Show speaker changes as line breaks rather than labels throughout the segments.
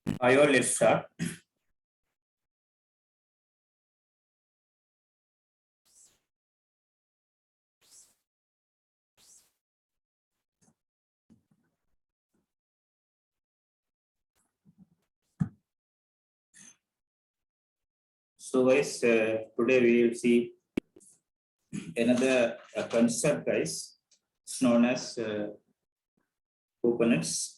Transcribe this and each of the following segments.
Let's start. So guys, today we will see another concept, guys. It's known as Kubernetes.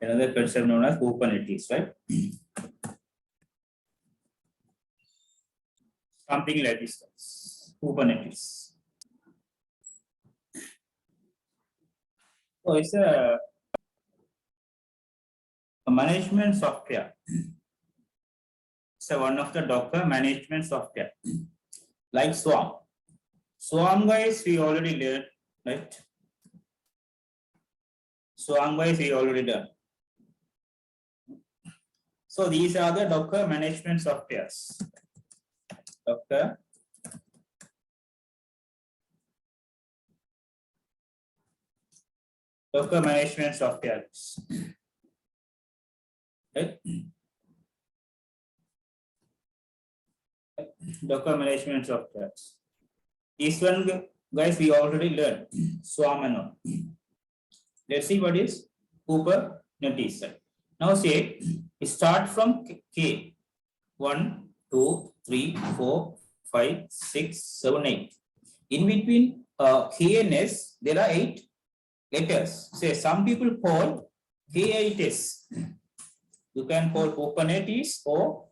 Another concept known as Kubernetes, right? Something like this, guys. Kubernetes. So it's a management software. So one of the Docker management software, like Swarm. Swarm, guys, we already learned, right? Swarm, guys, we already done. So these are the Docker management softwares. Docker management softwares. Right? Docker management softwares. This one, guys, we already learned Swarm and all. Let's see what is Kubernetes. Now say start from K. 1, 2, 3, 4, 5, 6, 7, 8. In between K and S, there are 8 letters. Say some people call K8S. You can call Kubernetes or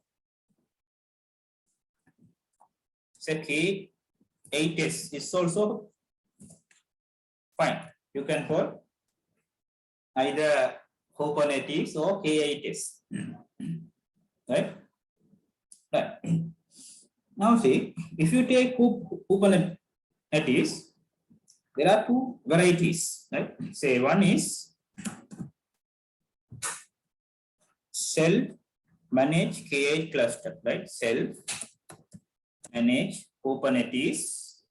say K8S is also fine. You can call either Kubernetes or K8S. Right? Right. Now see, if you take Kubernetes, there are 2 varieties, right? Say one is self-managed K8 cluster, right? Self-managed Kubernetes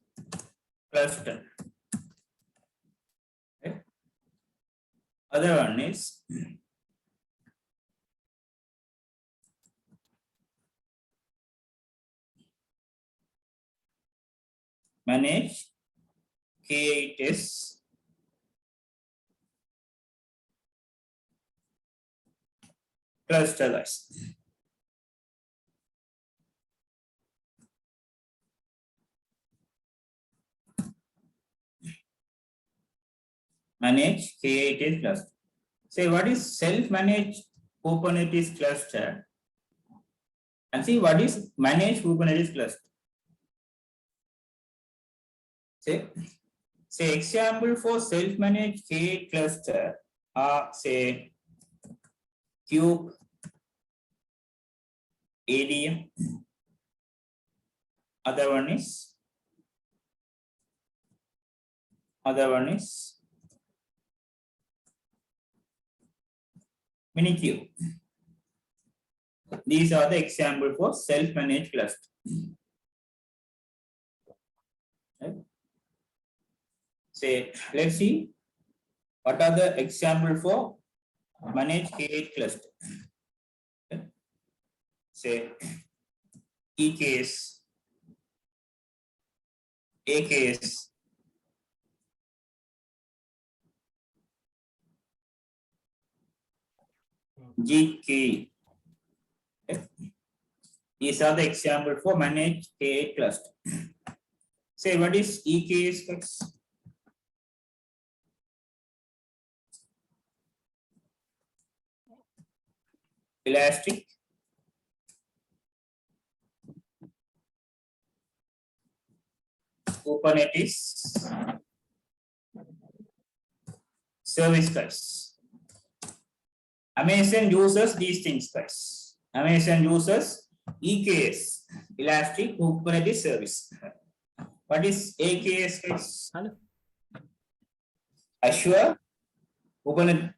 cluster. Okay. Other one is manage K8S clusters. Manage K8S cluster. Say what is self-managed Kubernetes cluster and see what is managed Kubernetes cluster. Say example for self-managed K8 cluster are say Cube, ADM. Other one is Minikube. These are the example for self-managed cluster. Right? Say, let's see what are the example for managed K8 cluster. Okay. Say EKS, AKS, GK. Okay. These are the example for managed K8 cluster. Say what is EKS, guys? Elastic Kubernetes service guys. Amazon uses these things guys. Amazon uses EKS, Elastic Kubernetes Service. What is AKS guys?
Hello.
Azure Kubernetes.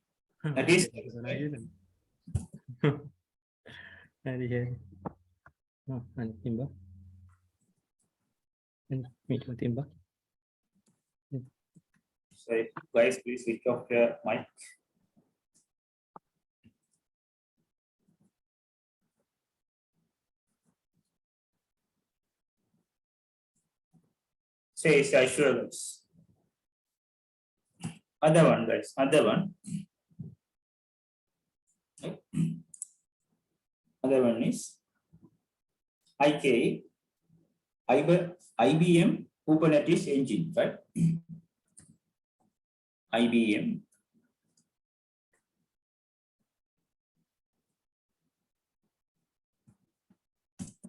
Sorry, guys, please switch off your mic. Say it's Azure guys. Other one guys, other one. Other one is IBM Kubernetes engine, right? IBM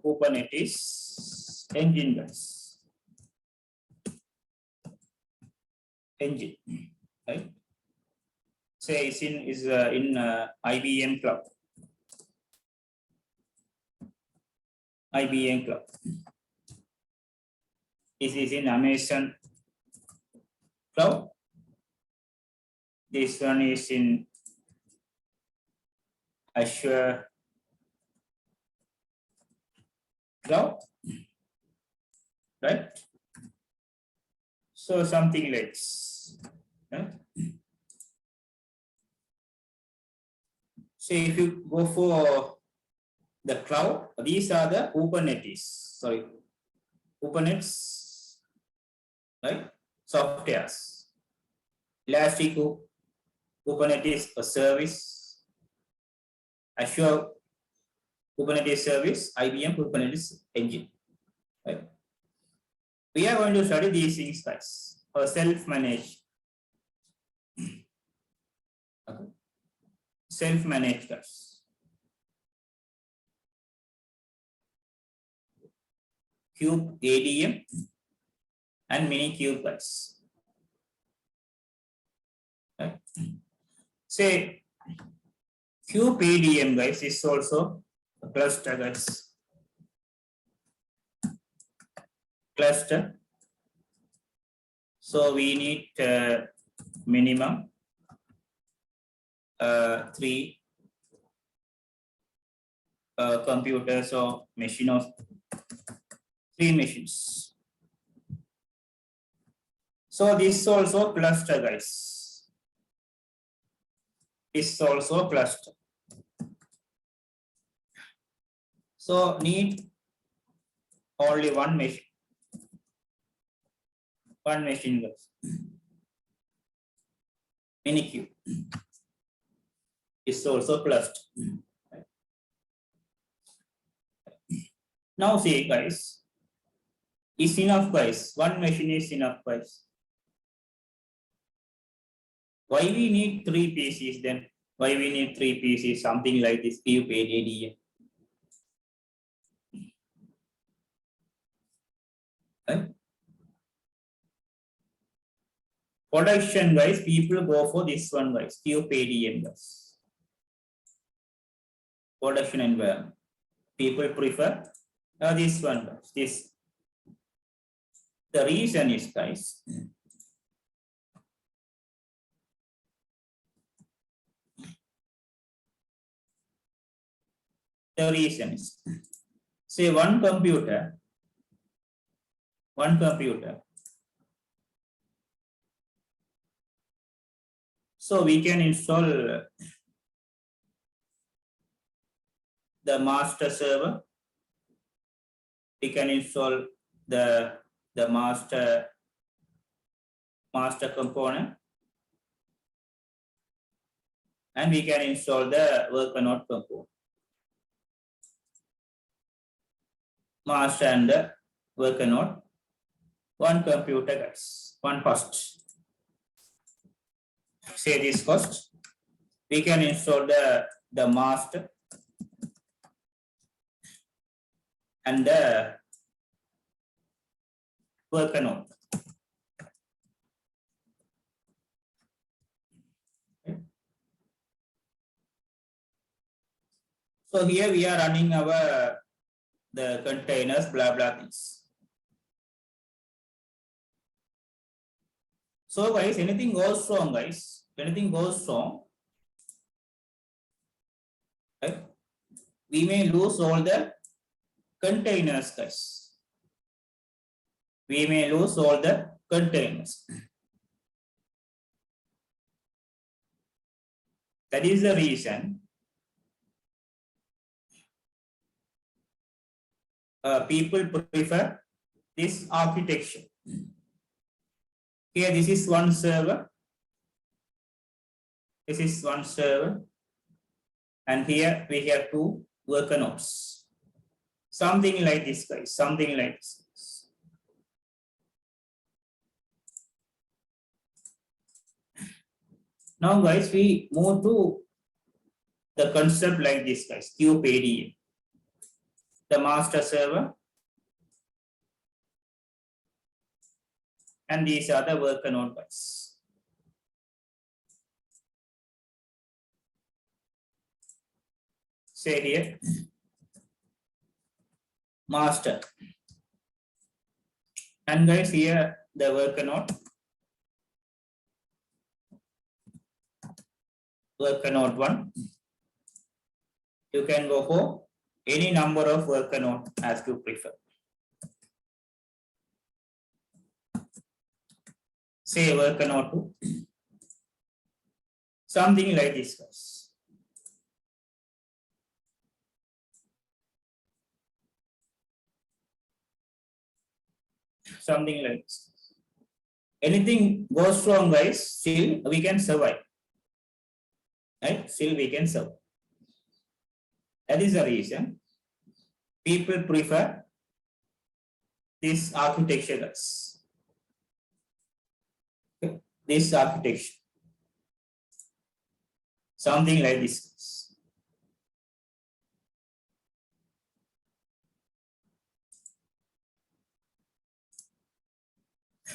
Kubernetes engine guys. Engine, right? Say it's in IBM cloud. IBM cloud. This is in Amazon cloud. This one is in Azure cloud, right? So something like this, right? So if you go for the cloud, these are the Kubernetes, Kubernetes, right? Softwares. Elastic Kubernetes service, Azure Kubernetes service, IBM Kubernetes engine, right? We are going to study these things guys, or self-managed. Okay. Self-managed guys. Cube ADM and Minikube guys. Right. Say Cube ADM guys is also a cluster guys. Cluster. So we need minimum 3 computers or machine of 3 machines. So this is also cluster guys. Is also cluster. So need only one machine. One machine guys. Minikube is also cluster. Now see guys, is enough guys. One machine is enough guys. Why we need 3 PCs then? Why we need 3 PCs? Something like this Cube ADM. Right? Production guys, people go for this one guys, Cube ADM guys. Production environment. People prefer this one guys. This. The reason is guys. The reason is, say one computer. So we can install the master server. We can install the master component. And we can install the worker node component. Master and the worker node, one computer guys, one host. Say this host, we can install the master and the worker node. Okay. So here we are running our the containers, blah blah things. So guys, anything goes wrong, guys. Anything goes wrong, right? We may lose all the containers, guys. We may lose all the containers. That is the reason people prefer this architecture. Here, this is one server. This is one server. And here we have two worker nodes. Something like this, guys. Something like this. Now, guys, we move to the concept like this, guys. Kubernetes. The master server. And these are the worker node, guys. Say here, master. And guys, here the worker node. Worker node 1. You can go for any number of worker node as you prefer. Say worker node 2. Something like this, guys. Something like this. Anything goes wrong, guys, still we can survive. Right? Still we can survive. That is the reason people prefer this architecture, guys. Okay. This architecture. Something like this.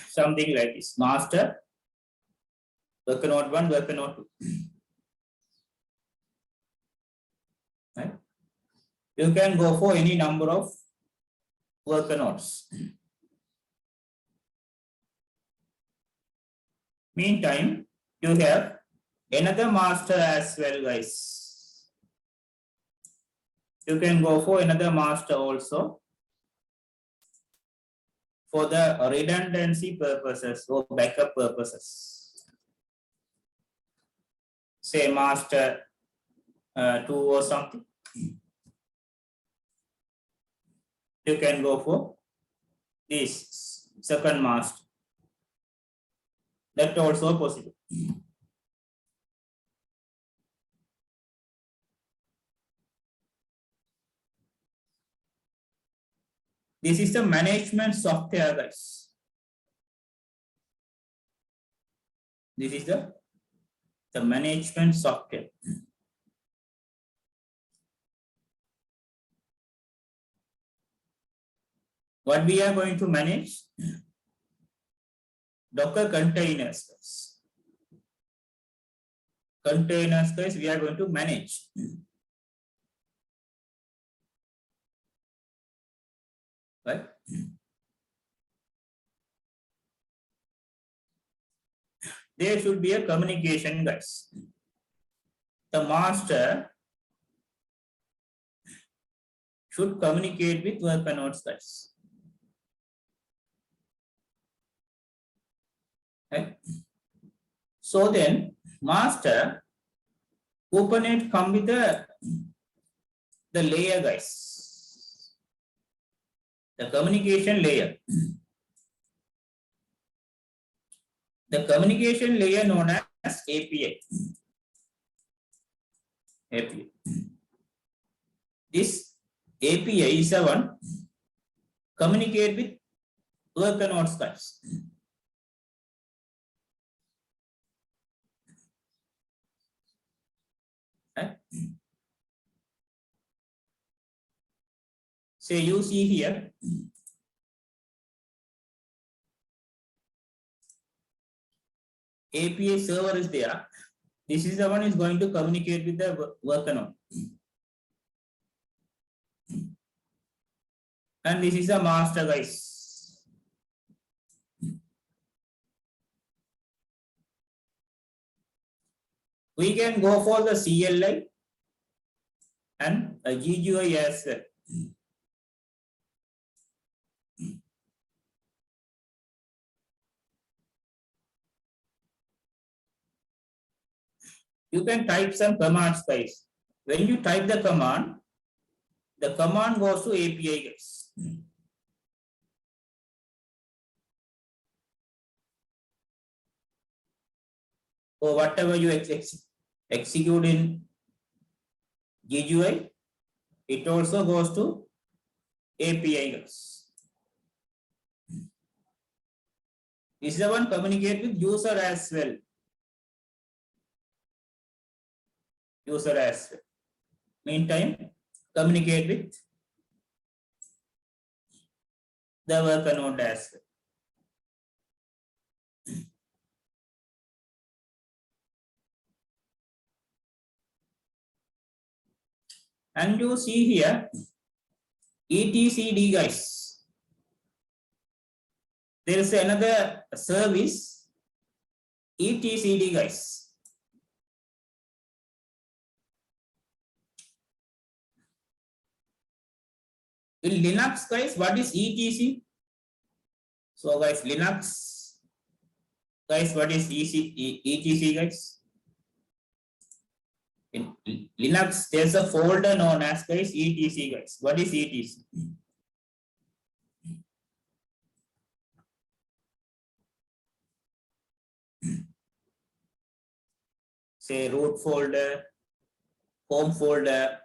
Something like this. Master, worker node 1, worker node 2. Right? You can go for any number of worker nodes. Meantime, you have another master as well, guys. You can go for another master also for the redundancy purposes or backup purposes. Say master 2 or something. You can go for this second master. That also possible. This is the management software, guys. This is the management software. What we are going to manage? Docker containers, guys. Containers, guys, we are going to manage. Right? There should be a communication, guys. The master should communicate with worker nodes, guys. Right? So then, master Kubernetes come with the layer, guys. The communication layer. The communication layer known as API. API. This API is a one communicate with worker nodes, guys. Right? Say you see here API server is there. This is the one is going to communicate with the worker node. And this is the master, guys. We can go for the CLI and a GUI as well. You can type some commands, guys. When you type the command goes to API, guys. So whatever you execute in GUI, it also goes to API, guys. This is the one communicate with user as well. User as well. Meantime, communicate with the worker node as well. And you see here, etcd, guys. There is another service, etcd, guys. In Linux, guys, what is etc? So, guys, Linux, guys, what is etc, guys? In Linux, there's a folder known as, guys, etc, guys. What is etc? Say root folder, home folder,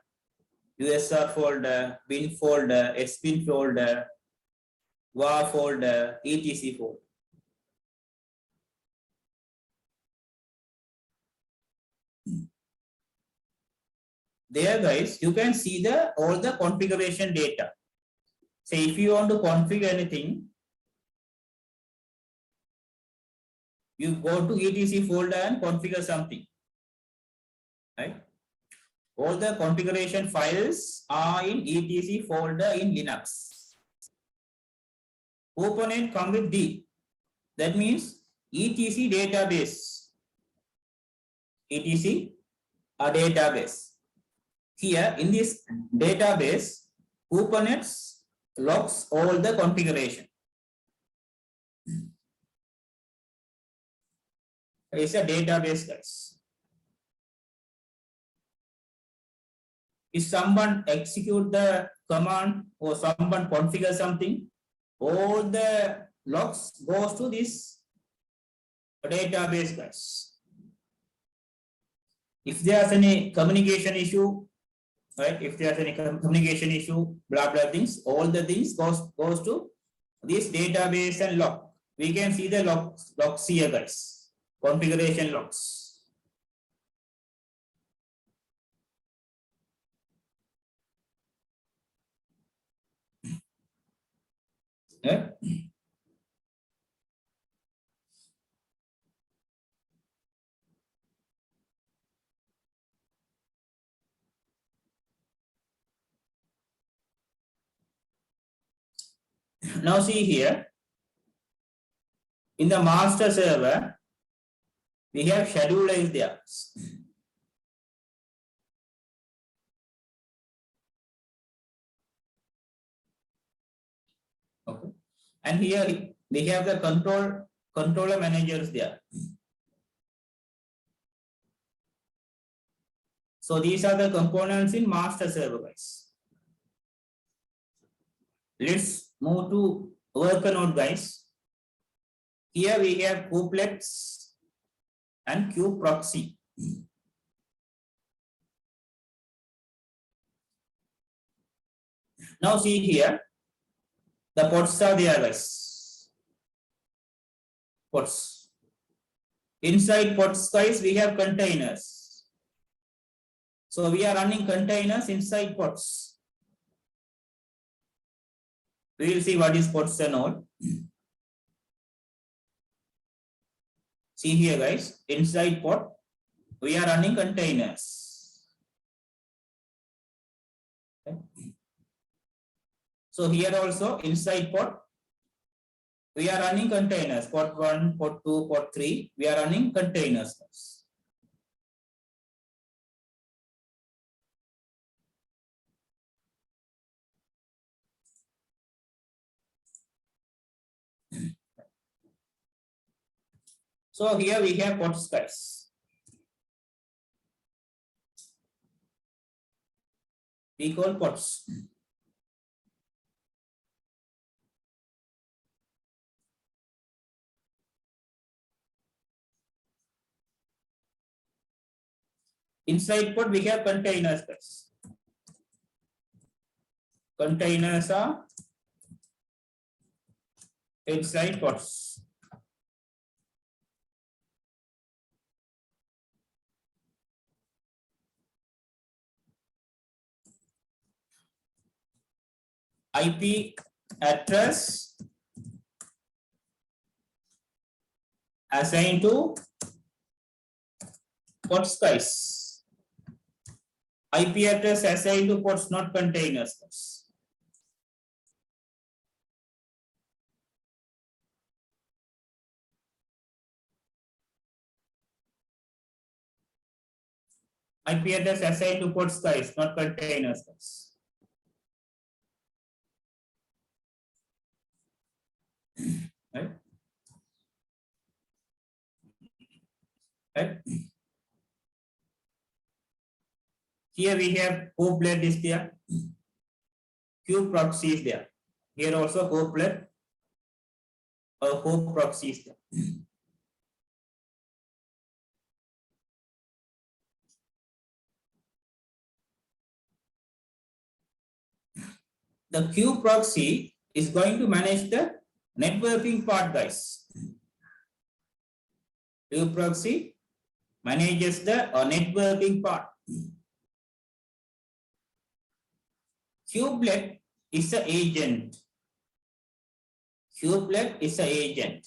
USR folder, bin folder, spin folder, var folder, etc folder. There, guys, you can see all the configuration data. Say if you want to configure anything, you go to etc folder and configure something, right? All the configuration files are in etc folder in Linux. Component come with D. That means etc database. etc a database. Here in this database, Kubernetes logs all the configuration. It's a database, guys. If someone execute the command or someone configure something, all the logs goes to this database, guys. If there's any communication issue, right? If there's any communication issue, blah blah things, all the things goes to this database and log. We can see the logs here, guys. Configuration logs. Yeah. Now see here, in the master server, we have scheduler is there. Okay. And here we have the controller managers there. So these are the components in master server, guys. Let's move to worker node, guys. Here we have kubelet and kubeproxy. Now see here, the pods are there, guys. Pods. Inside pods, guys, we have containers. So we are running containers inside pods. We will see what is pods and all. See See here, guys, inside pod, we are running containers. Okay. So here also inside pod, we are running containers. Pod 1, pod 2, pod 3, we are running containers. So here we have pods, guys. We call pods. Inside pod we have containers, guys. Containers are inside pods. IP address assigned to pods, guys. IP address assigned to pods, not containers, guys. IP address assigned to pods, guys, not containers, guys. Right? Right? Here we have Kubernetes is there. Q proxy is there. Here also Kubernetes or Kube proxy is there. The Q proxy is going to manage the networking part, guys. Q proxy manages the networking part. Kubelet is an agent. Kubelet is an agent.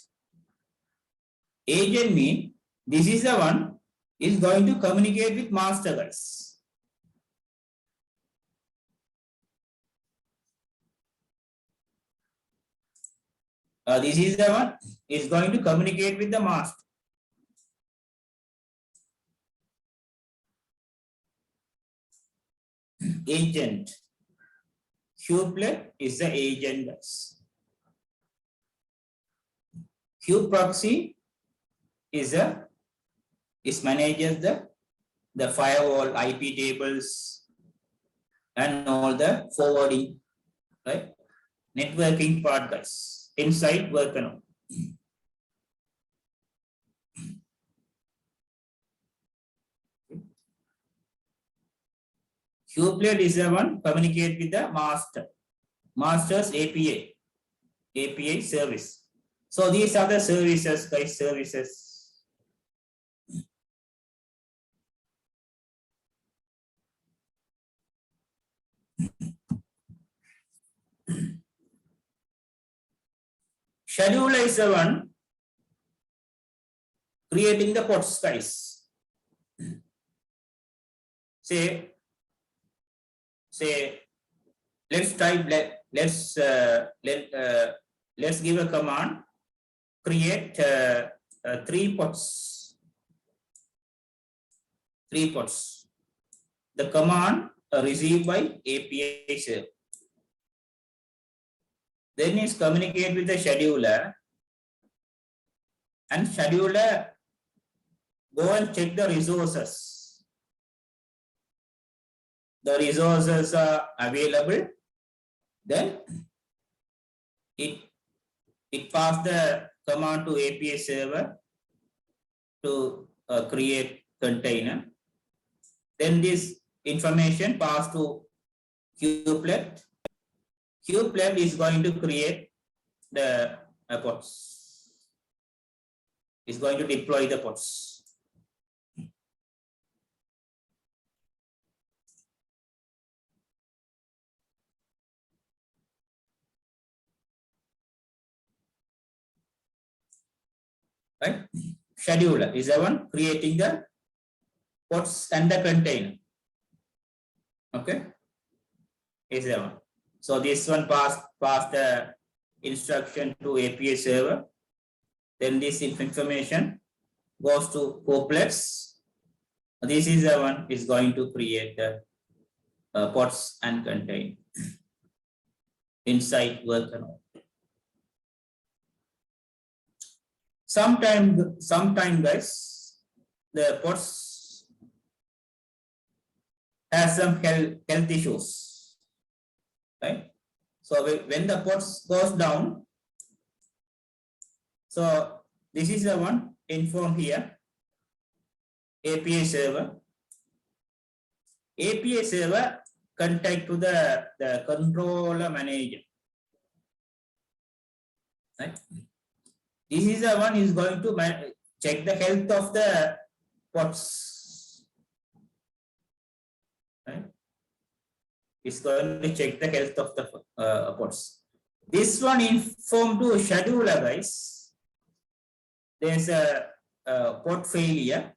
Agent means this is the one is going to communicate with master, guys. This is the one is going to communicate with the master. Agent. Kubelet is the agent, guys. Q proxy is manages the firewall, IP tables, and all the forwarding, right? Networking part, guys. Inside worker. Kubelet is the one communicate with the master. Master's API service. So these are the services, guys, services. Scheduler is the one creating the pods, guys. Say let's type let's give a command, create 3 pods. 3 pods. The command received by API server. Then is communicate with the scheduler, and scheduler go and check the resources. The resources are available. Then it pass the command to API server to create container. Then this information pass to kubelet. Kubelet is going to create the pods. Is going to deploy the pods. Right? scheduler is the one creating the pods and the container. Okay, is the one. So this one pass the instruction to API server. Then this information goes to Kubernetes. This is the one is going to create the pods and container inside worker node. Sometime guys, the pods has some health issues, right? So when the pods goes down, so this is the one inform here, API server. API server contact to the controller manager, right? This is the one is going to check the health of the pods, right? It's going to check the health of the pods. This one inform to scheduler, guys. There's a pod failure.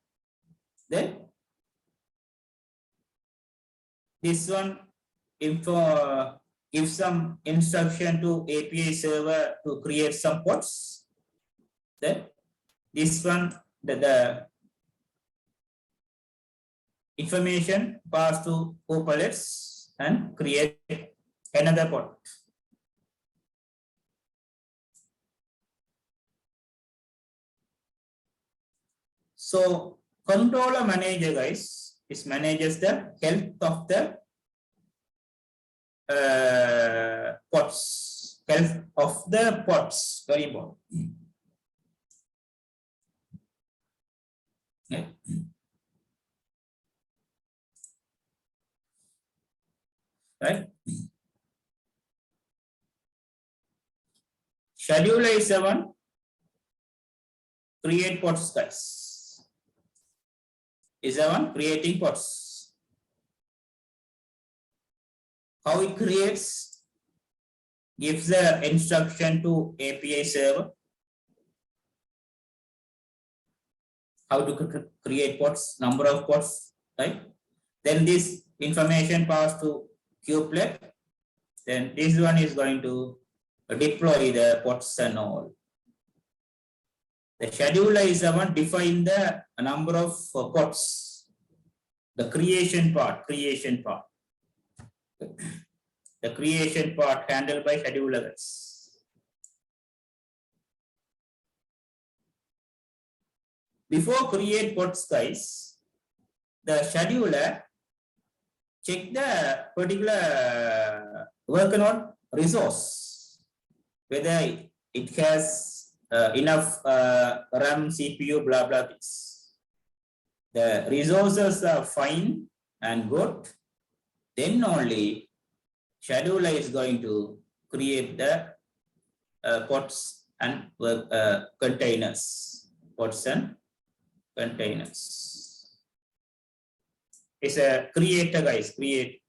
Then this one give some instruction to API server to create some pods. Then this one the information pass to Kubernetes and create another pod. So controller manager, guys, is manages the health of the pods. Health of the pods, very important. Okay. Right. Scheduler is the one create pods, guys. Is the one creating pods. How it creates? Gives the instruction to API server. How to create pods, number of pods, right? Then this information pass to kubelet. Then this one is going to deploy the pods and all. The scheduler is the one define the number of pods. The creation part. The creation part handled by schedulers. Before create pods, guys, the scheduler check the particular worker node resource, whether it has enough RAM, CPU, blah, blah, things. The resources are fine and good, then only scheduler is going to create the pods and containers. Pods and containers. It's a creator, guys, create.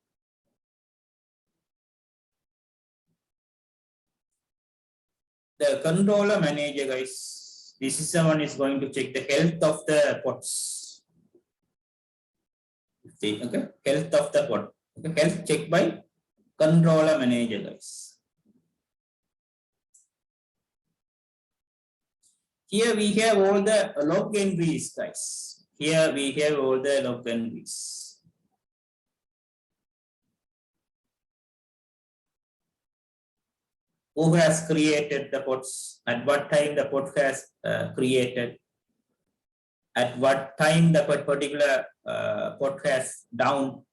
The controller manager, guys, this is the one is going to check the health of the pods. Okay, health of the pod. Okay, health check by controller manager, guys. Here we have all the log entries, guys. Here we have all the log entries. Who has created the pods? At what time the pod has created? At what time the particular pod has down?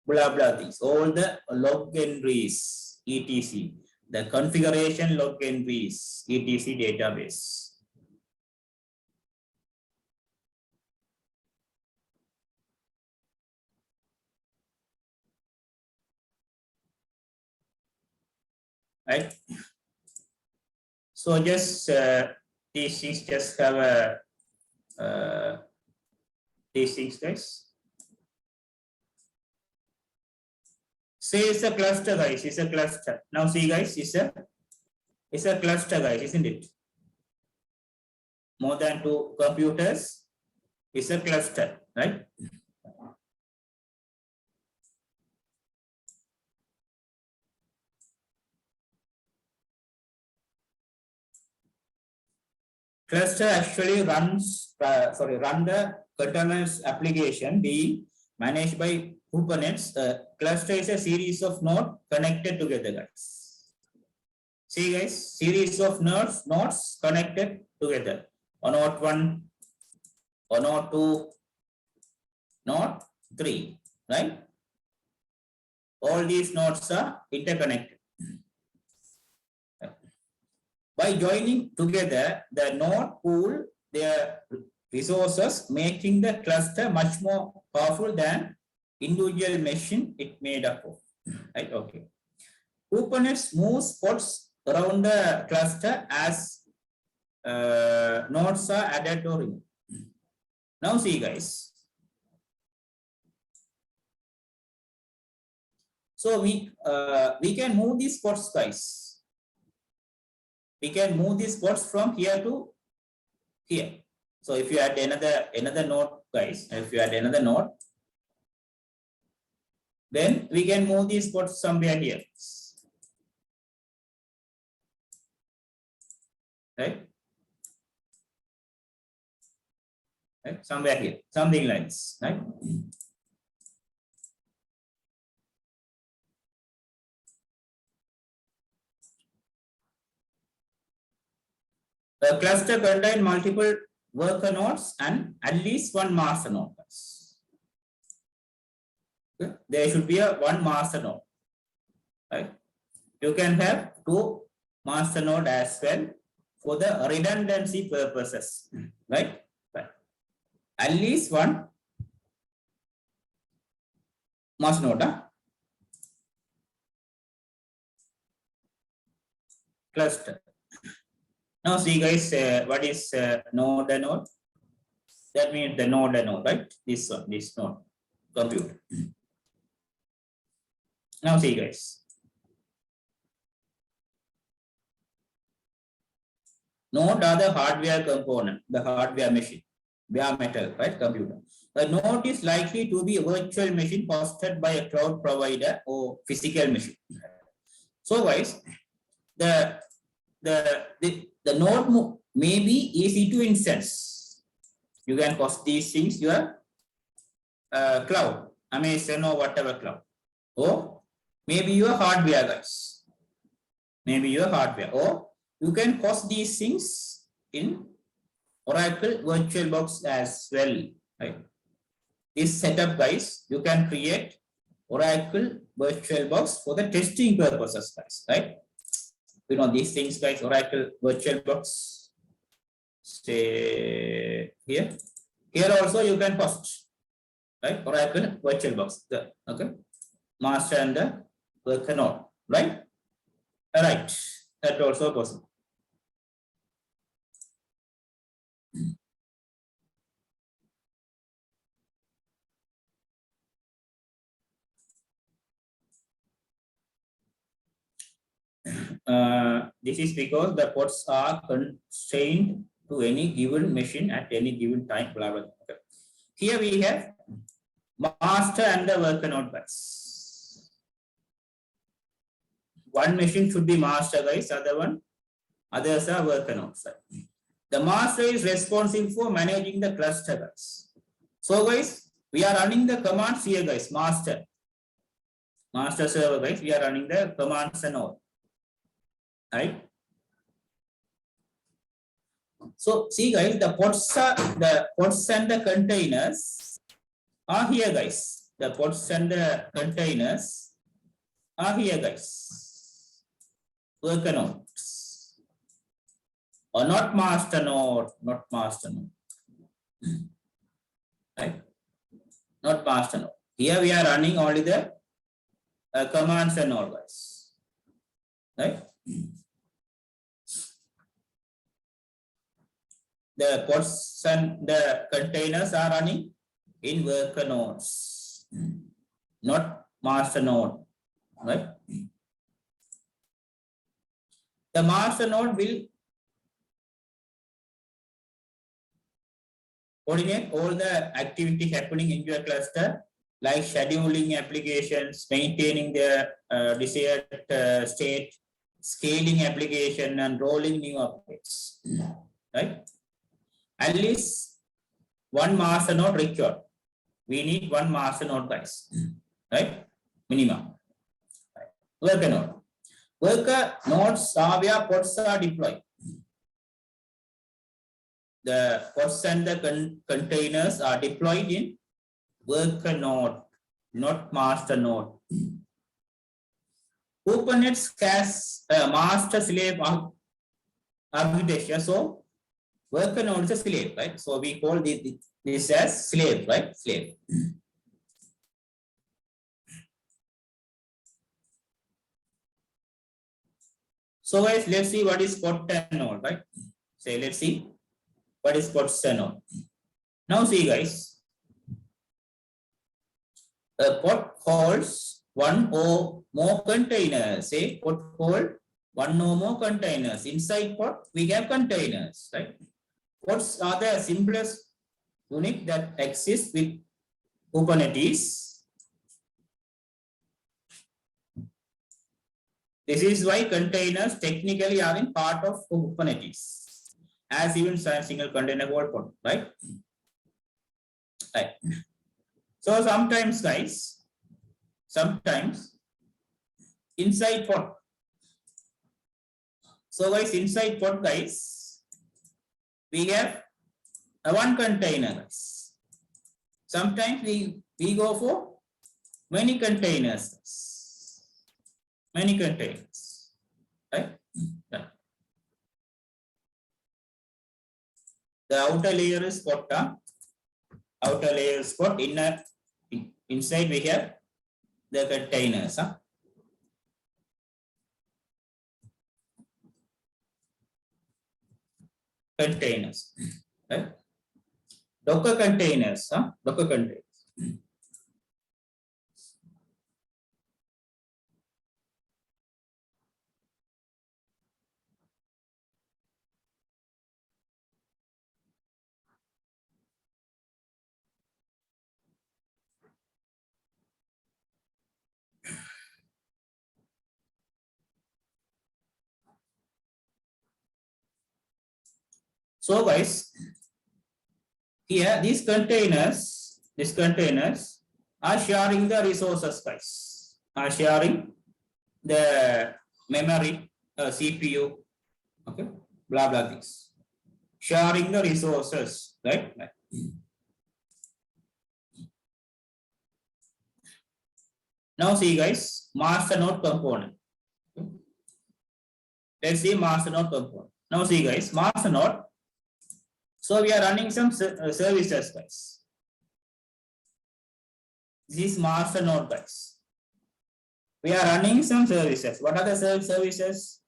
Blah blah things. All the log entries, etc. The configuration log entries, etc. database. Right. So just these things just have a these things, guys. Say it's a cluster, guys. It's a cluster. Now see, guys, it's a cluster, guys, isn't it? more than 2 computers is a cluster, right? Cluster actually run the containers application being managed by Kubernetes. Cluster is a series of nodes connected together, guys. See, guys, series of nodes connected together. On node 1, on node 2, node 3, right? All these nodes are interconnected. By joining together, the node pool their resources, making the cluster much more powerful than individual machine it made up of. Right? Okay. Kubernetes moves pods around the cluster as nodes are added or removed. Now see, guys. So we can move these pods, guys. We can move these pods from here to here. So if you add another node, guys, if you add another node, then we can move these pods somewhere here. Right? Right? Somewhere here, something like this, right? The cluster contains multiple worker nodes and at least one master node. Okay. There should be one master node. Right? You can have 2 master node as well for the redundancy purposes. Right? Right. At least one master node. Cluster. Now see, guys, what is node and node? That means the node and node, right? This one, this node, computer. Now see, guys. Node are the hardware component, the hardware machine, bare metal, right? Computer. The node is likely to be a virtual machine hosted by a cloud provider or physical machine. So, guys, the node may be easy to instance. You can host these things your cloud, Amazon or whatever cloud, or maybe your hardware, guys. Maybe your hardware, or you can host these things in Oracle VirtualBox as well. Right? This setup, guys, you can create Oracle VirtualBox for the testing purposes, guys. Right? You know these things, guys. Oracle VirtualBox. Stay here. Here also you can host, right? Oracle VirtualBox. Okay. Master and the worker node, right? All right. That also possible. This is because the pods are constrained to any given machine at any given time. Blah, blah, blah. Okay. Here we have master and the worker node, guys. One machine should be master, guys. Others are worker nodes. The master is responsible for managing the cluster, guys. So, guys, we are running the commands here, guys. Master server, guys. We are running the commands and all. Right? So see, guys, the pods and the containers are here, guys. The pods and the containers are here, guys. Worker nodes. Or not master node, not master node. Right? Not master node. Here we are running only the commands and all, guys. Right? The pods and the containers are running in worker nodes, not master node, right? The master node will coordinate all the activity happening in your cluster, like scheduling applications, maintaining the desired state, scaling application, and rolling new updates. Right? At least one master node required. We need one master node, guys. Right? Minimum. Right. Worker node. Worker nodes are where pods are deployed. The pods and the containers are deployed in worker node, not master node. Kubernetes has a master slave architecture, so worker node is a slave, right? So we call this as slave, right? Slave. So guys, let's see what is pod and node, right? Say, let's see what is pod and node. Now see, guys, a pod holds one or more containers. Say pod hold one or more containers. Inside pod, we have containers, right? Pods are the simplest unit that exists with Kubernetes. This is why containers technically are in part of Kubernetes, as even single container called pod, right? Right. So sometimes, guys, inside pod. So guys, inside pod, guys, we have one container, guys. Sometimes we go for many containers. Many containers, right? Yeah. The outer layer is pod. Outer layer is pod. Inside we have the containers. Containers, right? Docker containers, Docker containers. So guys, here these containers are sharing the resources, guys. Are sharing the memory, CPU, okay, blah blah things. Sharing the resources, right? Now see, guys, master node component. Let's see master node component. Now see, guys, master node. So we are running some services, guys. This is master node, guys. We are running some services. What are the services?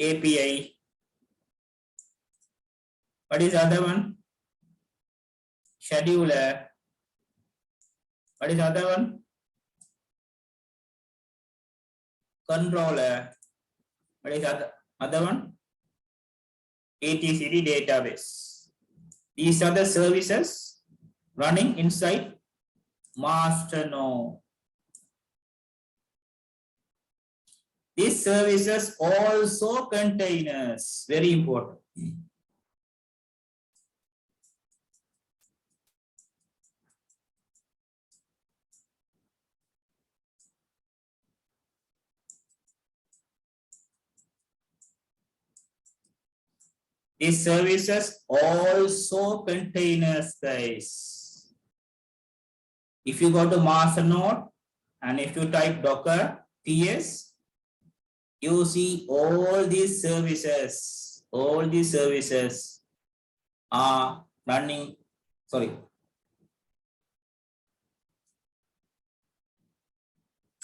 API. What is the other one? Scheduler. What is the other one? Controller. What is the other one? etcd database. These are the services running inside master node. These services also containers, very important. These services also containers, guys. If you go to master node and if you type Docker ts, you see all these services are running, sorry.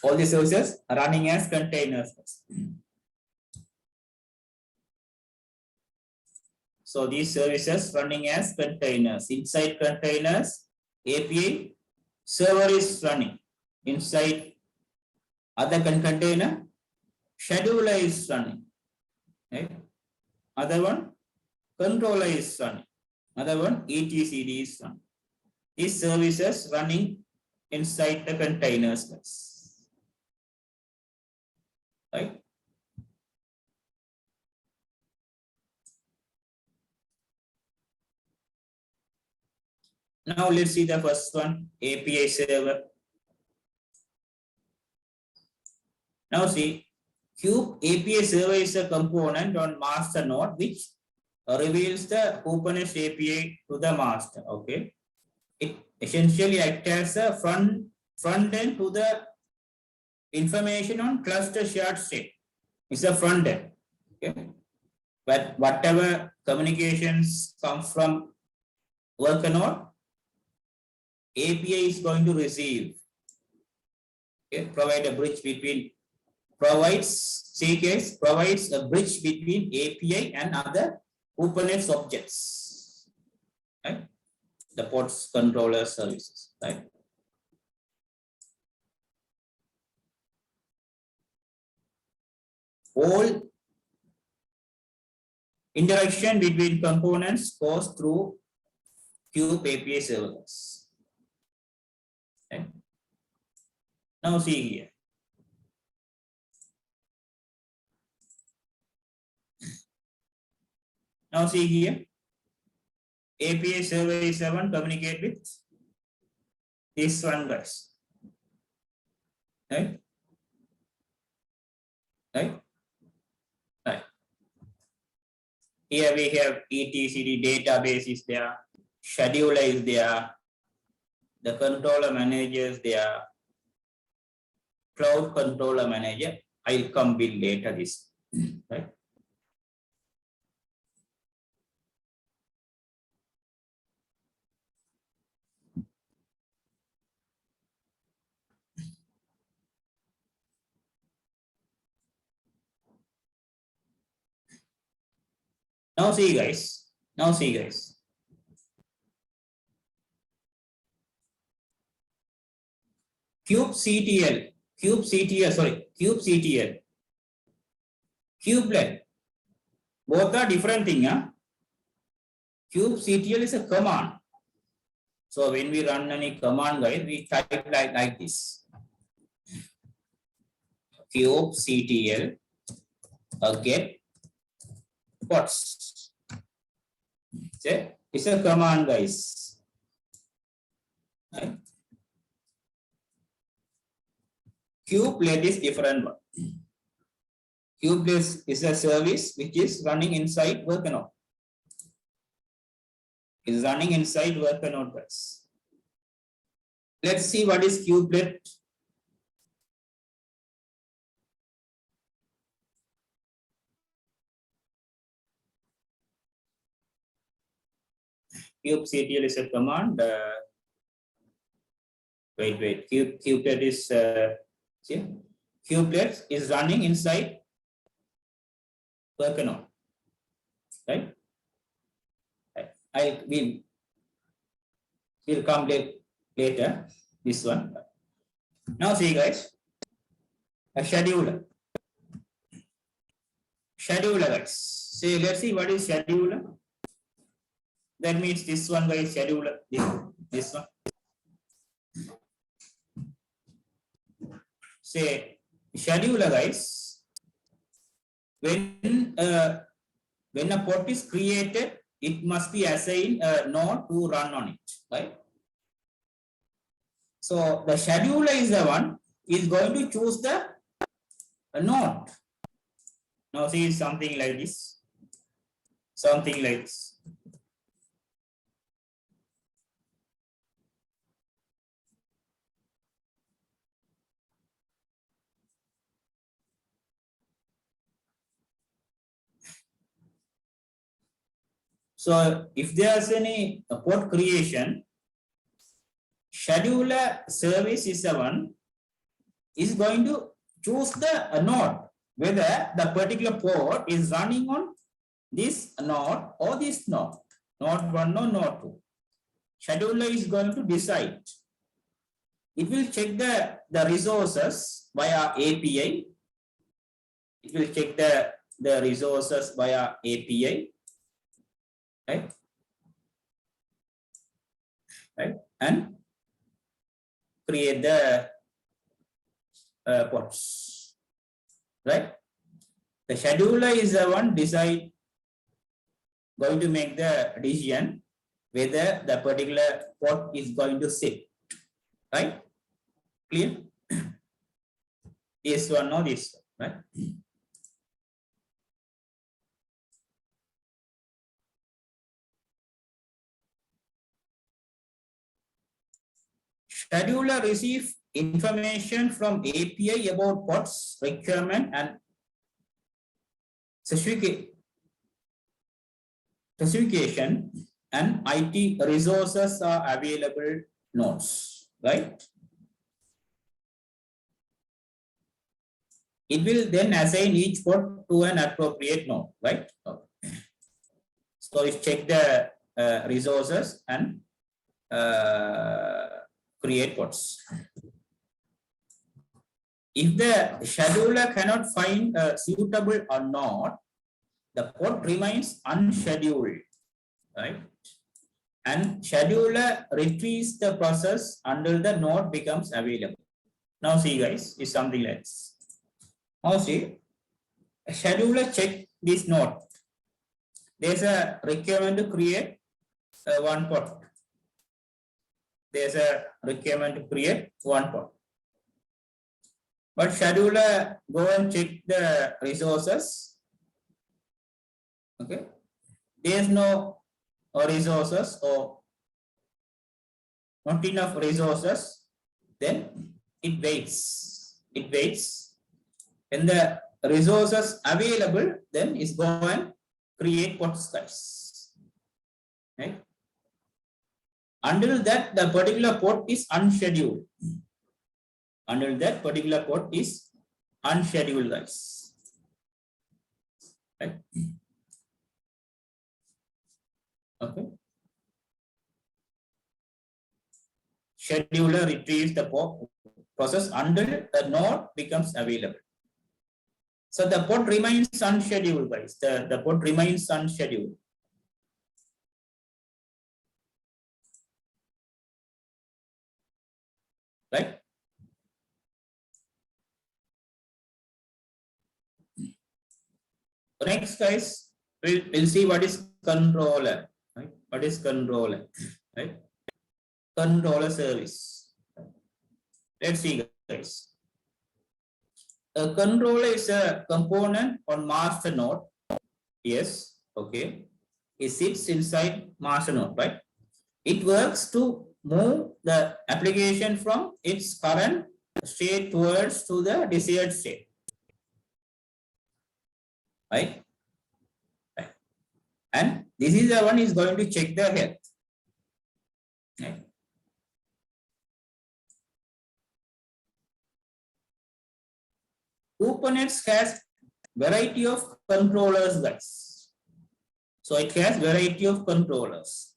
All these services are running as containers. So these services running as containers. Inside containers, API server is running. Inside other container, scheduler is running. Right? Other one, controller is running. Another one, etcd is one. These services running inside the containers, guys. Right? Now let's see the first one, API server. Now see, Kube API server is a component on master node which reveals the Kubernetes API to the master. Okay, it essentially acts as a front end to the information on cluster shared state. It's a front end. Okay, but whatever communications come from worker node, API is going to receive. Okay, provide a bridge between provides a bridge between API and other Kubernetes objects, right? The pods, controller services, right? All interaction between components goes through Kube API servers. Okay. Now see here. Now see here, API server 7 communicate with this one, guys. Right? Right? Right. Here we have etcd database is there, scheduler is there, the controller manager is there, cloud controller manager. I'll come with later this. Right? Now see guys. Now see guys. kubectl, kubelet. Both are different thing. Huh? kubectl is a command. So when we run any command, guys, we type like this. kubectl get pods. It's a command, guys. Right? Kubelet is different one. Kubelet is a service which is running inside worker node. Is running inside worker node, guys. Let's see what is kubelet. kubectl is a command. Kubelet is kubelet is running inside worker node, right? We'll come later. This one. Now see, guys, a scheduler. Scheduler, guys. See, let's see what is scheduler. That means this one, guys, scheduler. This one. Say scheduler, guys. When a pod is created, it must be assigned a node to run on it, right? So the scheduler is the one is going to choose the node. Now see something like this. Something like this. So if there's any pod creation, scheduler service is the one is going to choose the node, whether the particular pod is running on this node or this node, node 1 or node 2. Scheduler is going to decide. It will check the resources via API. It will check the resources via API. Right? right? And create the pods, right? The scheduler is the one going to make the decision whether the particular pod is going to sit, right? Clear? This one or this one, right? Scheduler receive information from API about pods requirement and specification, and IT resources are available nodes, right? It will then assign each pod to an appropriate node, right? Okay. So it check the resources and create pods. If the scheduler cannot find a suitable or not, the pod remains unscheduled, right? And scheduler retrieves the process until the node becomes available. Now see guys, it's something else. Now see, a scheduler check this node. There's a requirement to create one pod. There's a requirement to create one pod. But scheduler go and check the resources. Okay. There's no resources or not enough resources. Then it waits. It waits. When the resources available, then it's go and create pods, guys. Right? Until that, the particular pod is unscheduled. Until that particular pod is unscheduled, guys. Right? Okay. Scheduler retrieves the process until the node becomes available. So the pod remains unscheduled, guys. The pod remains unscheduled. Right? Next, guys, we'll see what is controller. Right? What is controller? Right? Controller service. Let's see, guys. A controller is a component on master node. Yes, okay. It sits inside master node, right? It works to move the application from its current state towards to the desired state. Right? Right. And this is the one is going to check the health. Right? Kubernetes has variety of controllers, guys. So it has variety of controllers.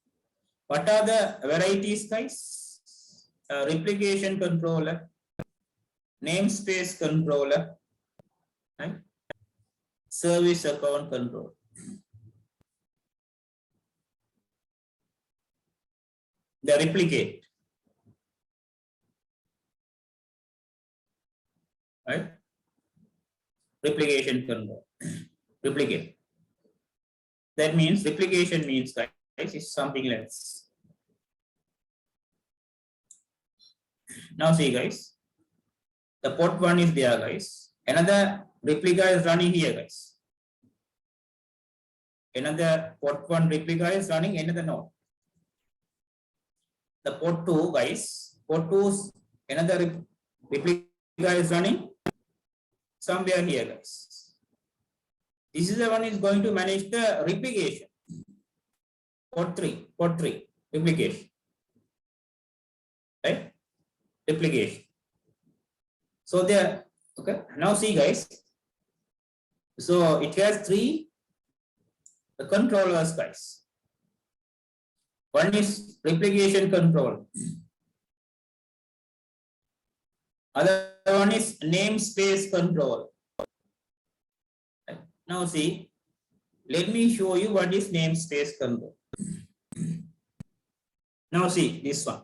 What are the varieties, guys? Replication controller, namespace controller, right? Service account control. The replicate, right? Replication control. Replicate. That means replication means, guys, is something else. Now see, guys, the port 1 is there, guys. Another replica is running here, guys. Another port 1 replica is running another node. The port 2, guys, port 2 another replica is running somewhere here, guys. This is the one is going to manage the replication. Port 3, replication. Right? Replication. So there, okay. Now see, guys. So it has 3 controllers, guys. One is replication control. Other one is namespace control. Now see, let me show you what is namespace control. Now see this one.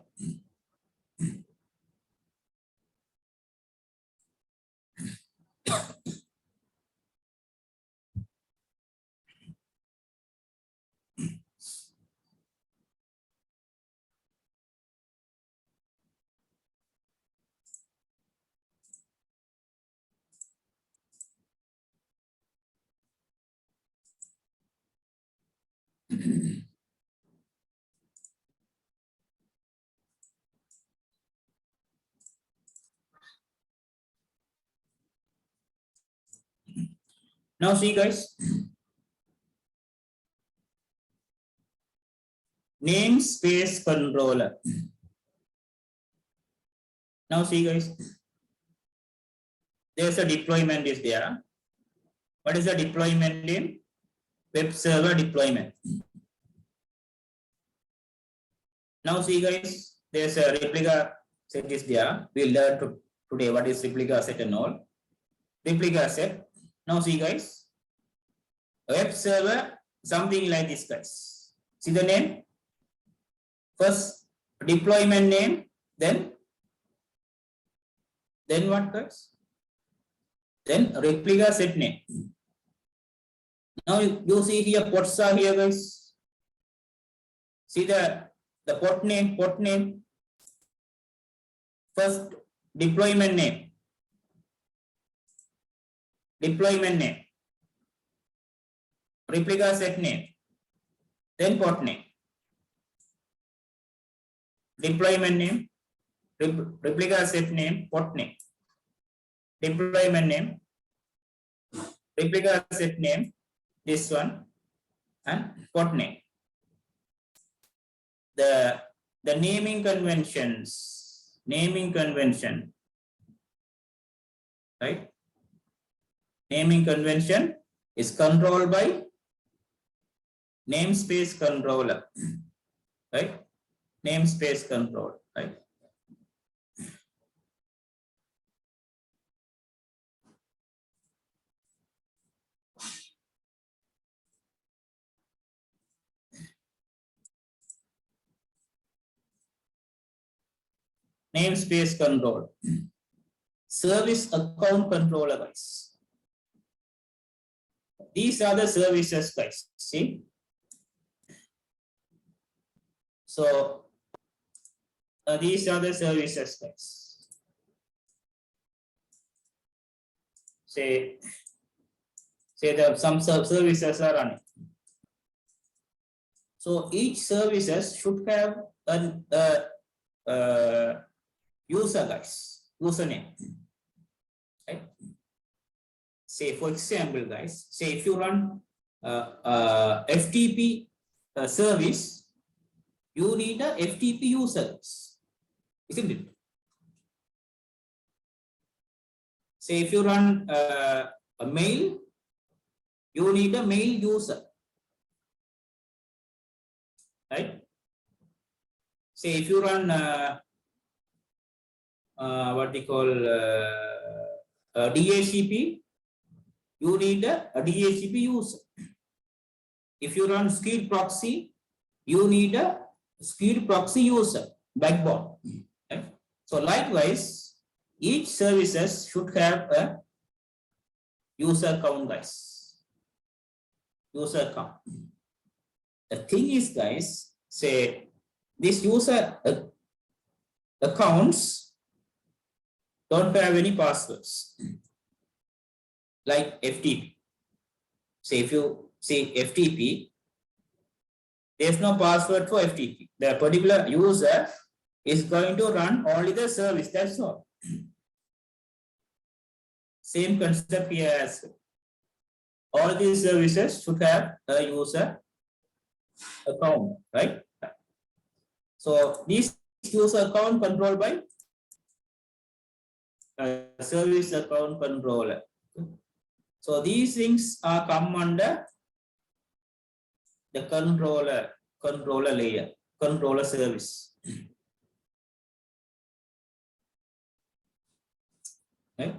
Now see guys, namespace controller. Now see guys, there's a deployment is there. What is the deployment name? Web server deployment. Now see guys, there's a replica set is there. We'll learn today what is replica set and all. Replica set. Now see guys, web server, something like this guys. See the name? First deployment name, then what guys? Then replica set name. Now you see here pods are here guys. See the pod name. First deployment name. Replica set name. Then pod name. Deployment name. Replica set name. Pod name. Deployment name. Replica set name. This one and pod name. The naming convention, right? Naming convention is controlled by namespace controller, right? Namespace control, right? Namespace control. Service account controller guys. These are the services guys. See? So these are the services guys. Say that some services are running. So each services should have a user guys, username, right? Say for example guys, say if you run FTP service, you need a FTP user, isn't it? Say if you run a mail, you need a mail user, right? Say if you run what they call DHCP, you need a DHCP user. If you run skid proxy, you need a skid proxy user, backbone. Right? So likewise, each services should have a user account guys. User account. The thing is guys, say this user accounts don't have any passwords like FTP. Say if you say FTP, there's no password for FTP. The particular user is going to run only the service, that's all. Same concept here as well. All these services should have a user account, right? So this user account controlled by service account controller. So these things are come under the controller layer, controller service. Right?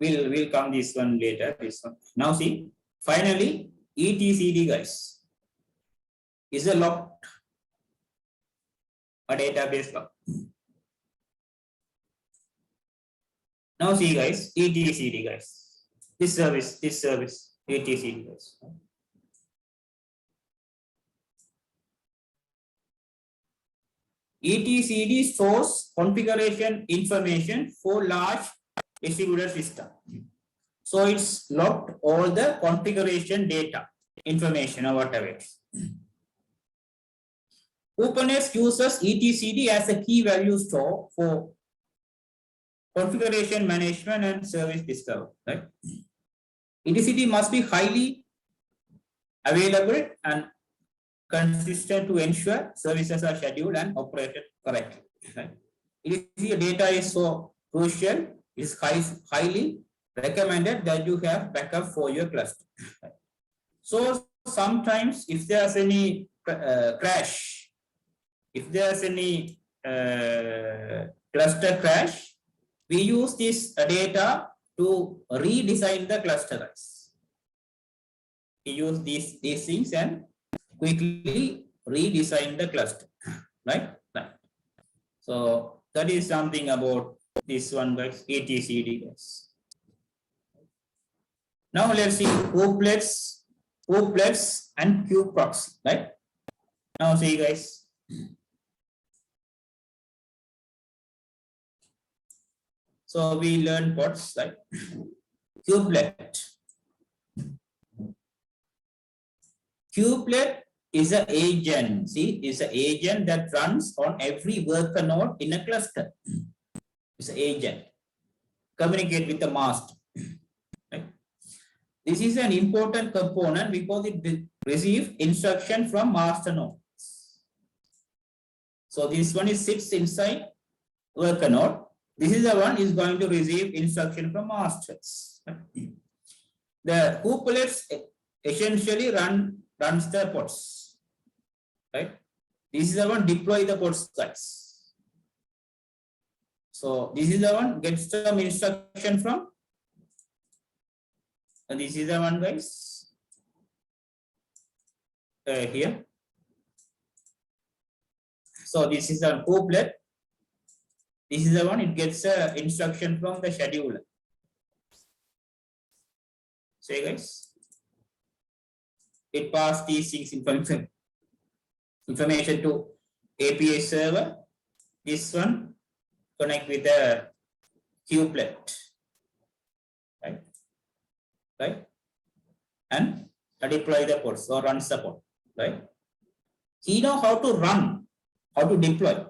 We'll come this one later. This one. Now see, finally, etcd guys is a locked a database lock. Now see guys, etcd guys. This service, etcd guys. etcd stores configuration information for large distributed system. So it's locked all the configuration data, information or whatever. Kubernetes uses etcd as a key value store for configuration management and service discovery. Right? etcd must be highly available and consistent to ensure services are scheduled and operated correctly. Right? etcd data is so crucial. It is highly recommended that you have backup for your cluster. Right? So sometimes if there's any crash, if there's any cluster crash, we use this data to redesign the cluster guys. We use these things and quickly redesign the cluster, right? So that is something about this one guys, etcd guys. Now let's see kubeplets and kubeproxy, right? Now see guys. So we learn pods, right? Kubelet. Kubelet is an agent. See, is an agent that runs on every worker node in a cluster. It's an agent. Communicate with the master. Right? This is an important component because it receives instruction from master node. So this one is sits inside worker node. This is the one is going to receive instruction from masters. The kubelets essentially runs the pods. Right? This is the one deploy the pods guys. So this is the one gets some instruction from. And this is the one guys. Here. So this is a kubelet. This is the one, it gets instruction from the scheduler. Say guys, it passes these things information to API server. This one connect with the kubelet, right? And deploy the pods or run the pod, right? He knows how to run, how to deploy.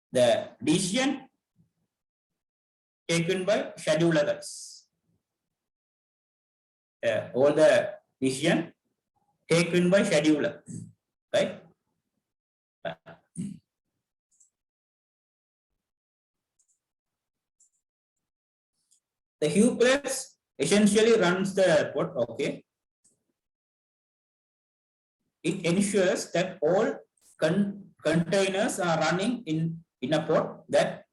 The decision taken by scheduler guys. All the decision taken by scheduler, right? The kubelet essentially runs the pod, okay. It ensures that all containers are running in a pod, that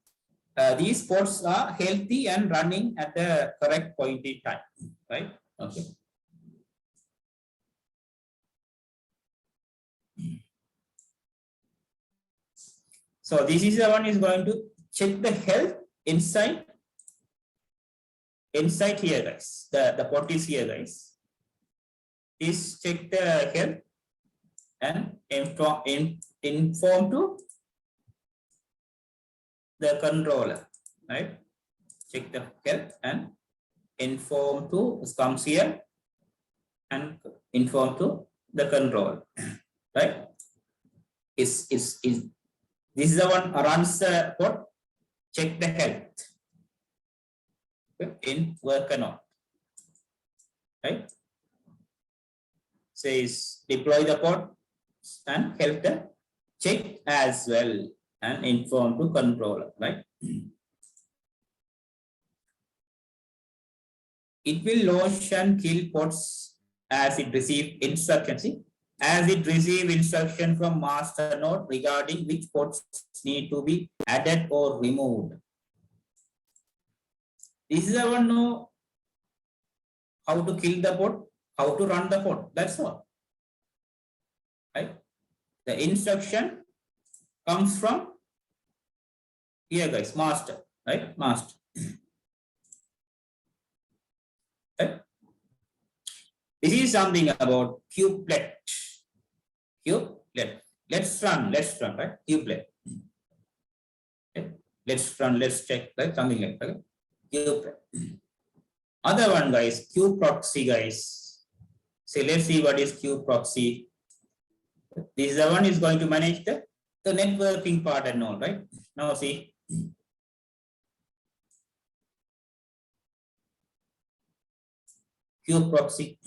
these pods are healthy and running at the correct point in time, right? Okay. So this is the one is going to check the health inside here guys. The pod is here guys. Please check the health and inform to the controller, right? Check the health and inform to comes here and inform to the controller, right? This is the one runs the pod, check the health in worker node, right? Says deploy the pod and health check as well and inform to controller, right? It will launch and kill pods as it receives instruction. See, as it receives instruction from master node regarding which pods need to be added or removed. This is the one how to kill the pod, how to run the pod. That's all. Right? The instruction comes from here, guys, master, right? Master. Right? This is something about kubelet. Kubelet. Let's run, right? Kubelet. Okay. Let's check, right? Something like that. Okay? Kubelet. Other one, guys, kubeproxy, guys. So let's see what is kubeproxy. This is the one is going to manage the networking part and all, right? Now see. Kubeproxy.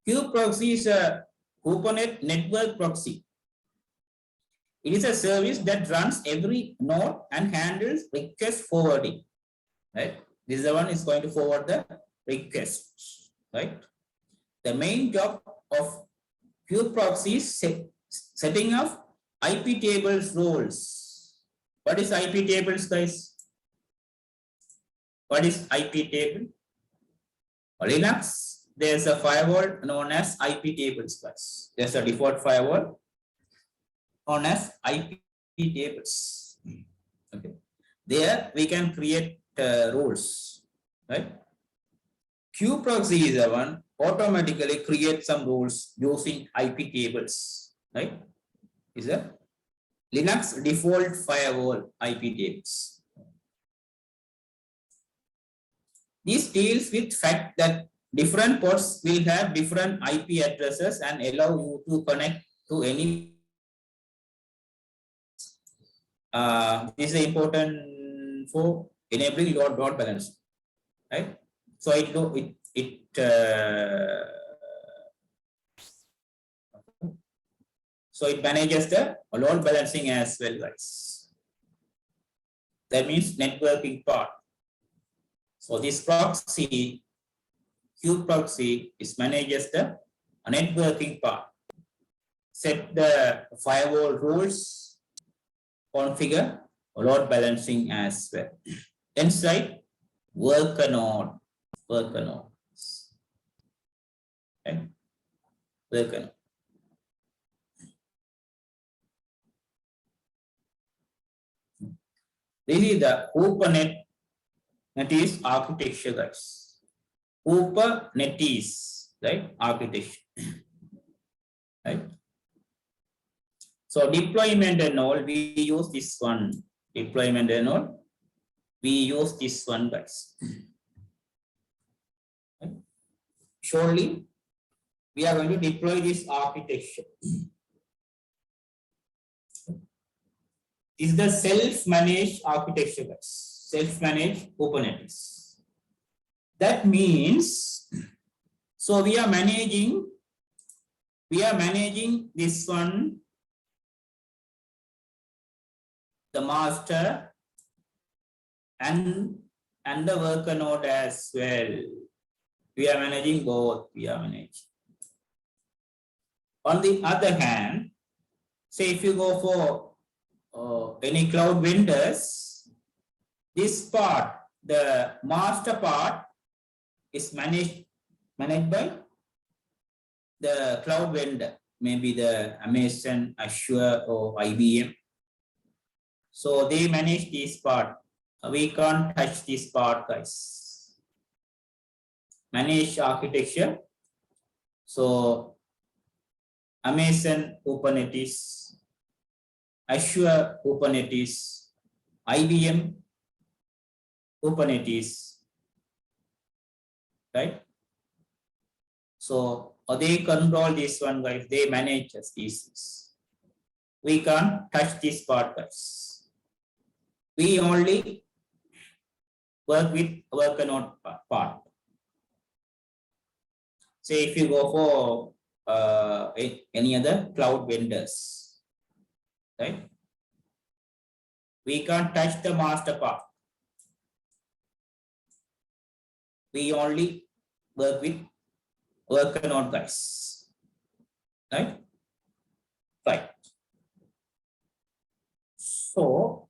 Kubeproxy is a Kubernetes network proxy. It is a service that runs every node and handles request forwarding. Right? This is the one is going to forward the requests. Right? The main job of kubeproxy is setting up IP tables roles. What is IP tables, guys? What is IP table? For Linux, there's a firewall known as IP tables, guys. There's a default firewall known as IP tables. Okay. There we can create rules, right? Kubeproxy is the one automatically create some rules using IP tables, right? Is a Linux default firewall IP tables. This deals with fact that different ports will have different IP addresses and allow you to connect to any. This is important for enabling load balance, right? So so it manages the load balancing as well, guys. That means networking part. So this proxy, kubeproxy, is manages the networking part. Set the firewall rules, configure load balancing as well. Inside worker node. Okay. Worker node. This is the Kubernetes architecture, guys. Kubernetes, right? Architecture. Right? So deployment and all, we use this one. Deployment and all, we use this one, guys. Right? Surely, we are going to deploy this architecture. Is the self-managed architecture, guys. Self-managed Kubernetes. That means, so we are managing this one, the master and the worker node as well. We are managing both. On the other hand, say if you go for any cloud vendors, this part, the master part, is managed by the cloud vendor, maybe the Amazon, Azure, or IBM. So they manage this part. We can't touch this part, guys. Manage architecture. So Amazon Kubernetes, Azure Kubernetes, IBM Kubernetes, right? So they control this one, guys. They manage these. We can't touch this part, guys. We only work with worker node part. Say if you go for any other cloud vendors, right? We can't touch the master part. We only work with worker node, guys. Right? Right. So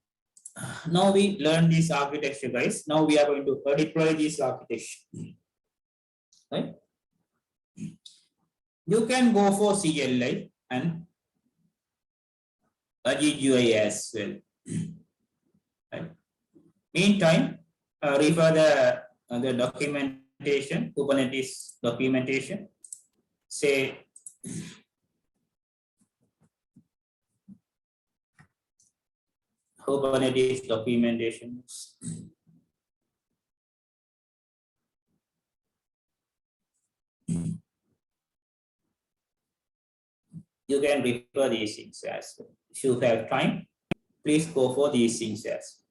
Now we learn this architecture, guys. Now we are going to deploy this architecture. Right? You can go for CLI and GUI as well. Right? Meantime, refer the documentation, Kubernetes documentation. Say Kubernetes documentation. You can refer these things as well. If you have time, please go for these things as well.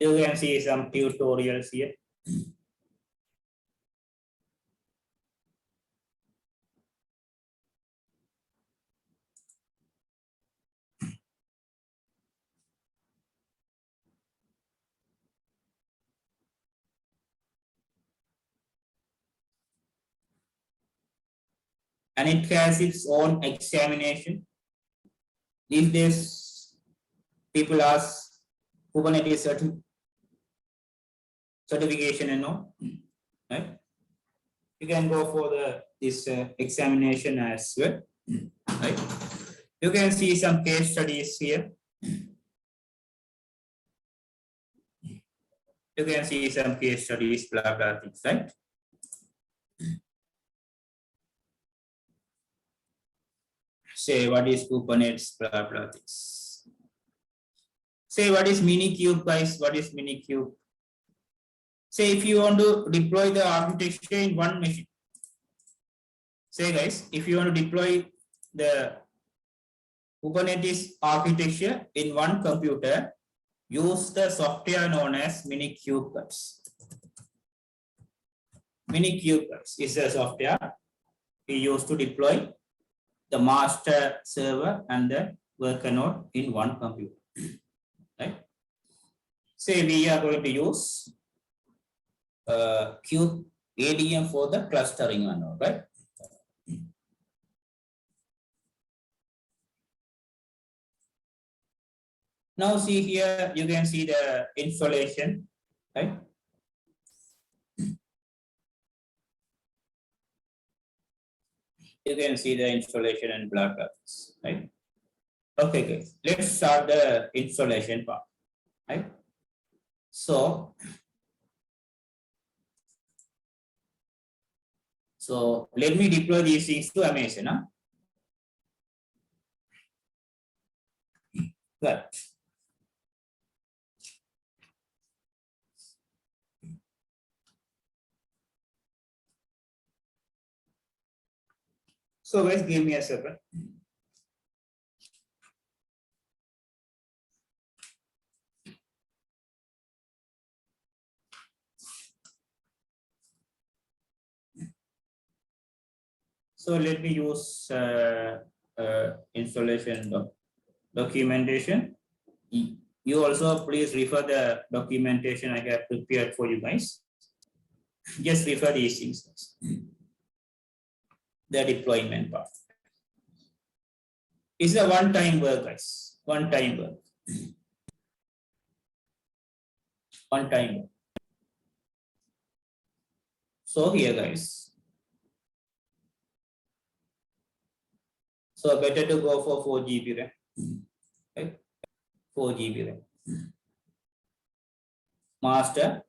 You can see some tutorials here. And it has its own examination. These days, people ask Kubernetes certification and all, right? You can go for this examination as well, right? You can see some case studies here. You can see some case studies, blah, blah things, right? Say what is Kubernetes, blah, blah things. Say what is Minikube, guys, what is Minikube? Say if you want to deploy the architecture in one machine. Say guys, if you want to deploy the Kubernetes architecture in one computer, use the software known as Minikube. Minikube is a software we use to deploy the master server and the worker node in one computer. Right? Say we are going to use Kube ADM for the clustering and all, right? Now see here, you can see the installation, right? You can see the installation and blah, blah, right? Okay, guys, let's start the installation part, right? So let me deploy these things to Amazon. Huh? Right. So guys, give me a second. So let me use installation documentation. You also please refer the documentation I have prepared for you guys. Just refer these things. The deployment part. It's a one-time work, guys. One-time work. One-time work. So here, guys. So better to go for 4 GB RAM. Right? 4 GB RAM. Master.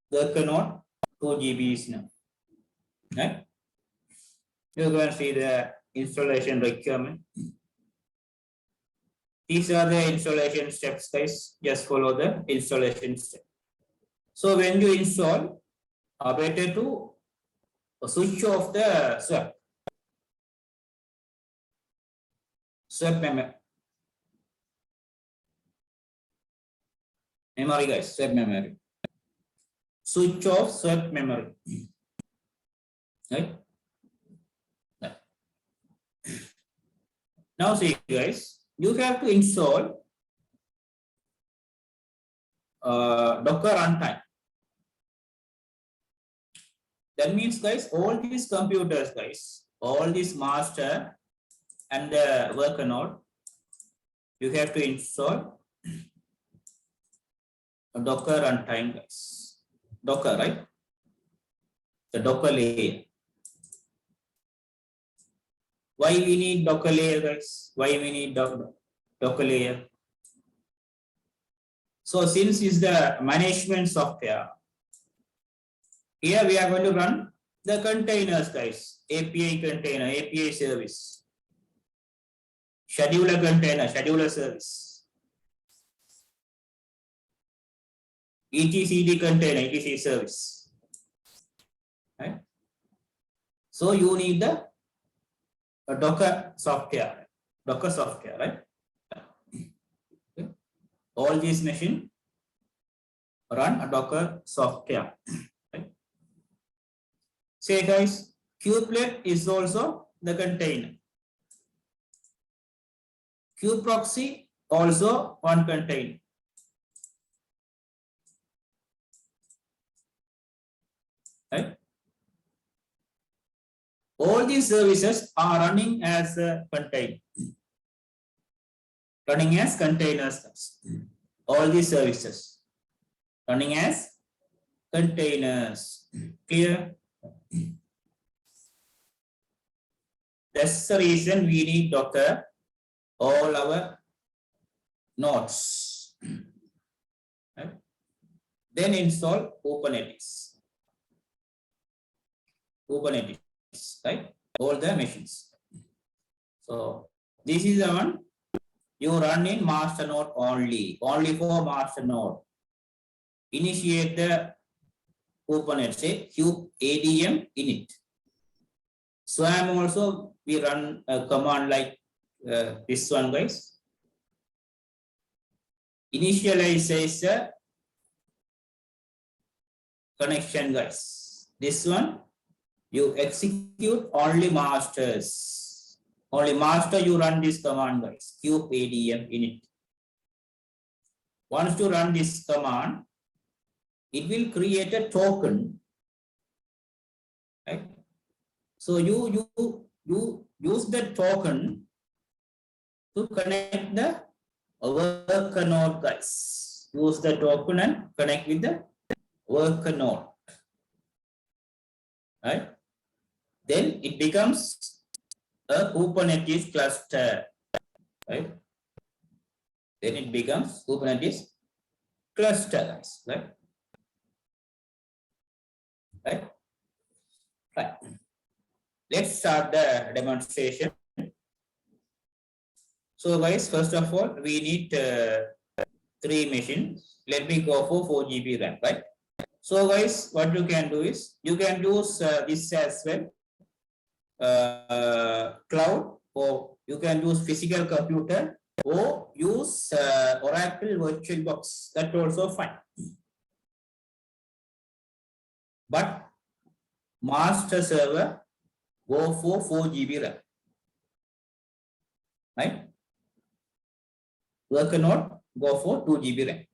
Worker node 2 GB is now. Right? You're going to see the installation requirement. These are the installation steps, guys. Just follow the installation step. So when you install, better to switch off the swap memory, guys. Swap memory. Switch off swap memory. Right? Now see, guys, you have to install Docker runtime. That means, guys, all these computers, guys, all these master and the worker node, you have to install a Docker runtime, guys. Docker, right? The Docker layer. Why we need Docker layer, guys? Why we need Docker layer? So since it's the management software, here we are going to run the containers, guys. API container, API service. Scheduler container, scheduler service. etcd container, etc service. Right? So you need the Docker software, right? Okay. All these machines run a Docker software. Right? Say, guys, kubelet is also the container. Kubeproxy also one container. Right? All these services are running as a container. Running as containers. All these services running as containers. Clear? That's the reason we need Docker all our nodes. Right? Then install Kubernetes. Right? All the machines. So this is the one you run in master node only for master node. Initiate the Kubernetes, say kube adm init. Swarm also we run a command like this one, guys. Initialize a connection, guys. This one you execute only masters. Only master you run this command, guys. Kube adm init. Once you run this command, it will create a token. Right? So you use the token to connect the worker node, guys. Use the token and connect with the worker node. Right? Then it becomes a Kubernetes cluster. Right? Then it becomes Kubernetes cluster, guys. Right? Right. Let's start the demonstration. So, guys, first of all, we need 3 machines. Let me go for 4 GB RAM, right? So, guys, what you can do is you can use this as well, cloud, or you can use physical computer, or use Oracle VirtualBox. That's also fine. But master server, go for 4 GB RAM. Right? Worker node, go for 2 GB RAM.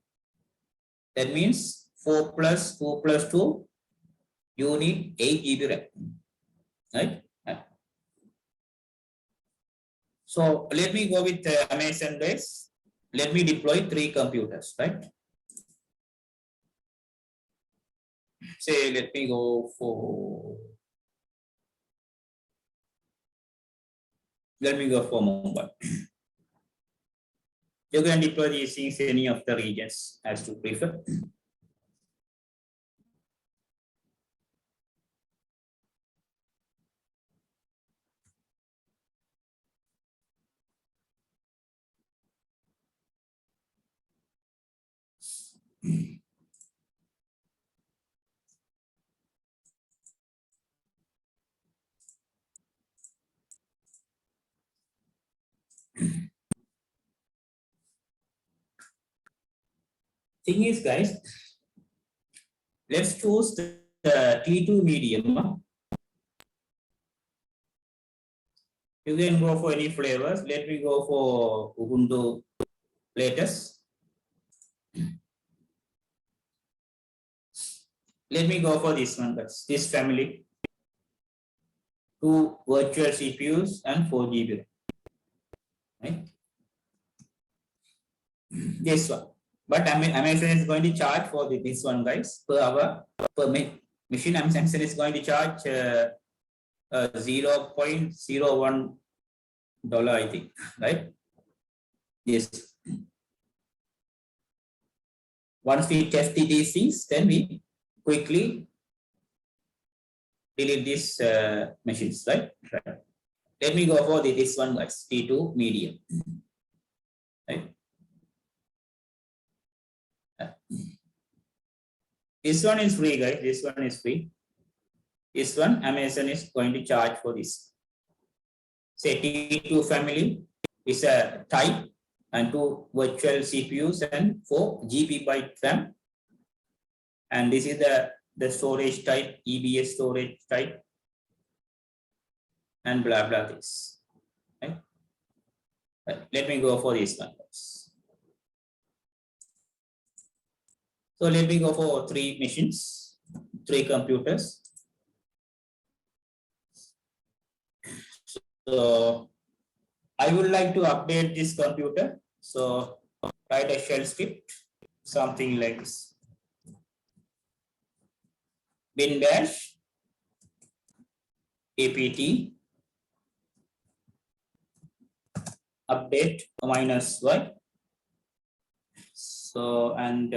That means 4 plus 2 plus 2, you need 8 GB RAM. Right? So let me go with Amazon, guys. Let me deploy 3 computers, right? Say, let me go for Mumbai. You can deploy these things in any of the regions as you prefer. Thing is, guys, let's choose the T2 medium. You can go for any flavors. Let me go for Ubuntu latest. Let me go for this one, guys. This family, 2 virtual CPUs and 4 GB. Right? This one. But Amazon is going to charge for this one, guys, per hour, per machine. Amazon is going to charge $0.01, I think, right? Yes. Once we test these things, then we quickly delete these machines, right? Let me go for this one, guys, T2 medium. Right? This one is free, guys. This one is free. This one, Amazon is going to charge for this. Say T2 family is a type and 2 virtual CPUs and 4 GB byte RAM. And this is the storage type, EBS storage type, and blah blah this. Right? Let me go for this one. So let me go for 3 machines, 3 computers. So I would like to update this computer. So write a shell script, something like this. Bin dash apt update -y. So and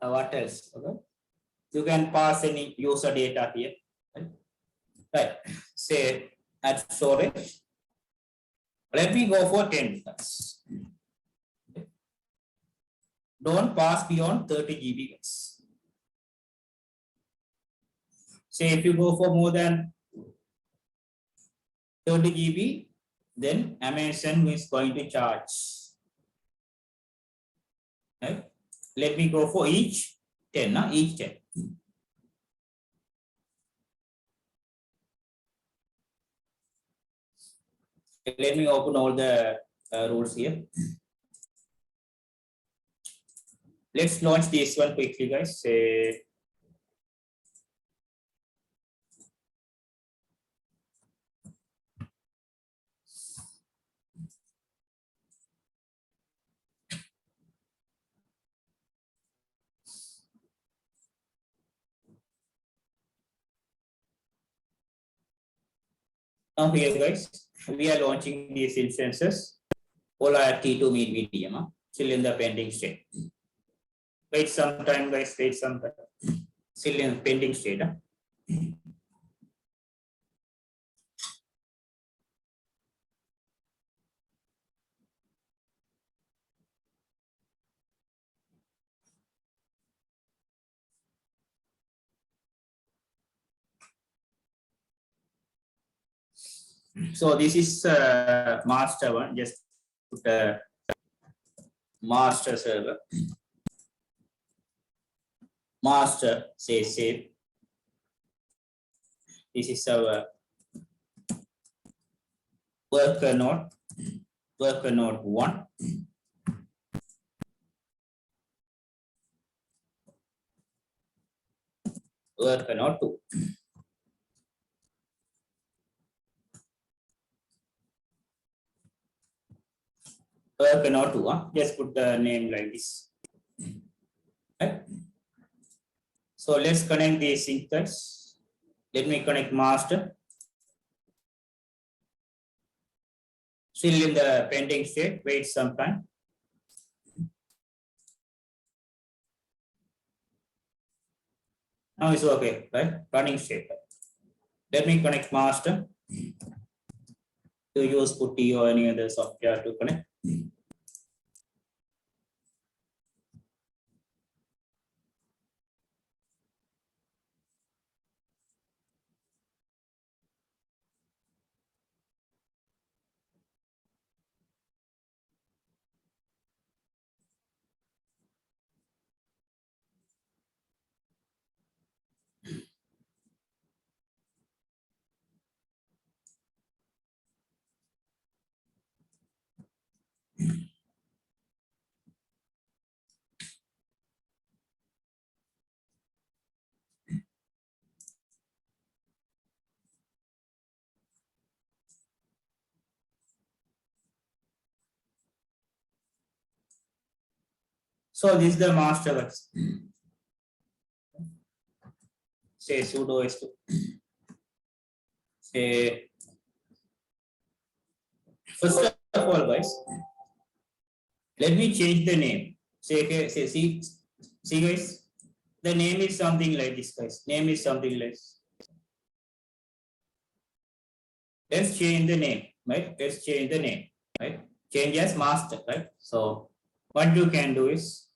what else? Okay. You can pass any user data here. Right. Say add storage. Let me go for 10. Don't pass beyond 30 GB. Say if you go for more than 30 GB, then Amazon is going to charge. Right? Let me go for each 10, each 10. Let me open all the rules here. Let's launch this one quickly, guys. Say now here, guys, we are launching these instances. All are T2 medium, still in the pending state. Wait some time, guys. Wait some time. Still in pending state. So this is master one. Just put a master server. Master say save. This is our worker node 1, worker node 2. Worker node 2, just put the name like this. Right? So let's connect the syntax. Let me connect master. Still in the pending state, wait some time. Now it's okay, right? Running state. Let me connect master. To use Putty or any other software to connect. So this is the master version. Say sudo s2. Say first of all, guys, let me change the name. Say see guys, the name is something like this, guys. Name is something like this. Let's change the name, right? Let's change the name, right? Change as master, right? So what you can do is,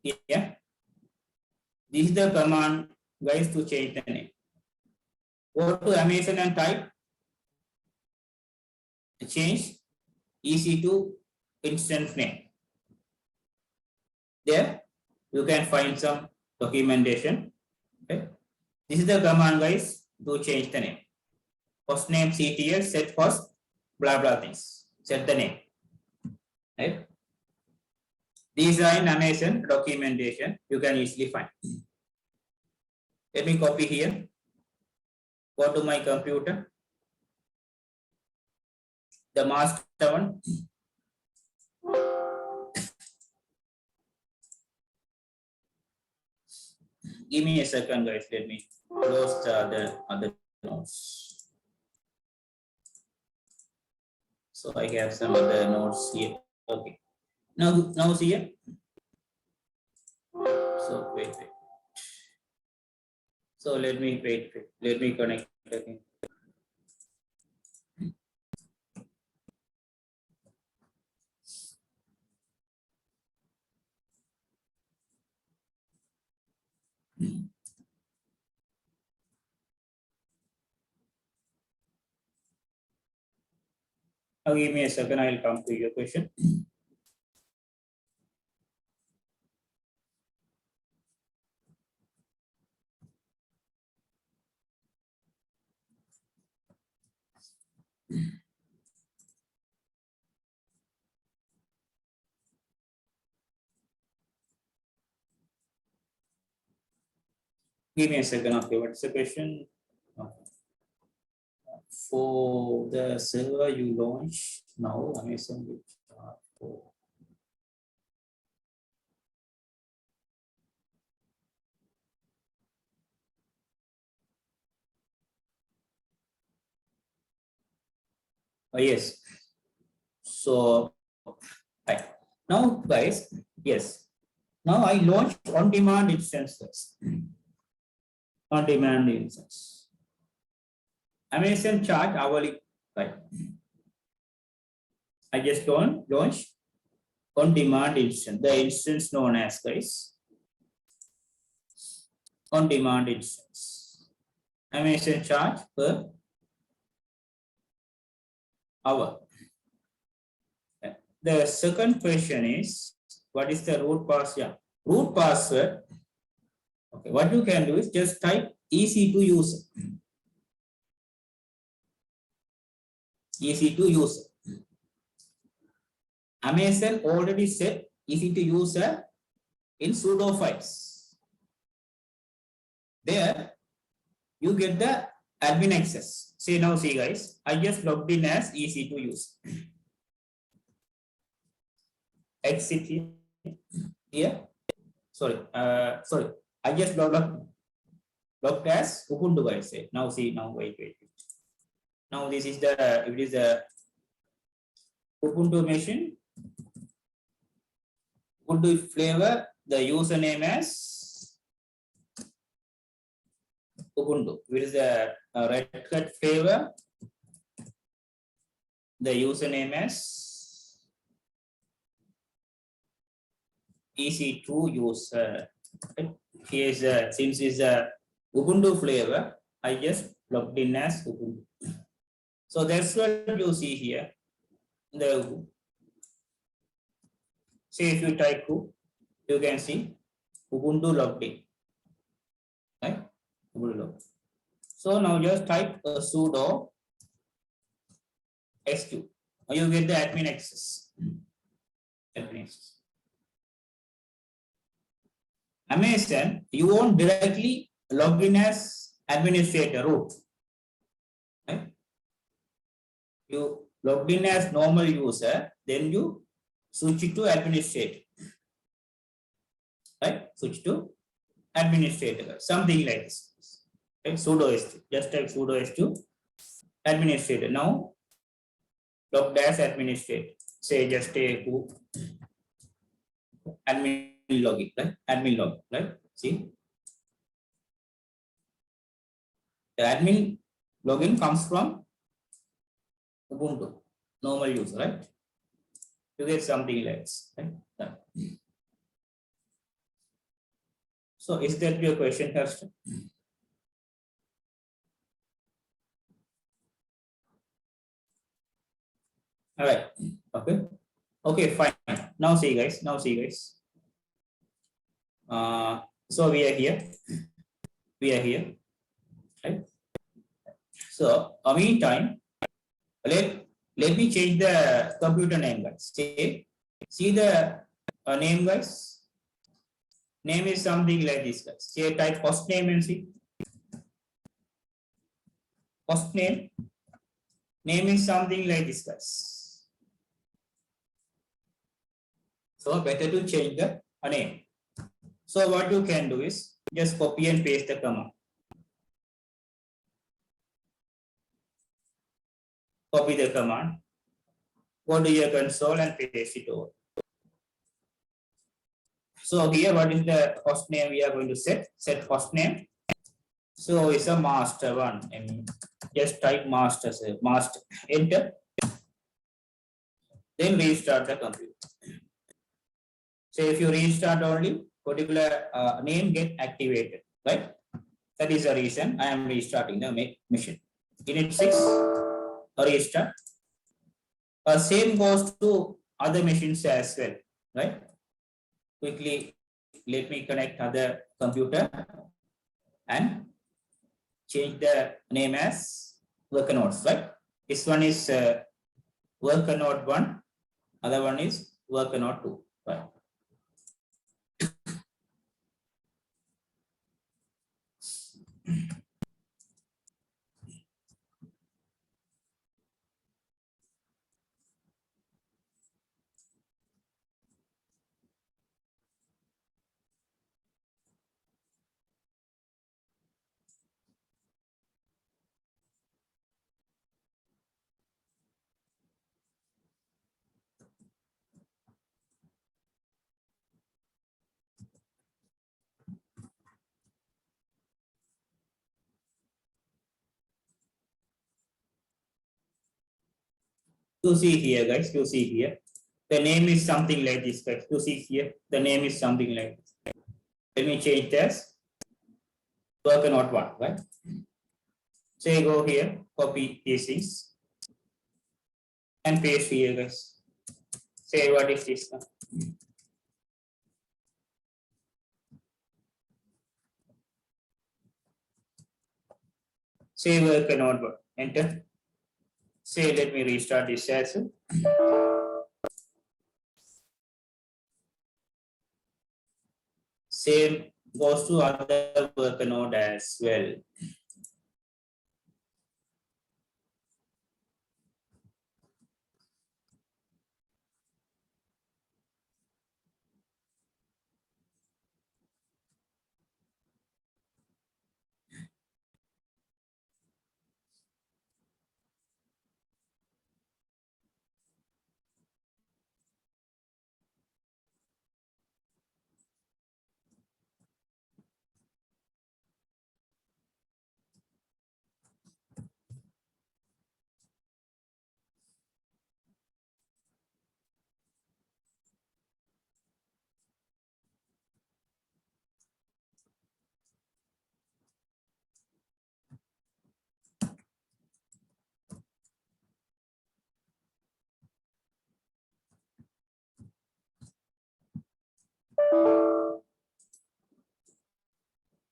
yeah, this is the command, guys, to change the name. Go to Amazon and type change EC2 instance name. There you can find some documentation. Okay. This is the command, guys, to change the name. First name CTL, set first, blah blah things. Set the name. Right? These are in Amazon documentation. You can easily find. Let me copy here. Go to my computer. The master one. Give me a second, guys. Let me close the other notes. So I have some other notes here. Okay. Now see here. So wait. So let me wait. Let me connect again. Now give me a second. I'll come to your question. Give me a second. Okay, what's the question? For the server you launch now, Amazon will start for. Yes. So right. Now, guys, yes. Now I launched on-demand instances. On-demand instance. Amazon charge hourly, right? I just launch on-demand instance. The instance known as, guys, on-demand instance. Amazon charge per hour. The second question is, what is the root password? Yeah. Root password. Okay, what you can do is just type EC2 user. EC2 user. Amazon already set EC2 user in sudo files. There you get the admin access. See now, see guys, I just logged in as EC2 user. Exit here. Sorry. I just logged as Ubuntu, guys. Now see, now wait. Now this is the, it is a Ubuntu machine. Ubuntu flavor, the username as Ubuntu. It is a Red Hat flavor. The username as EC2 user. Here is since it's a Ubuntu flavor, I just logged in as Ubuntu. So that's what you see here. The say if you type who, you can see Ubuntu logged in. Right? Ubuntu logged. So now just type a sudo s2. You get the admin access. Admin access. Amazon, you won't directly log in as administrator root. Right? You logged in as normal user, then you switch it to administrator. right? Switch to administrator, something like this. Right? Sudo s2, just type sudo s2 administrator. Now log dash administrator. Say just a admin login, right? Admin log, right? See, the admin login comes from Ubuntu, normal user, right? You get something like this, right? So is that your question, Kirsten? All right. Okay. Okay, fine. Now see guys. Now see guys. So we are here. We are here. Right. So meantime, let me change the computer name, guys. See the name, guys. Name is something like this, guys. Say type host name and see. Host name. Name is something like this, guys. So better to change the name. So what you can do is just copy and paste the command. Copy the command. Go to your console and paste it over. So here, what is the host name we are going to set? Set host name. So it's a master one. And just type master, say master, enter. Then restart the computer. So if you restart only, particular name get activated, right? That is the reason I am restarting the machine. Init 6, restart. Same goes to other machines as well, right? Quickly, let me connect other computer and change the name as worker nodes, right? This one is worker node 1, other one is worker node 2, right? To see here, guys, to see here. The name is something like this, guys. To see here, the name is something like this. Let me change this. Worker node 1, right? Say go here, copy these things and paste here, guys. Say what is this now? Say worker node 1, enter. Say let me restart this as well. Same goes to other worker node as well.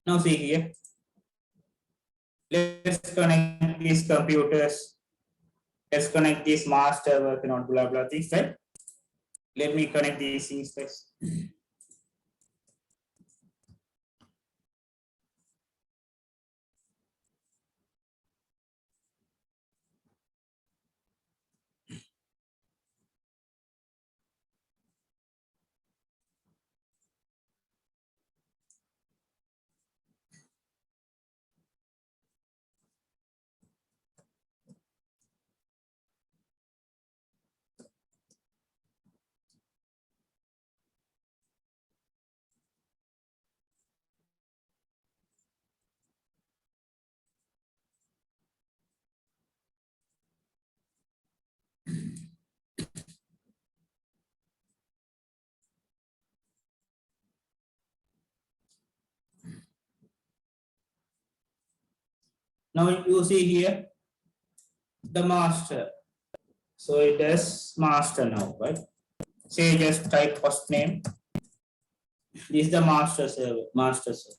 Now see here. Let's connect these computers. Let's connect this master worker node, blah blah things, right? Let me connect these things first. Now you see here the master. So it is master now, right? Say just type host name. This is the master server. Master server.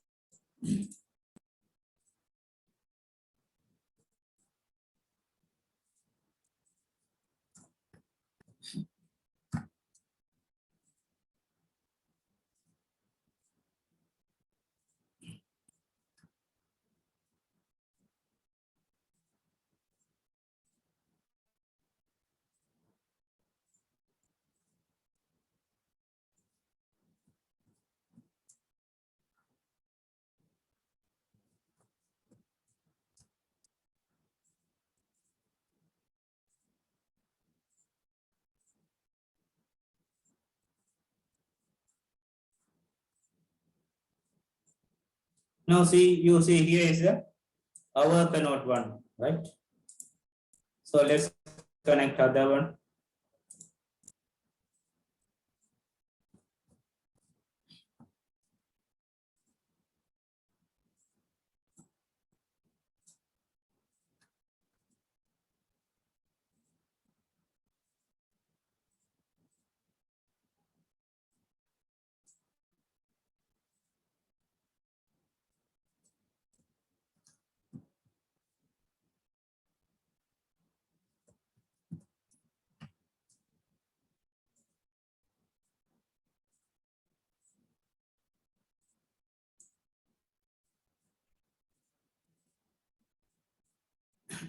Now see, you see here is the our cannot one, right? So let's connect other one.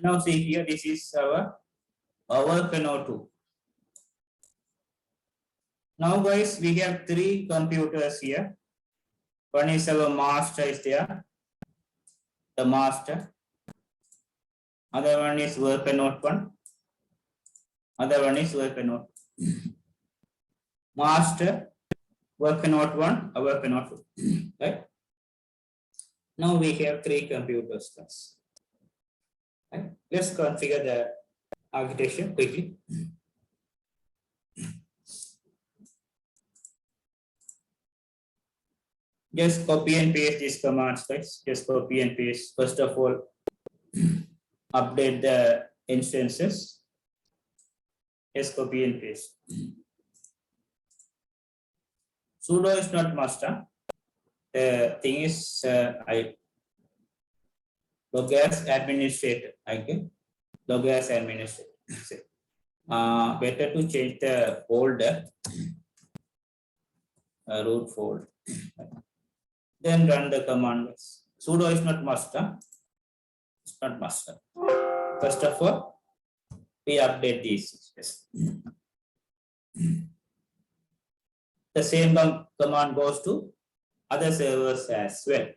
Now see here, this is our cannot two. Now guys, we have three computers here. One is our master is there, the master. Other one is worker node one. Other one is worker node. Master, worker node one, a worker node two. Right? Now we have three computers. Right? Let's configure the architecture quickly. Just copy and paste these commands, guys. Just copy and paste. First of all, update the instances. Just copy and paste. Sudo is not master. The thing is, I log as administrator. Okay, log as administrator. Better to change the folder, root folder. Then run the command. Sudo is not master. It's not master. First of all, we update these. Yes. The same command goes to other servers as well.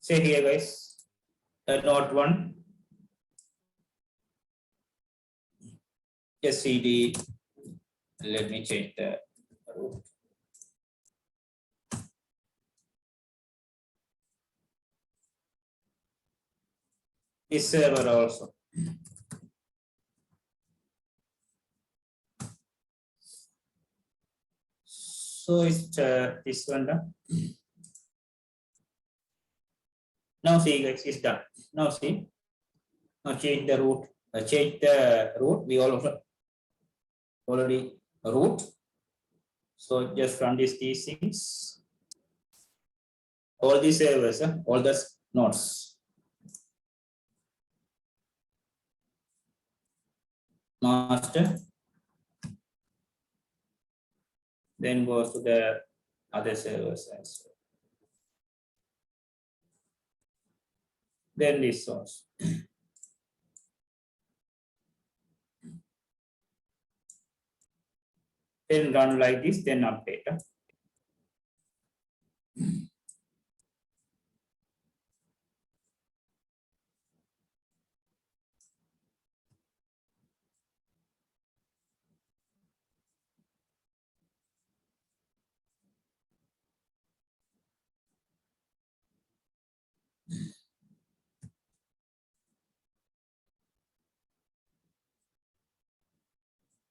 Say here, guys, node one. Just cd. Let me change the root. This server also. So it's this one done. Now see, guys, it's done. Now see. Now change the root. Change the root. We already root. So just run these things. All these servers, all the nodes. Master. Then goes to the other servers as well. Then this source. Then run like this, then update.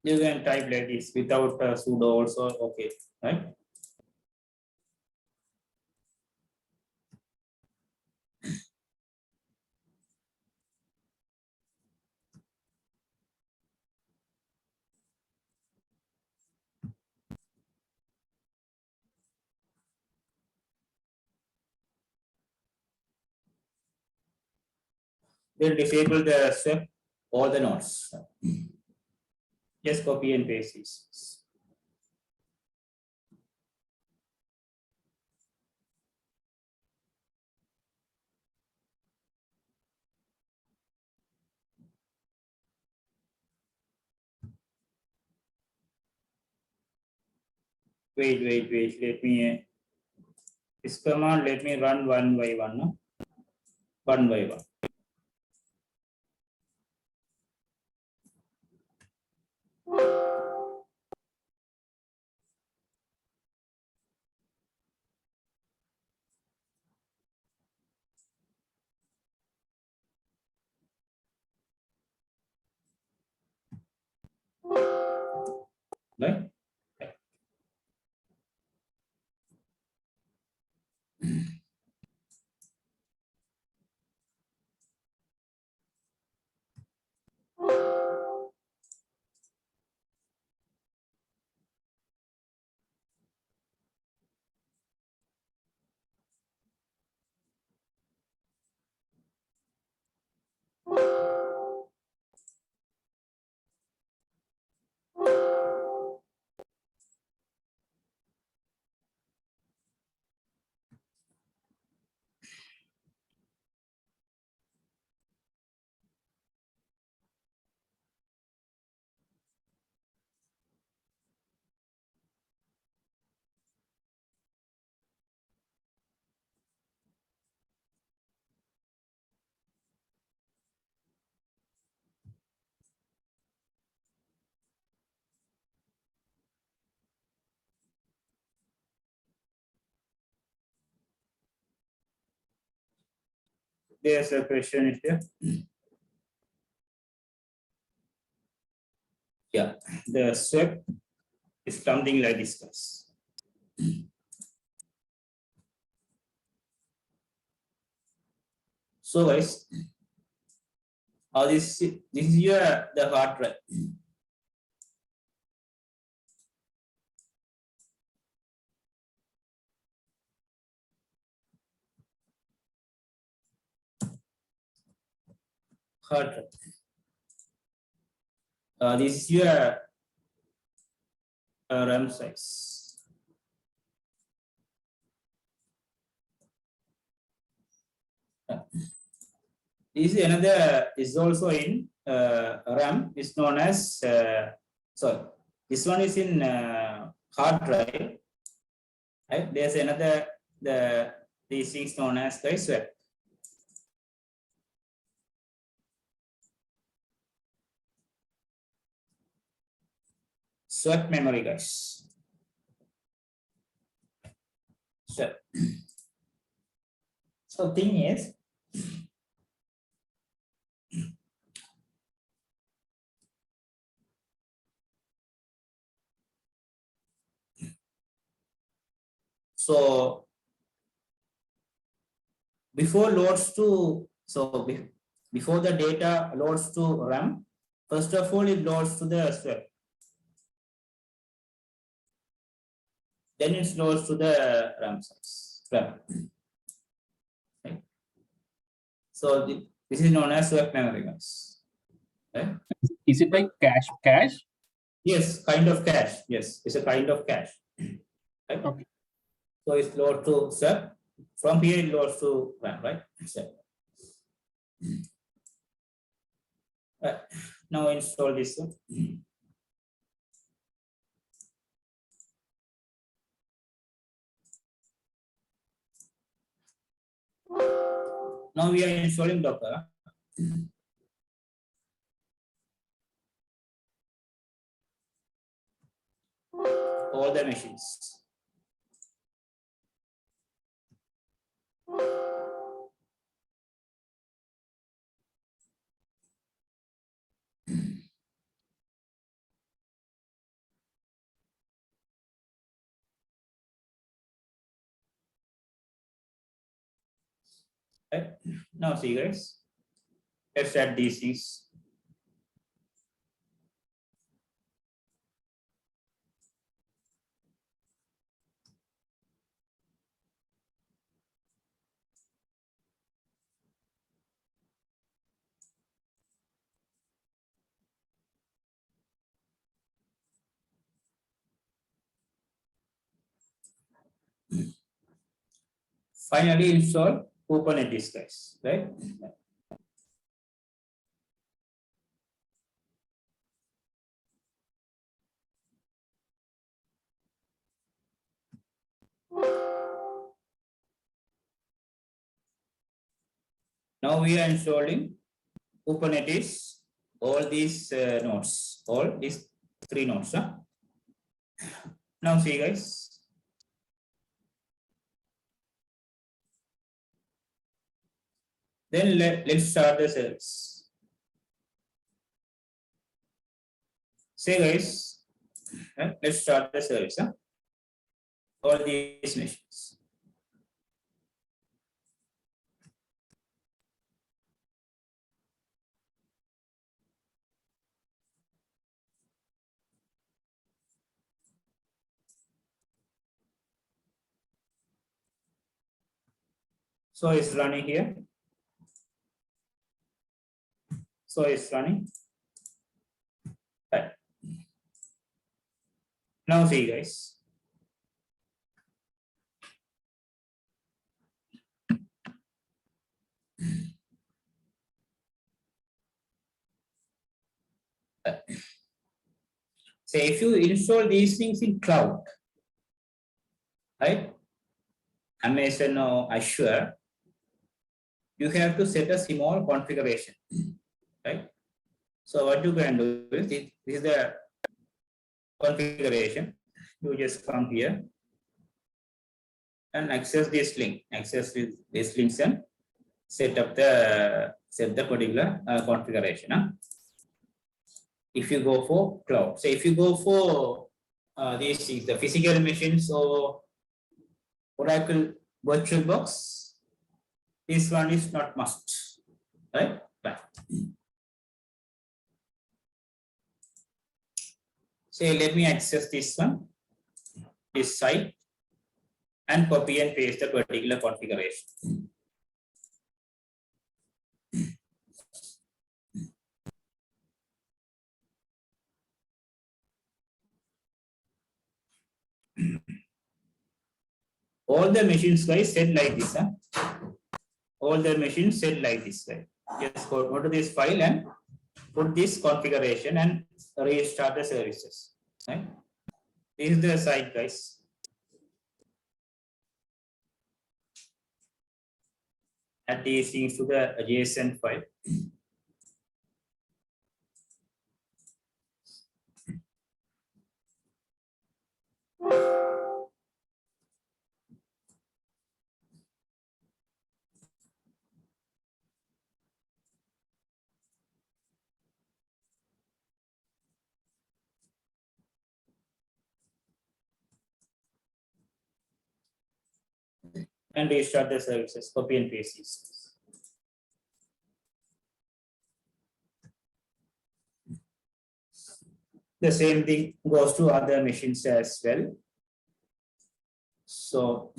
You can type like this without sudo also, okay, right? then disable the swap all the nodes. Just copy and paste this. Wait. Let me this command. Let me run one by one. No? One by one. Right? There's a question here. Yeah, the swap is something like this, guys. So guys, this is your the hard drive. Hard drive. This is your RAM size. This is another is also in RAM. Is known as sorry. This one is in hard drive. Right? There's another these things known as the swap. Swap memory, guys. Swap. So thing is, so before loads to before the data loads to RAM, first of all it loads to the swap. Then it loads to the RAM size. RAM. Right. So this is known as swap memory, guys. Right?
Is it like cache?
Yes, kind of cache. Yes, it's a kind of cache. Right?
Okay.
So it's load to swap. From here it loads to RAM, right? So, right. Now install this one. Now we are installing Docker. All the machines. Right. Now see guys, let's add these things. finally install Kubernetes, guys, right? Now we are installing Kubernetes, all these nodes, all these three nodes. Huh? Now see, guys. Then let's start the service. Say, guys, let's start the service. Huh? All these machines. So it's running here. So it's running. Right. Now see, guys. So if you install these things in cloud, right? Amazon or Azure, you have to set a small configuration, right? So what you can do is this is the configuration. You just come here and access this link, access this links and set the particular configuration. Huh? If you go for cloud, so if you go for these things, the physical machines or Oracle VirtualBox, this one is not must, right? Right. Say, let me access this one, this site, and copy and paste the particular configuration. All the machines, guys, set like this. Huh? All the machines set like this. Right? Just go to this file and put this configuration and restart the services. Right? This is the site, guys. Add these things to the adjacent file. And restart the services, copy and paste these. The same thing goes to other machines as well. So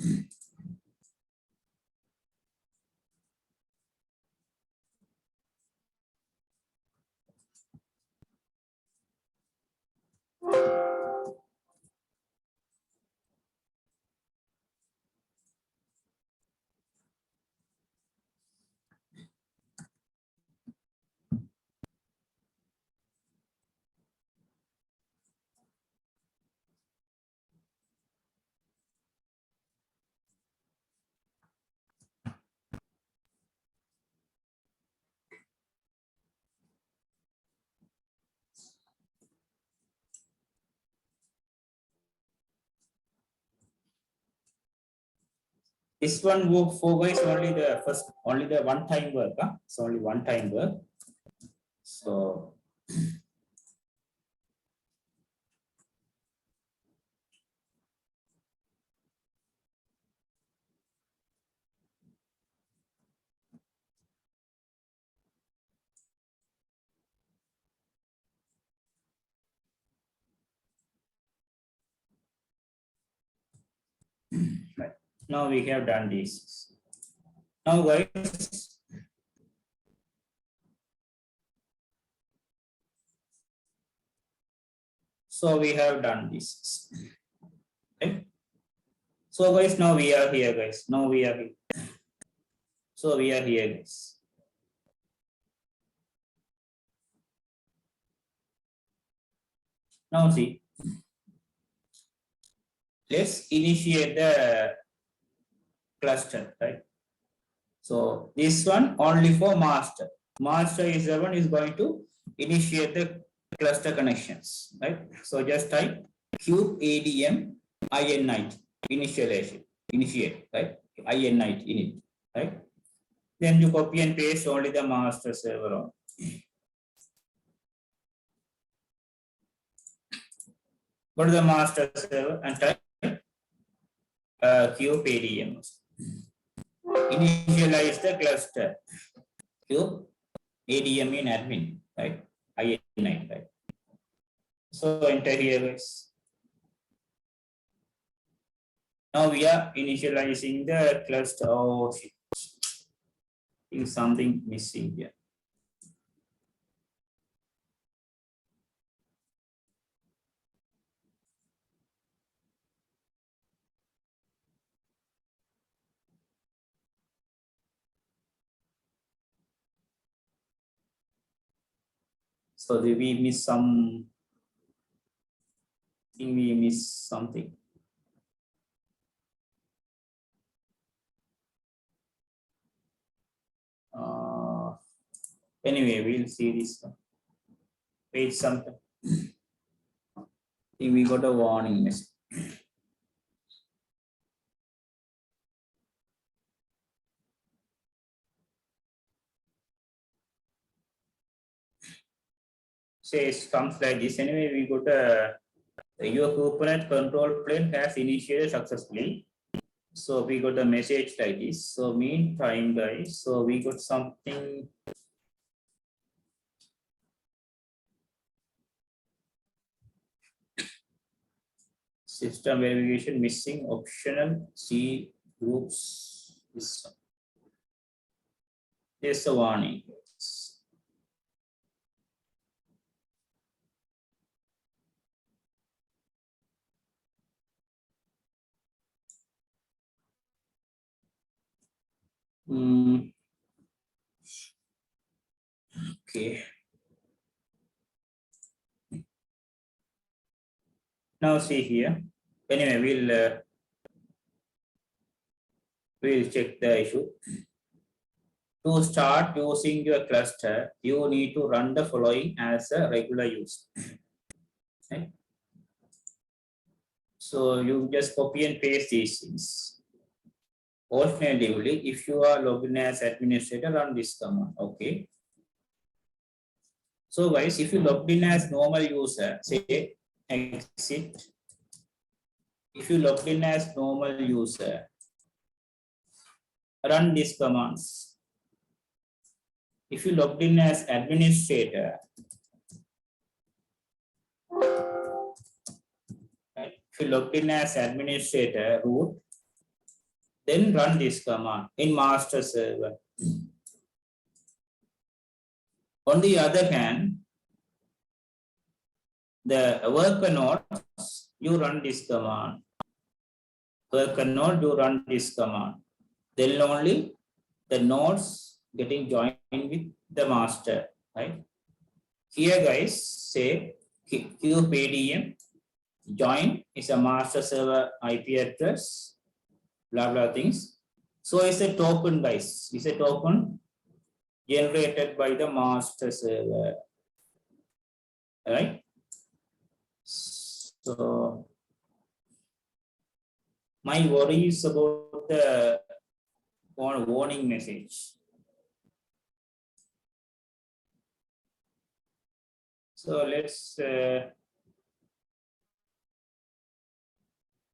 this one work for guys only the one time work. Huh? It's only one time work. So right. Now we have done this. Now guys, so we have done this. Okay. So guys, now we are here, guys. Now we are here. So we are here, guys. Now see, let's initiate the cluster, right? So this one only for master. Master is the one is going to initiate the cluster connections, right? So just type cube ADM init initialization, initiate, right? Init init, right? Then you copy and paste only the master server on. Go to the master server and type cube ADM. Initialize the cluster. Cube ADM in admin, right? init, right? So enter here, guys. Now we are initializing the cluster. Oh, shit. I think something missing here. So did we miss some? I think we missed something. Anyway, we'll see this one. Wait some time. I think we got a warning message. Says comes like this. Anyway, we got your Kubernetes control plane has initiated successfully. So we got a message like this. So meantime, guys, so we got something. System verification missing optional C groups. This one. There's a warning. Okay. Now see here. Anyway, we'll check the issue. To start using your cluster, you need to run the following as a regular use. Okay. So you just copy and paste these things. Alternatively, if you are logged in as administrator, run this command. Okay. So guys, if you logged in as normal user, say exit. If you logged in as normal user, run these commands. If you logged in as administrator, right? If you logged in as administrator root, then run this command in master server. On the other hand, the worker nodes, you run this command. Worker node, you run this command. Then only the nodes getting joined with the master, right? Here, guys, say QPDM join is a master server IP address, blah blah things. So it's a token, guys. It's a token generated by the master server, right? So my worry is about the warning message. So let's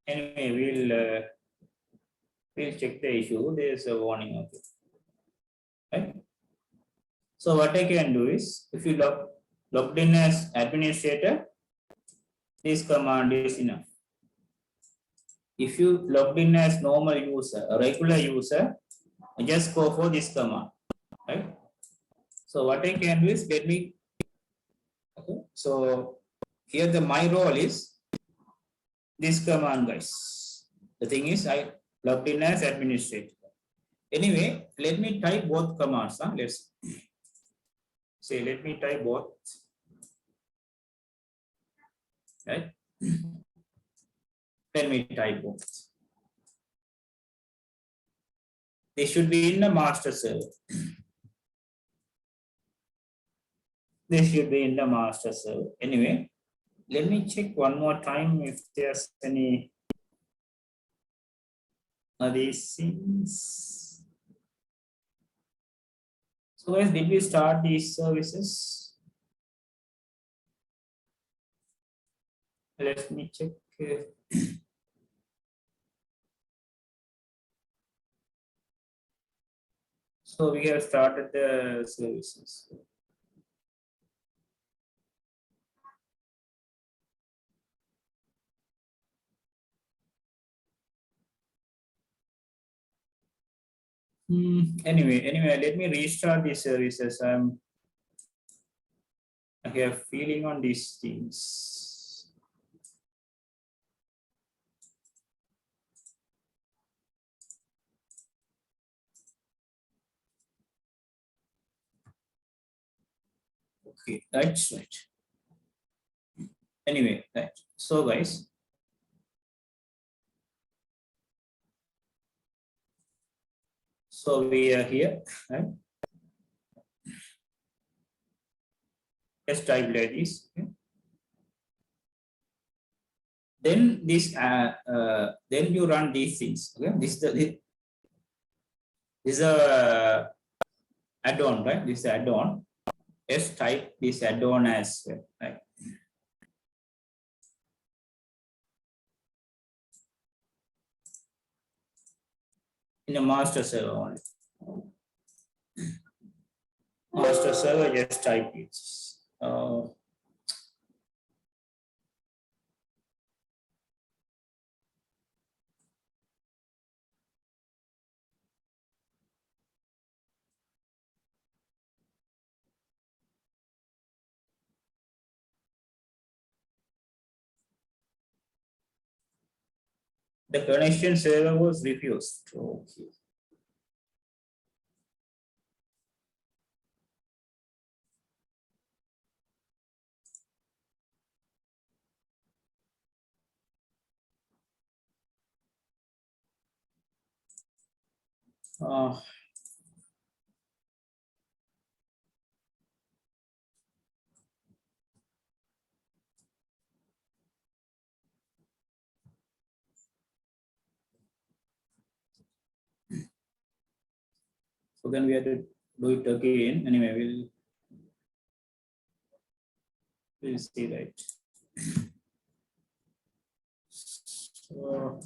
anyway we'll check the issue. There's a warning of it, right? So what I can do is, if you logged in as administrator, this command is enough. If you logged in as normal user, a regular user, just go for this command, right? So what I can do is, let me, okay. So here my role is this command, guys. The thing is, I logged in as administrator. Anyway, let me type both commands. Let's say, let me type both. Right? Let me type both. They should be in the master server. They should be in the master server. Anyway, let me check one more time if there's any of these things. So guys, did we start these services? Let me check. So we have started the services. Anyway, let me restart these services. I have feeling on these things. Okay, that's right. Anyway, right. So guys, so we are here, right? Just type like this. Okay? Then then you run these things. Okay, this is a add-on, right? This add-on. Just type this add-on as well, right? In a master server only. Master server, just type it. The connection server was refused. Okay. Uh, so then we have to do it again. Anyway, we'll see, right? So,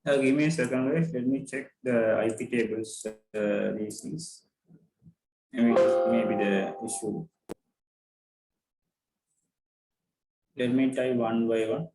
Give me a second, guys. Let me check the IP tables. These things. Maybe the issue. Let me try one by one.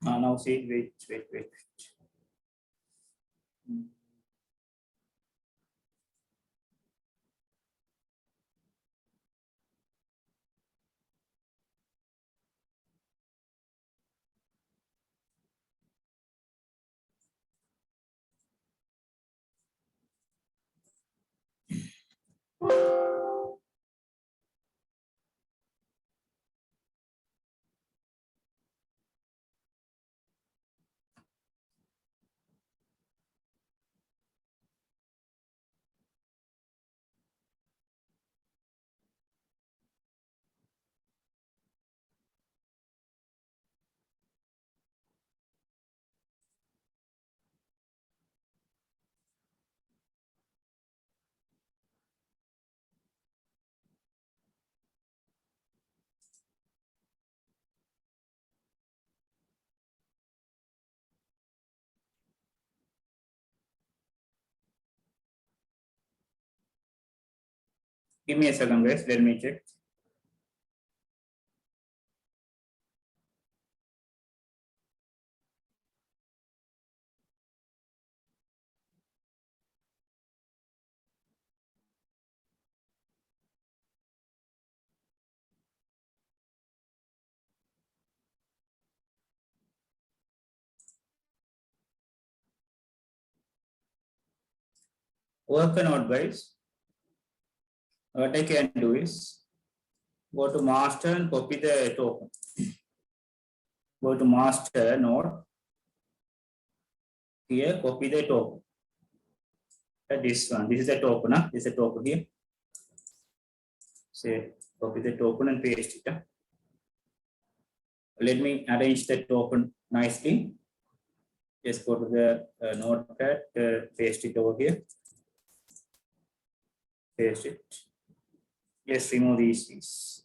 Now see, wait. Give me a second, guys. Let me check. Work or not, guys. What I can do is go to master and copy the token. Go to master node. Here, copy the token. This one. This is the token. This is a token here. Say, copy the token and paste it. Let me arrange the token nicely. Just go to the notepad, paste it over here. Paste it. Just remove these things.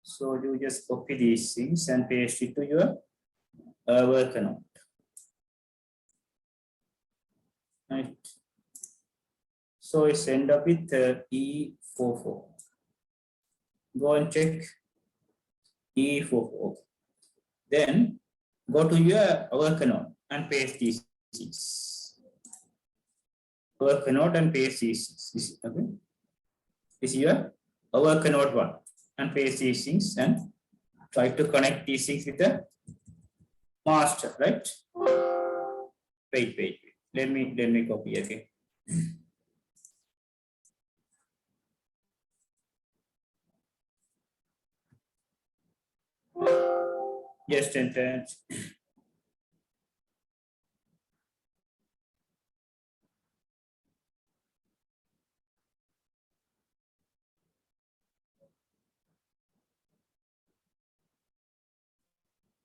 So you just copy these things and paste it to your worker node. Right. So it's end up with E44. Go and check E44. Then go to your worker node and paste these things. Worker node and paste these. Okay. This is your worker node one and paste these things and try to connect these things with the master, right? Wait. Let me copy again. Just enter.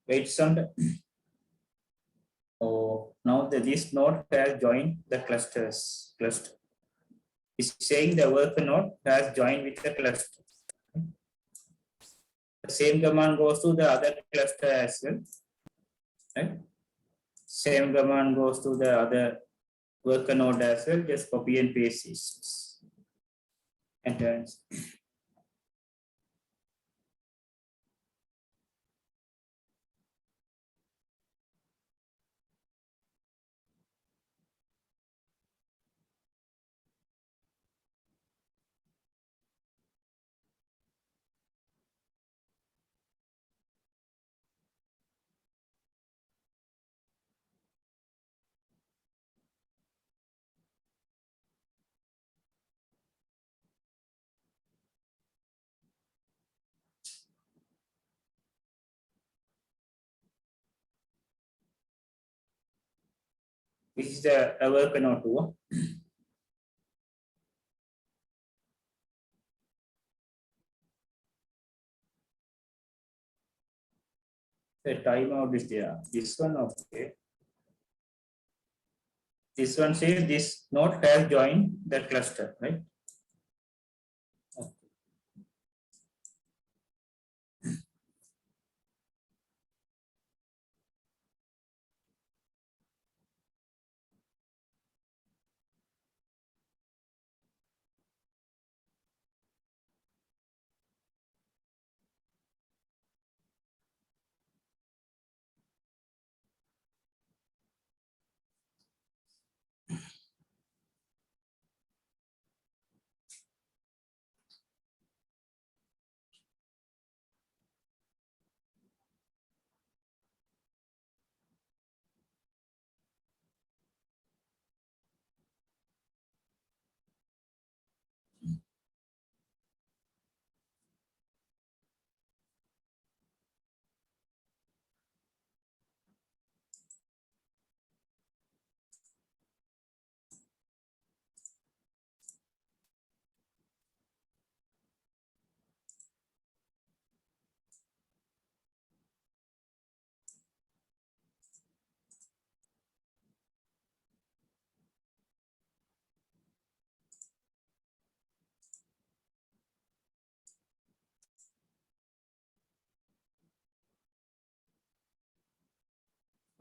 Wait some time. Oh, now this node has joined the clusters. Cluster. It's saying the worker node has joined with the cluster. The same command goes to the other cluster as well. Right? Same command goes to the other worker node as well. Just copy and paste this. Enter. This is the worker node 2. The timeout is there. This one, okay. This one says this node has joined the cluster, right? Okay.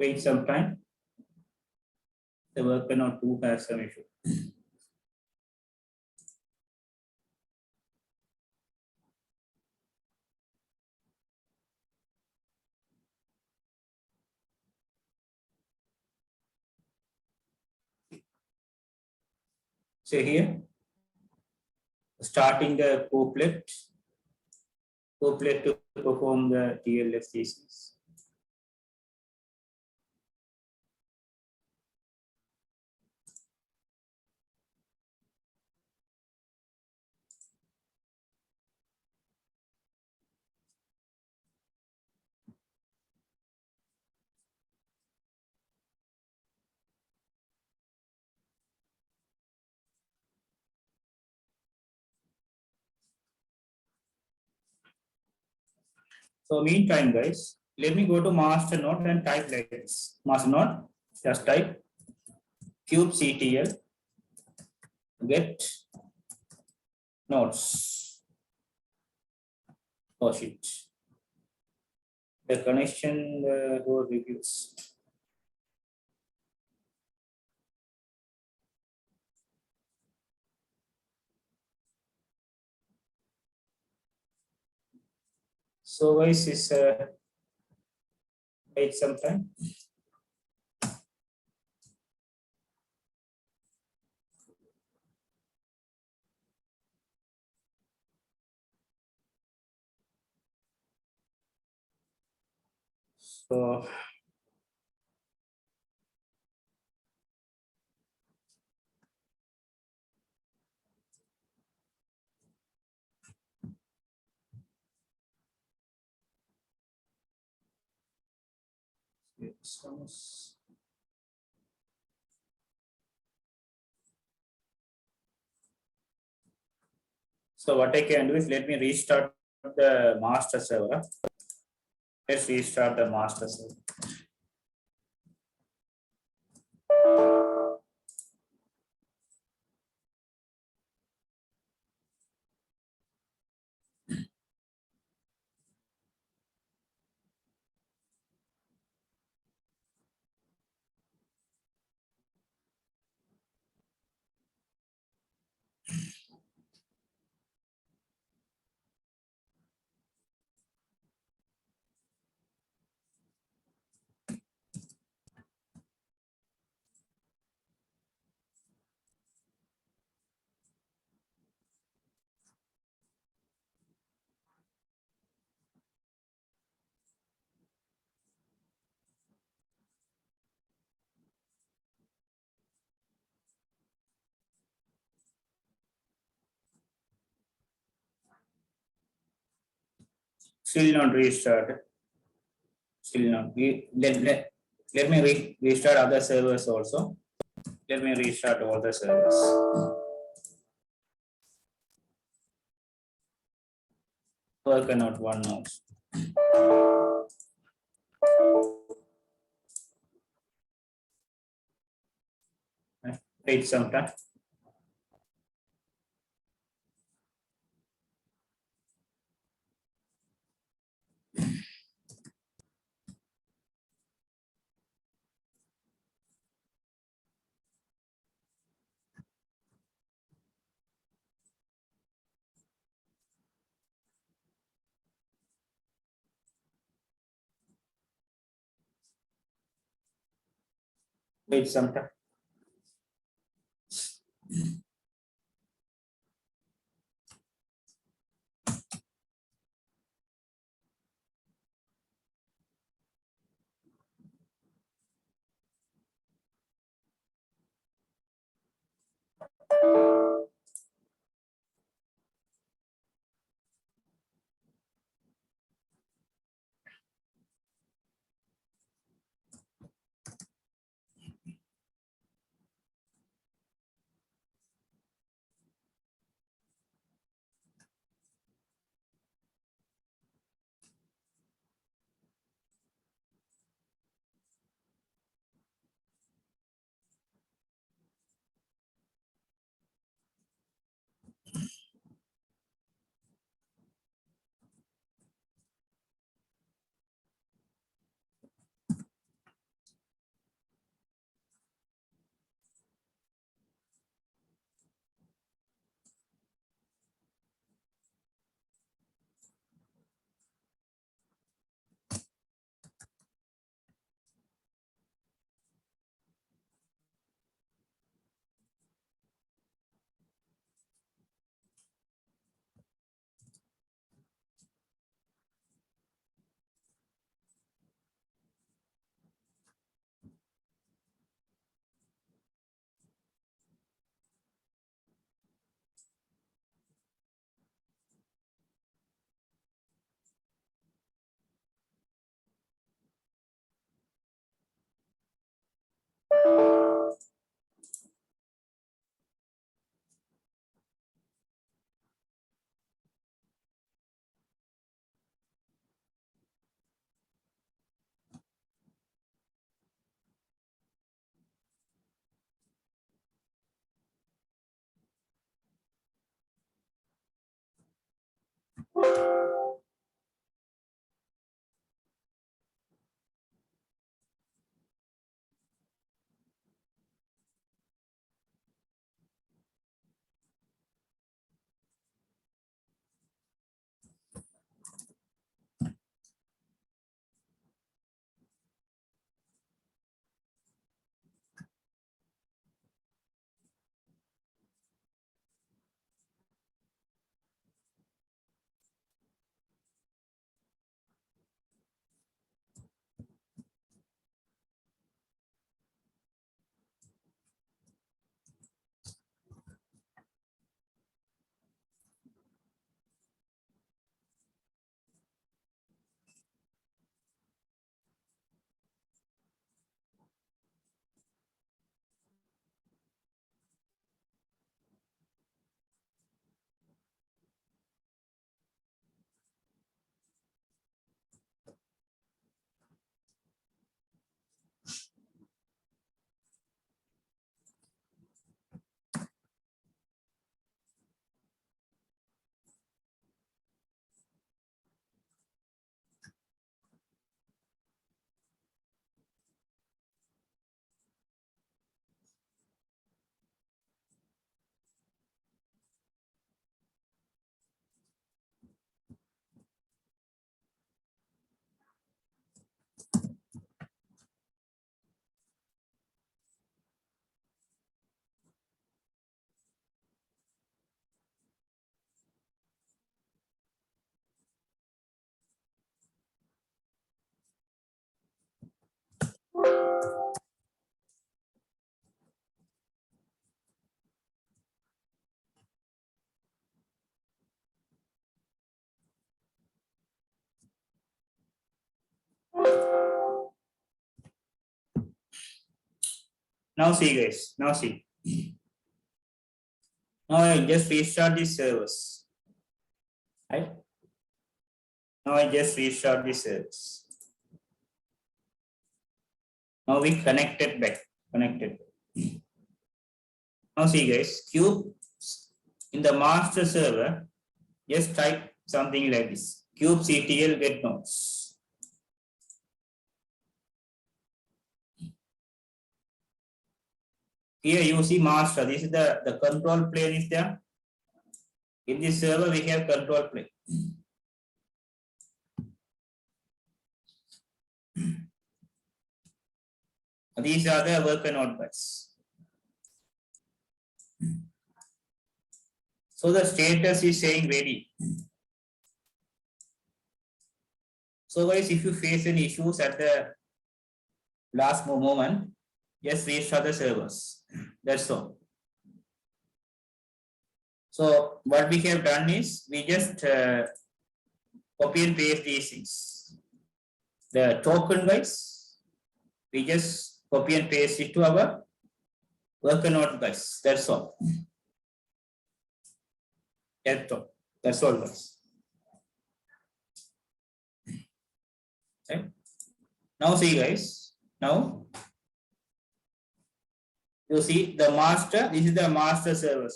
Wait some time. The worker node 2 has some issue. So here, starting the couplet to perform the TLS thesis. So meantime, guys, let me go to master node and type like this. Master node, just type kubectl get nodes. Oh shit. The connection was reduced. So guys, is wait some time. So So what I can do is let me restart the master server. Let's restart the master server. Still not restarted. Still not. Let me restart other servers also. Let me restart all the servers. Work cannot one now. Wait some time. Wait some time. Now see guys, now see. Now I just restart the servers, right? Now I just restart the servers. Now we connected back, connected. Now see guys, cube in the master server, just type something like this, kubectl get nodes. Here you see master, this is the control plane is there. In this server we have control plane. These are the worker node bytes. So the status is saying ready. So guys, if you face any issues at the last moment, just restart the servers. That's all. So what we have done is we just copy and paste these things. The token guys, we just copy and paste it to our worker node guys. That's all. That's all guys. Okay. Now see guys. Now you see the master. This is the master server.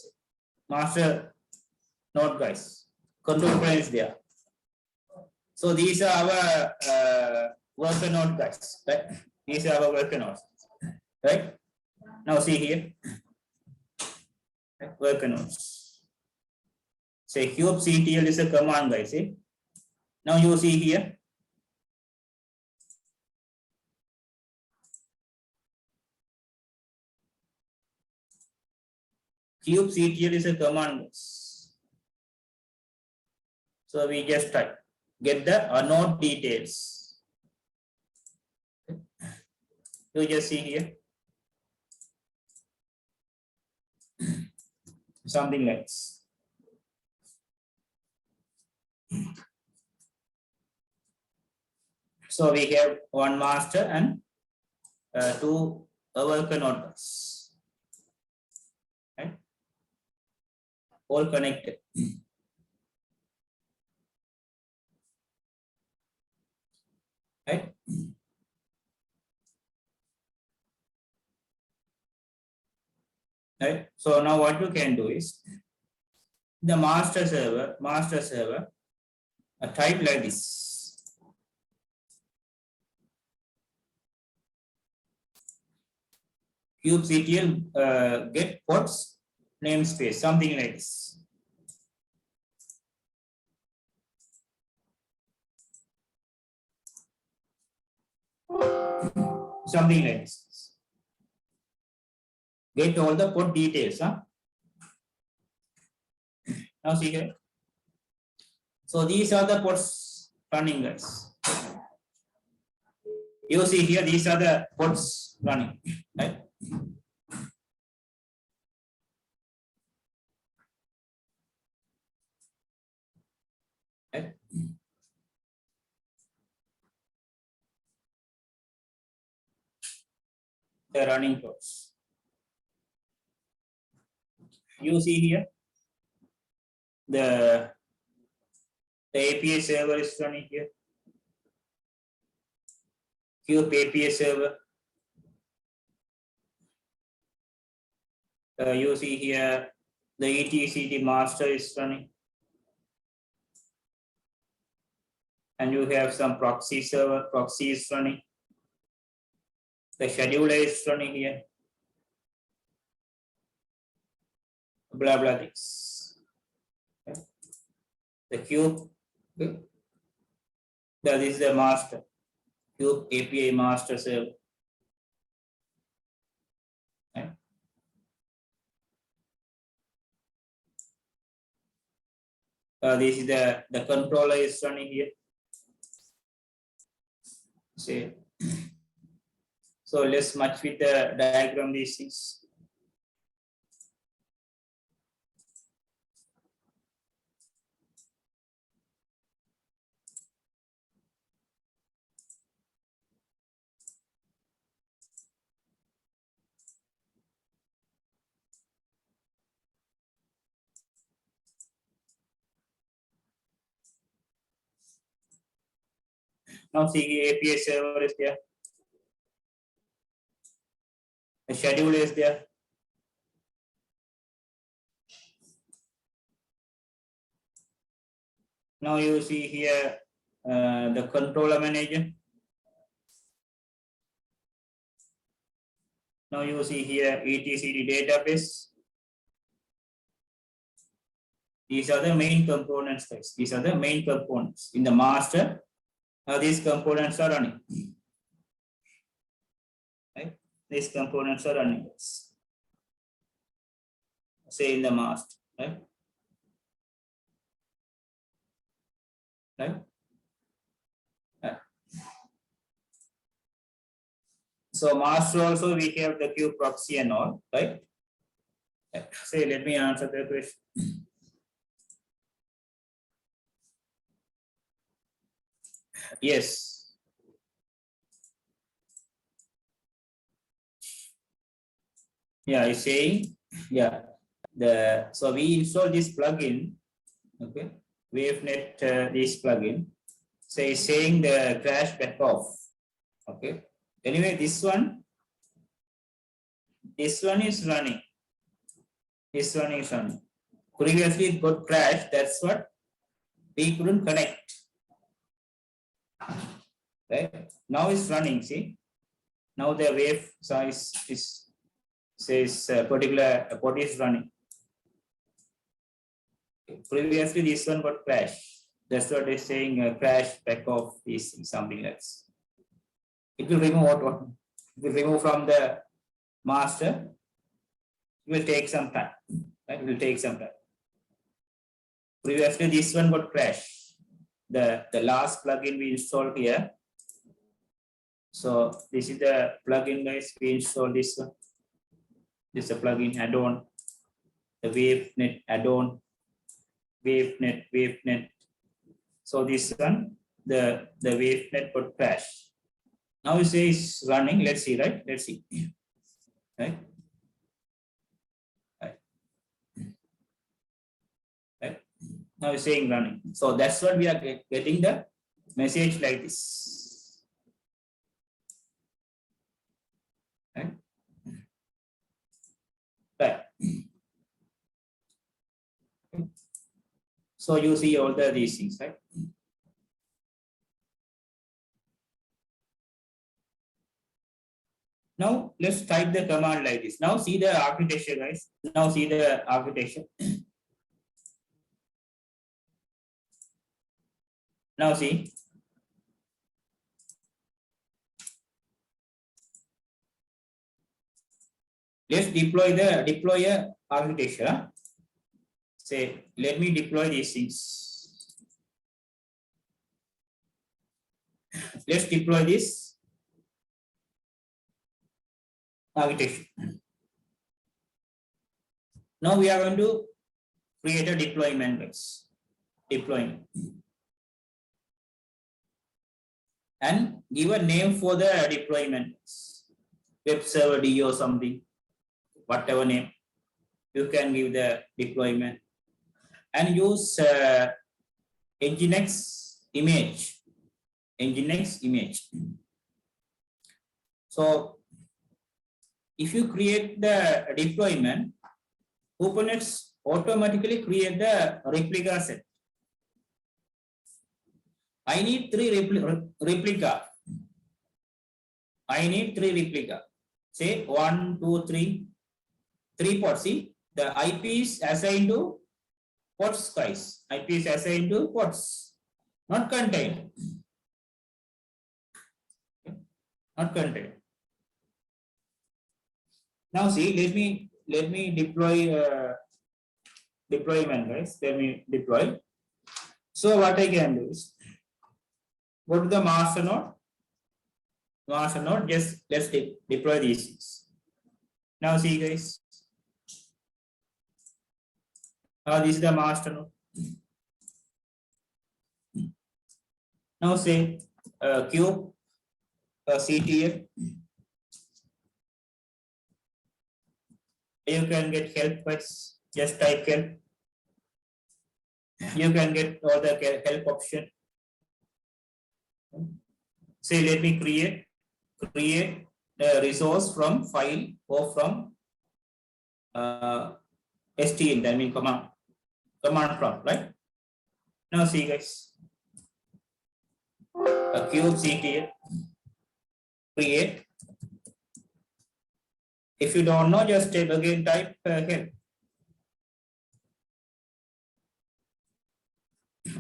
Master node guys. Control plane is there. So these are our worker node guys. Right? These are our worker nodes. Right? Now see here. Worker nodes. Say kubectl is a command guys. See? Now you see here. Kubectl is a command. So we just type get the node details. You just see here something like this. So we have one master and two worker nodes. Right? All connected. Right? Right? So now what you can do is the master server, a type like this. Kubectl get ports namespace, something like this. Something like this. Get all the port details. Huh? Now see here. So these are the ports running guys. You see here, these are the ports running. Right? Right? The running ports. You see here, the API server is running here. Cube API server. You see here, the etcd master is running. And you have some proxy server, proxy is running. The scheduler is running here. Blah, blah, things. Okay. The cube, okay. That is the master. Cube API master server. Okay. This is the controller is running here. See. So let's match with the diagram these things. Now see API server is there. The schedule is there. Now you see here the controller manager. Now you see here etcd database. These are the main components, guys. These are the main components in the master. Now these components are running. Right? These components are running. Say in the master, right? Right? Right. So master also we have the queue proxy and all, right? Say, let me answer the question. Yes. Yeah, it's saying, yeah. So we install this plugin, okay? WaveNet this plugin. So it's saying the crash back off. Okay. Anyway, this one is running. This one is running. Previously it got crashed. That's what we couldn't connect. Right? Now it's running. See, now the wave size is says particular port is running. Previously this one got crashed. That's what it's saying. Crash back off is something else. It will remove what? It will remove from the master. It will take some time. Right? It will take some time. Previously, this one got crashed. The last plugin we installed here. So this is the plugin, guys. We installed this one. This is a plugin add-on. The WaveNet add-on. WaveNet. So this one, the WaveNet got crashed. Now you say it's running. Let's see, right? Let's see. Right? Right? Now it's saying running. So that's what we are getting the message like this. Right? Right. So you see all these things, right? Now let's type the command like this. Now see the architecture, guys. Now see the architecture. Now see. Let's deploy a architecture. Say, let me deploy these things. Let's deploy this architecture. Now we are going to create a deployment, guys. Deployment. And give a name for the deployment. Web server D or something. Whatever name. You can give the deployment. And use Nginx image. Nginx image. So if you create the deployment, Kubernetes automatically create the replica set. I need 3 replica. I need 3 replica. Say 1, 2, 3. 3 ports. See, the IP is assigned to ports, guys. IP is assigned to ports, not contained. Not contained. Now see, let me deploy deployment, guys. Let me deploy. So what I can do is go to the master node. Master node, just let's deploy these things. Now see, guys. This is the master node. Now say cube CTF. You can get help, guys. Just type help. You can get all the help option. say let me create a resource from file or from stn, that means command prompt, right? Now see guys, a kubectl create. If you don't know, just again type help.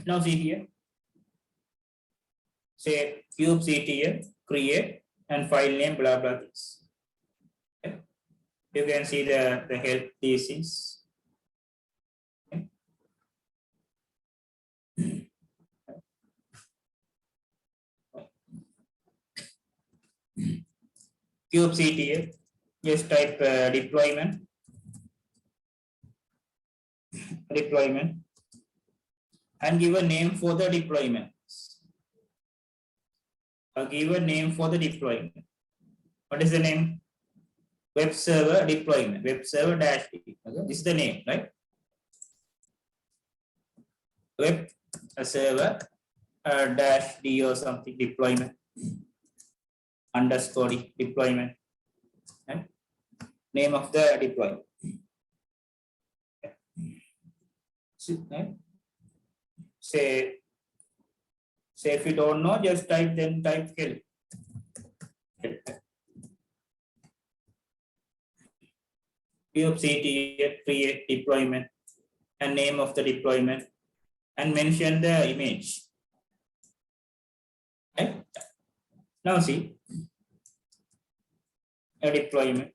Now see here, say kubectl create and file name blah blah this. Okay. You can see the help these things. Okay. Kubectl, just type deployment and give a name for the deployment. Give a name for the deployment. What is the name? Web server deployment. Web server dash D. Okay. This is the name, right? Web server dash D or something deployment underscore deployment. And name of the deployment. Say if you don't know, just type help. kubectl create deployment and name of the deployment and mention the image. Okay. Now see a deployment.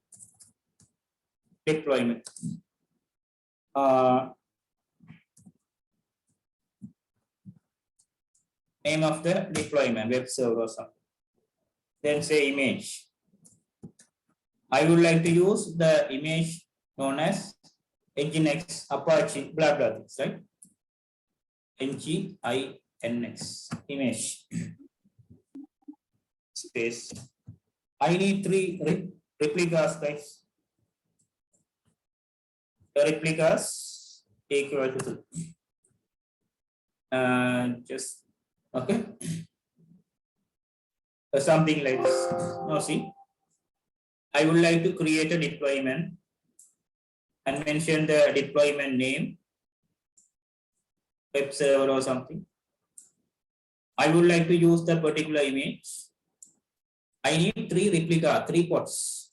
Name of the deployment, web server or something. Then say image. I would like to use the image known as Nginx Apache blah blah things, right? Nginx image space. I need 3 replicas, guys. The replicas equal to 3. Just okay. Something like this. Now see, I would like to create a deployment and mention the deployment name, web server or something. I would like to use the particular image. I need 3 pods.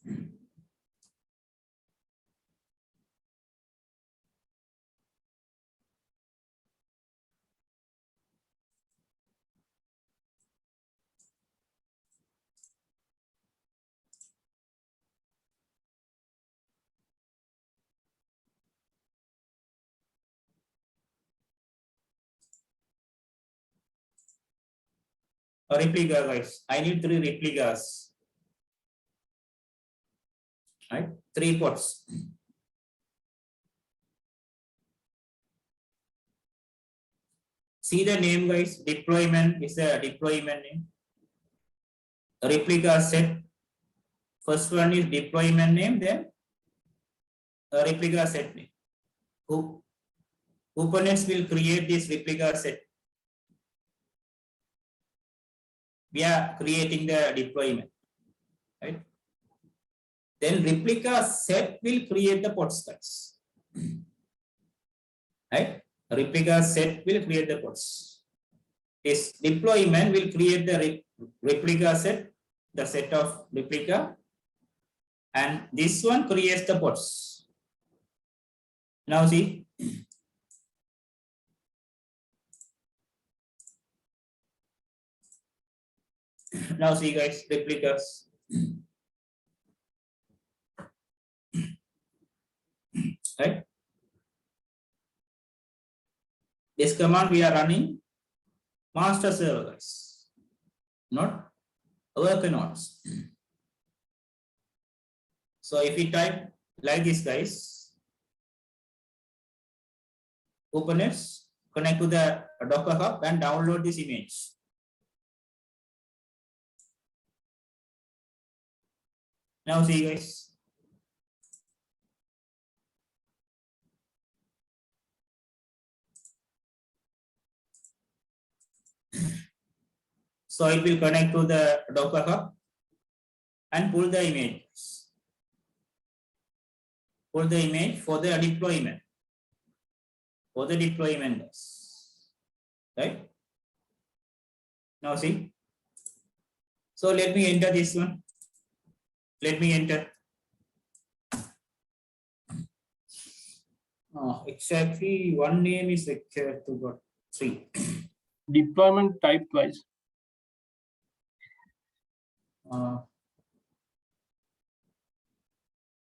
A replica, guys. I need 3 replicas. Right? 3 pods. See the name, guys. Deployment is a deployment name. A replica set. First one is deployment name, then a replica set name. Kubernetes will create this replica set. We are creating the deployment, right? Then replica set will create the pods, guys. Right? Replica set will create the pods. This deployment will create the replica set, the set of replica, and this one creates the pods. Now see. Now see, guys, replicas. Right? This command we are running master server, guys, not worker nodes. So if we type like this, guys, Kubernetes, connect to the Docker Hub and download this image. Now see, guys. So it will connect to the Docker Hub and pull the image. Pull the image for the deployment. For the deployment. Right? Now see. So let me enter this one. Let me enter. Exactly one name is required to got 3.
Deployment type twice.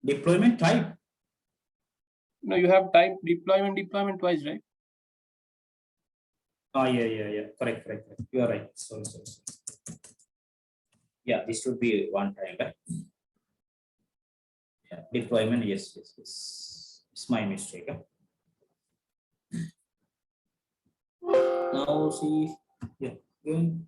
Deployment type.
No, you have type deployment twice, right?
Yeah. Correct. You are right. Sorry. Yeah, this should be one time, right? Yeah, deployment. Yes. It's my mistake. Now see. Yeah. Going.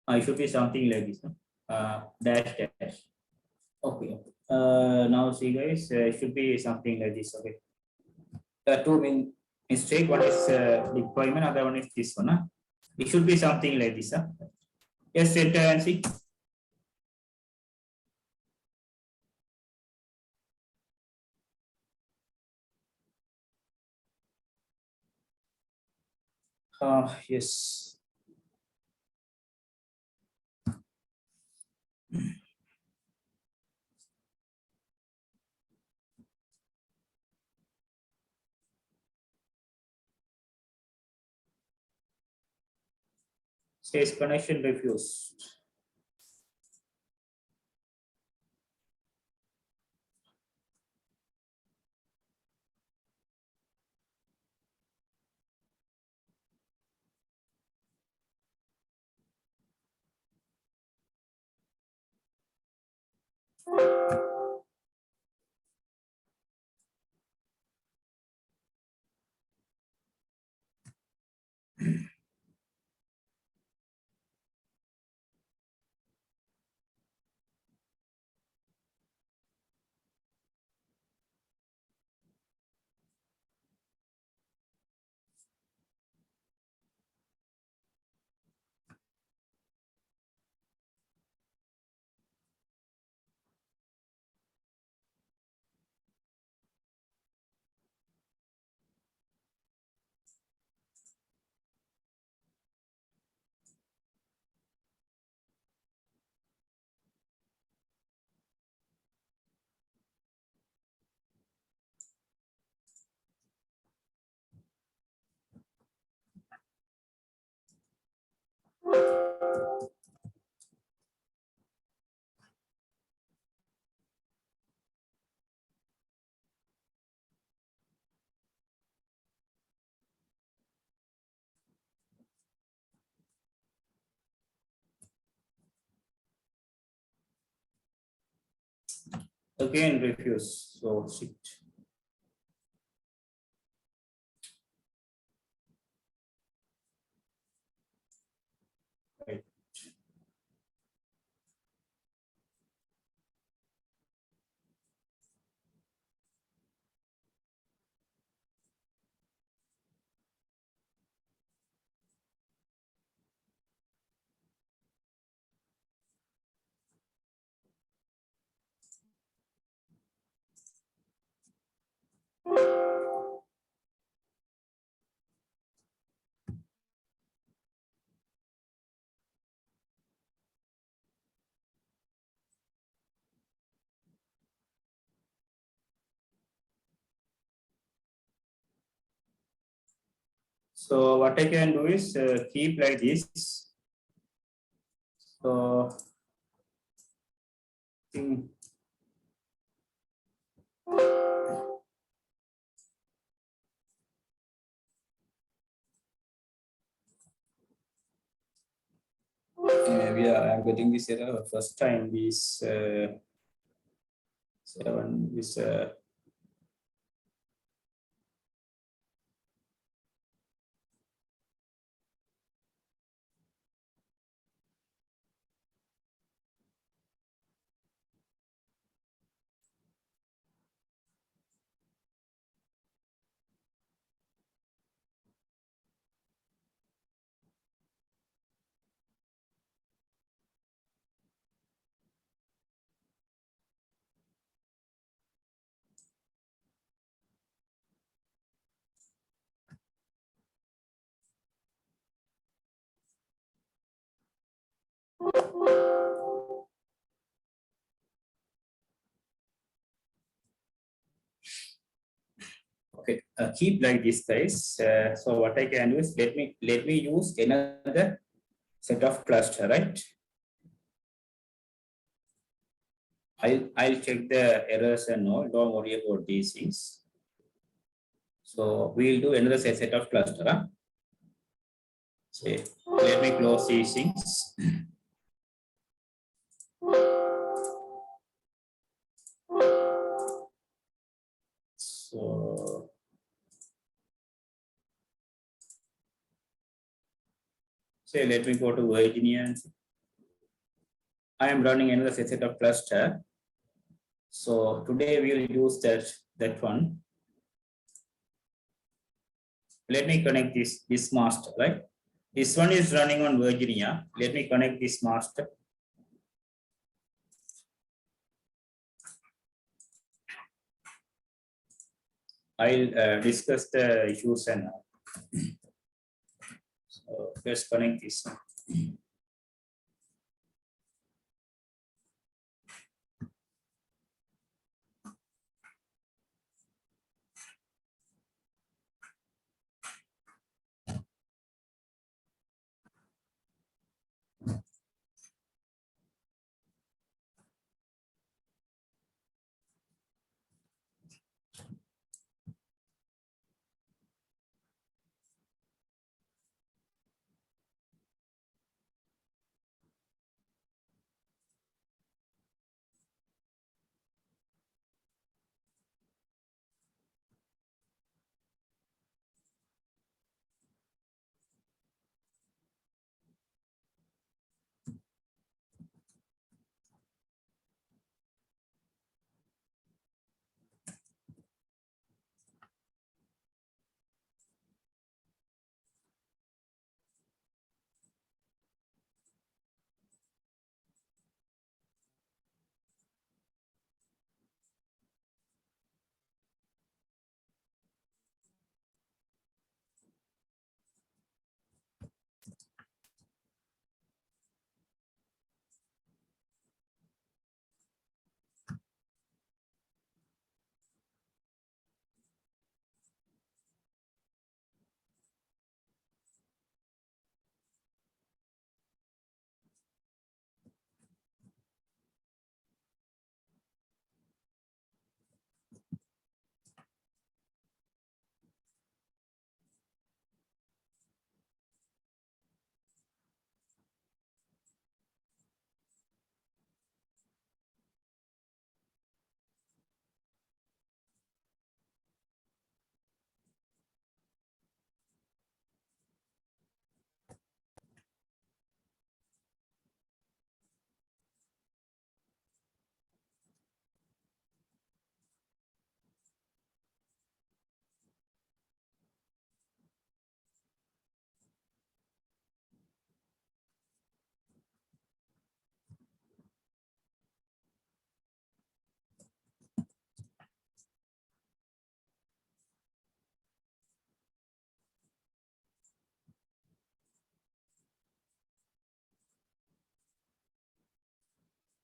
It should be something like this. Dash. Okay. Now see, guys. It should be something like this. Okay. The two main mistake. One is deployment. Other one is this one. It should be something like this. Yes, enter and see. Yes. Says connection refused. Again refuse. So shit. Right. So what I can do is keep like this. So think yeah, I'm getting this error first time. This 7 is Okay, keep like this, guys. So what I can do is let me use another set of cluster, right? I'll check the errors and all. Don't worry about these things. So we'll do another set of cluster. Huh? Say, let me close these things. So say let me go to Virginia. I am running another set of cluster. So today we will use that one. Let me connect this master, right? This one is running on Virginia. Let me connect this master. I'll discuss the issues and so let's connect this.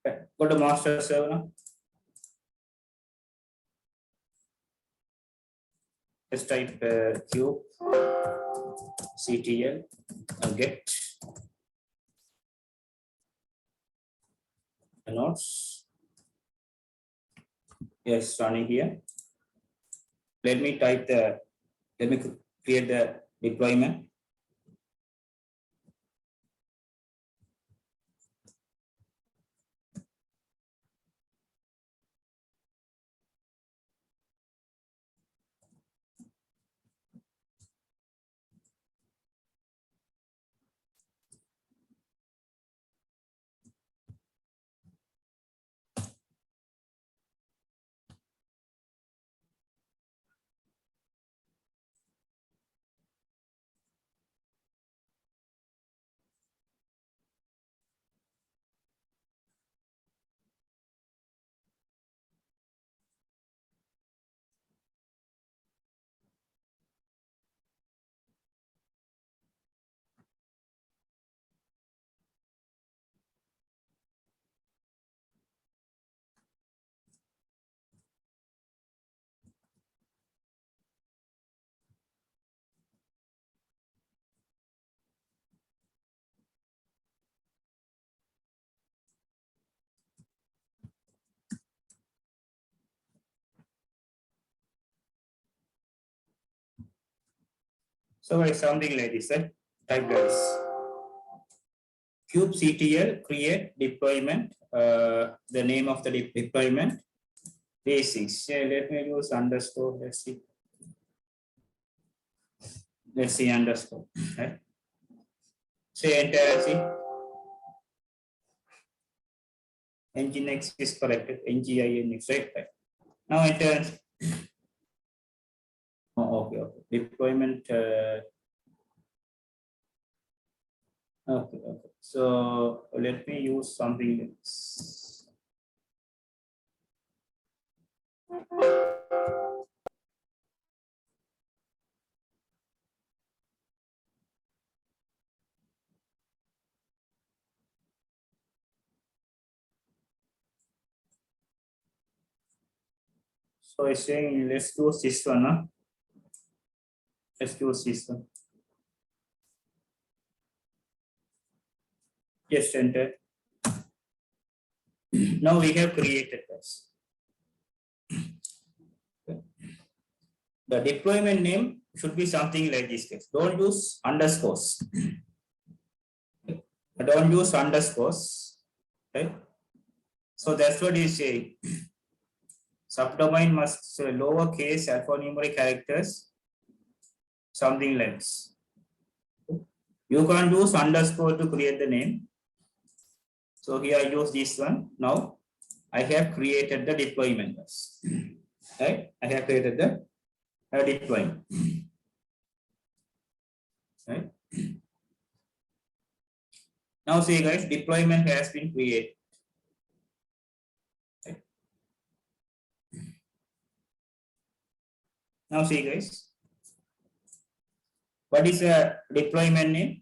Okay. Go to master server now. Let's type cube ctl get the nodes. Yes, running here. Let me create the deployment. So it's something like this, right? Type like this. kubectl create deployment, the name of the deployment, basics. Yeah, let me use underscore, let's see underscore, right? Say enter, see, nginx is corrected, nginx, right? Now enter. Oh, okay, okay. Deployment. Okay, okay. So let me use something else. So it's saying let's use this one, huh? Let's use this one. Just enter. Now we have created this. The deployment name should be something like this case. Don't use underscores. Don't use underscores. Right? So that's what he's saying. Subdomain must lowercase alphanumeric characters, something like this. You can't use underscore to create the name. So here I use this one. Now I have created the deployment. Right? I have created the deployment. Right? Now see guys, deployment has been created. Right? Now see guys, what is a deployment name?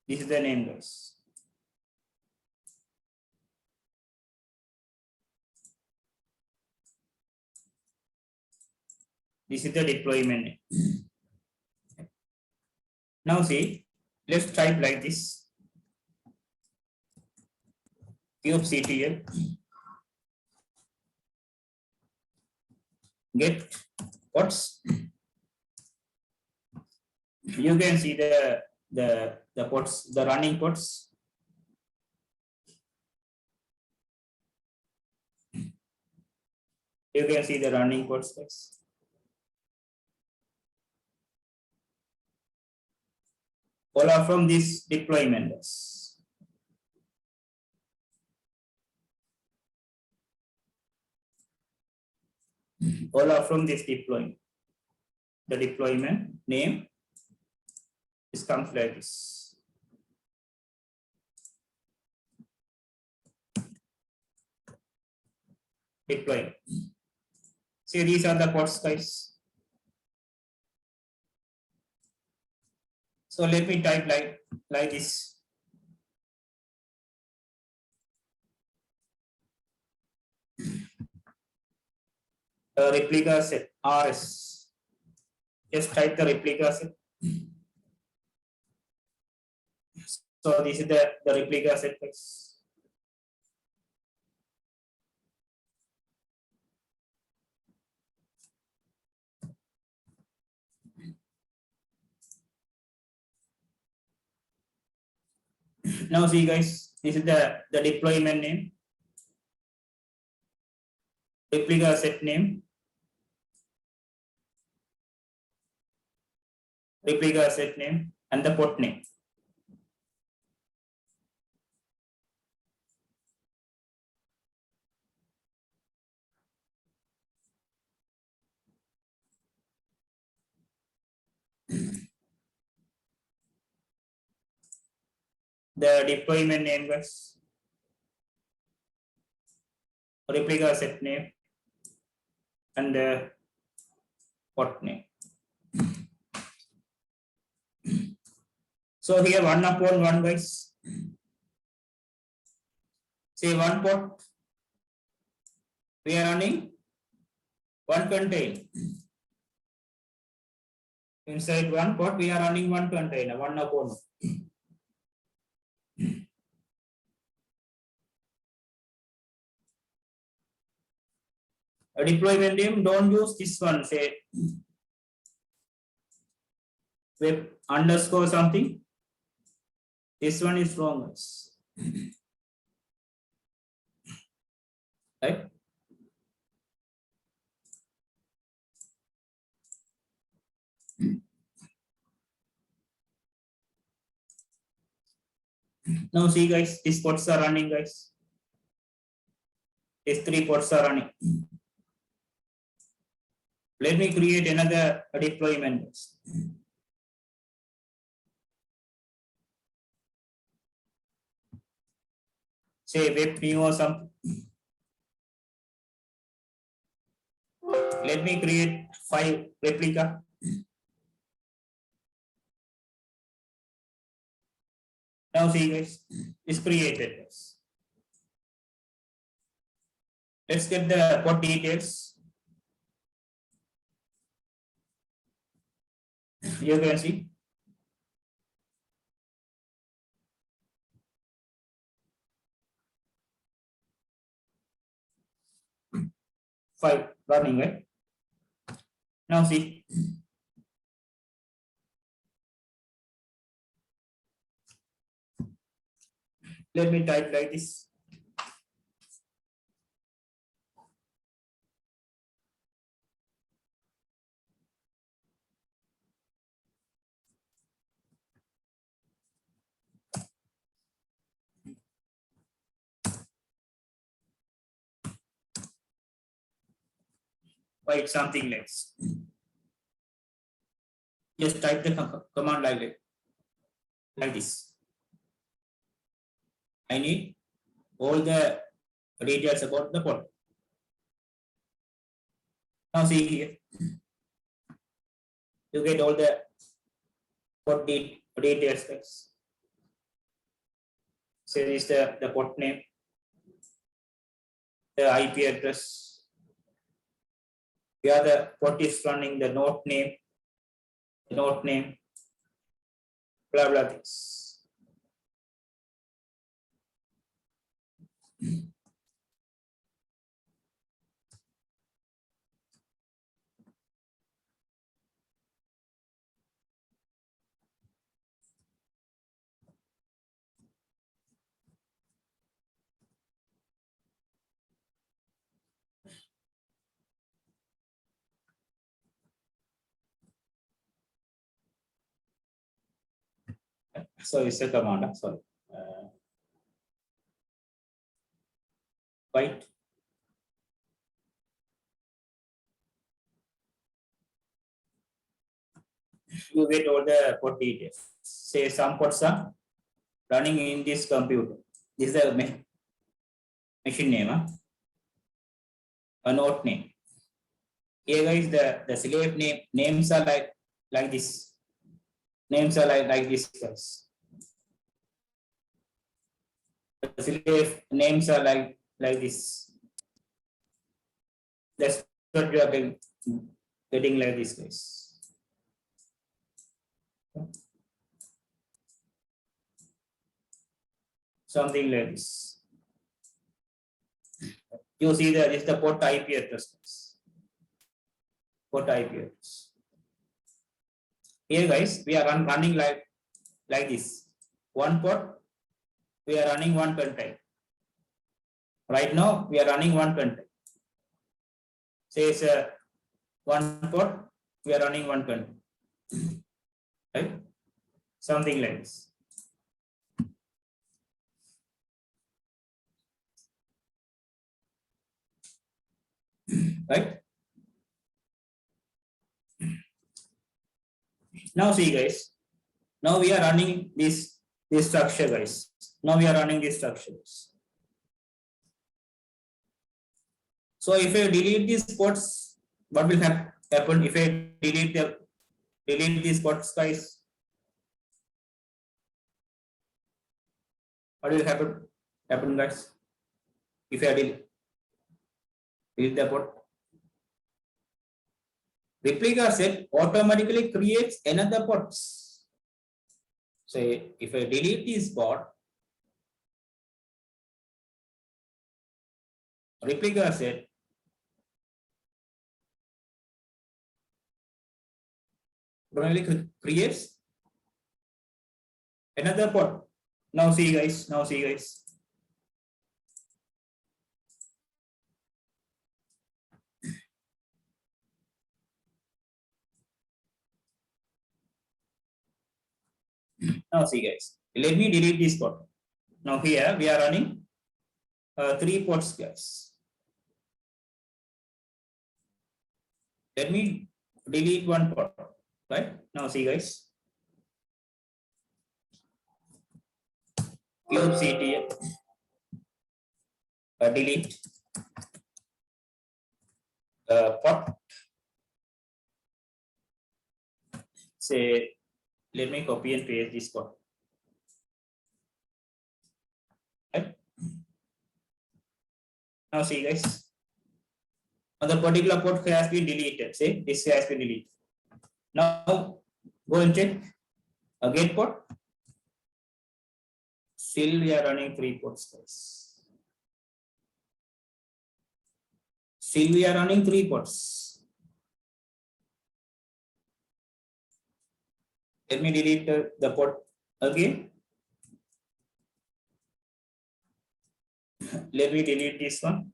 This is the name guys. This is the deployment name. Now see, let's type like this. kubectl get pods. You can see the pods, the running pods. You can see the running pods guys. All are from this deployment guys. All are from this deployment. The deployment name is comes like this. Deployment. See, these are the pods guys. So let me type like this. Replica set RS. Just type the replica set. So this is the replica set. Now see guys, this is the deployment name, replica set name, replica set name, and the port name. The deployment name guys, replica set name, and the port name. So here 1/1 guys. Say one port, we are running one container. Inside one port, we are running one container, 1/1. A deployment name, don't use this one, say web underscore something. This one is wrong, guys. Right? Now see guys, these pods are running, guys. These 3 pods are running. Let me create another deployment. Say web new or something. Let me create 5 replica. Now see guys, it's created. Let's get the pod details. You can see. Five running, right? Now see. Let me type like this. Write something next. Just type the command like this. I need all the details about the pod. Now see here. You get all the pod details, guys. So this is the pod name, the IP address, where the pod is running, the node name, blah blah things. So it's a command. Sorry. Byte. You get all the pod details. Say some pods are running in this computer. This is the machine name, a node name. Here guys, the slave names are like this. Names are like this, guys. The slave names are like this. That's what you are getting like this, guys. Something like this. You see that is the port IP address. Port IP address. Here, guys, we are running like this. One port, we are running one container. Right now, we are running one container. Say it's one port, we are running one container. Right? Something like this. Right? Now see guys, now we are running this structure, guys. Now we are running this structure. So if I delete these ports, what will happen if I delete these ports, guys? What will happen, guys? If I delete the port, replica set automatically creates another ports. So if I delete this port, replica set automatically creates another pod. Now see guys, now see guys. Now see guys, let me delete this pod. Now here we are running 3 pods guys. Let me delete one pod, right? Now see guys. Kubectl delete pod. Say, let me copy and paste this pod. Right? Now see guys. The particular pod has been deleted. Say this has been deleted. Now go and check a get pod. Still we are running 3 pods guys. Still we are running 3 pods. Let me delete the pod again. Let me delete this one.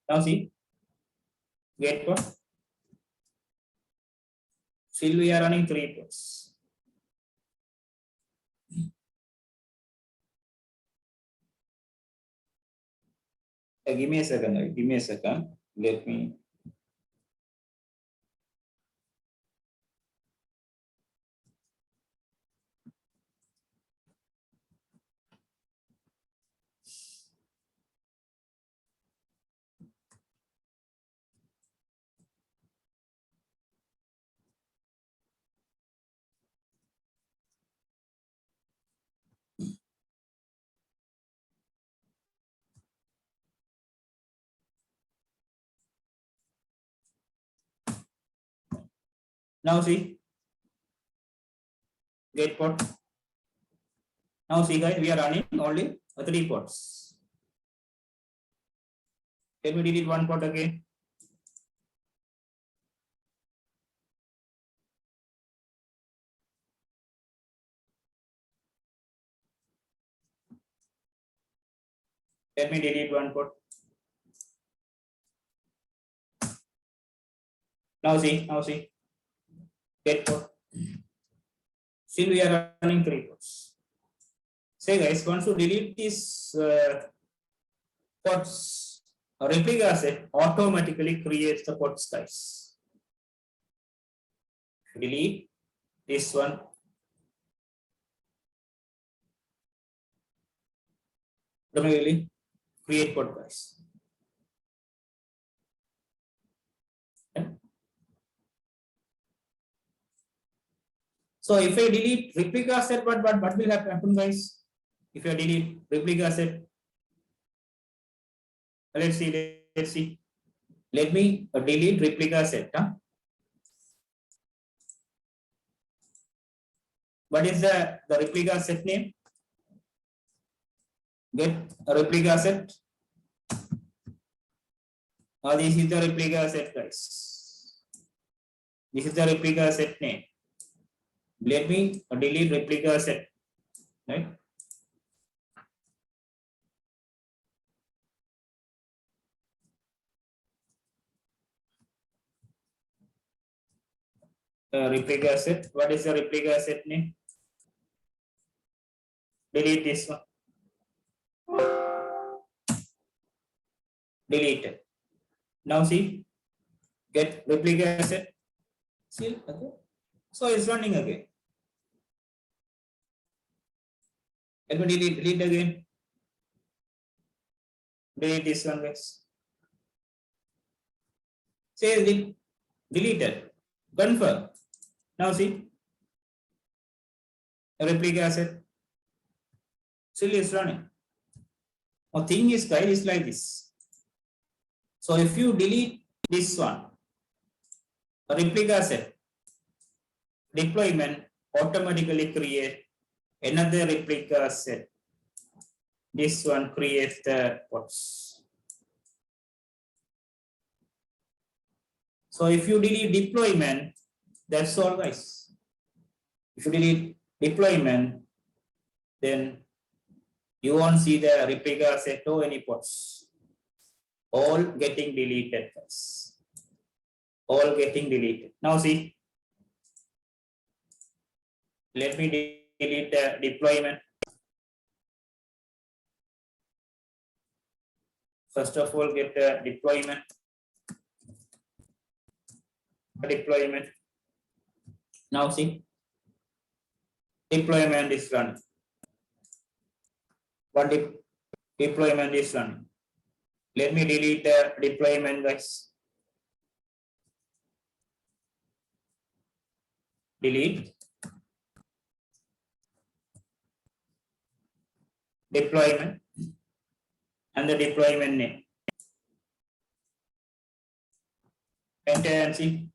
Now see, get pod. Still we are running 3 pods. Give me a second. Give me a second. Let me. Now see, get pod. Now see guys, we are running only 3 pods. Let me delete one pod again. Let me delete one pod. Now see, get pod. Still we are running 3 pods. Say guys, once you delete these pods, a replica set automatically creates the pods guys. Delete this one. Automatically create pod guys. Okay. So if I delete replica set, what will happen guys? If I delete replica set, let's see. Let me delete replica set. What is the replica set name? Get a replica set. This is the replica set guys. This is the replica set name. Let me delete replica set, right? Replica set. What is the replica set name? Delete this one. Delete it. Now see, get replica set. Still okay. So it's running again. Let me delete again. Delete this one guys. Say deleted. Confirm. Now see, replica set. Still is running. Now thing is guys is like this. So if you delete this one, a replica set, deployment automatically create another replica set. This one creates the pods. So if you delete deployment, that's all, guys. If you delete deployment, then you won't see the replica set or any pods. All getting deleted, guys. All getting deleted. Now see, let me delete the deployment. First of all, get the deployment. Deployment. Now see, deployment is running. One deployment is running. Let me delete the deployment, guys. Delete. Deployment. And the deployment name. Enter and see.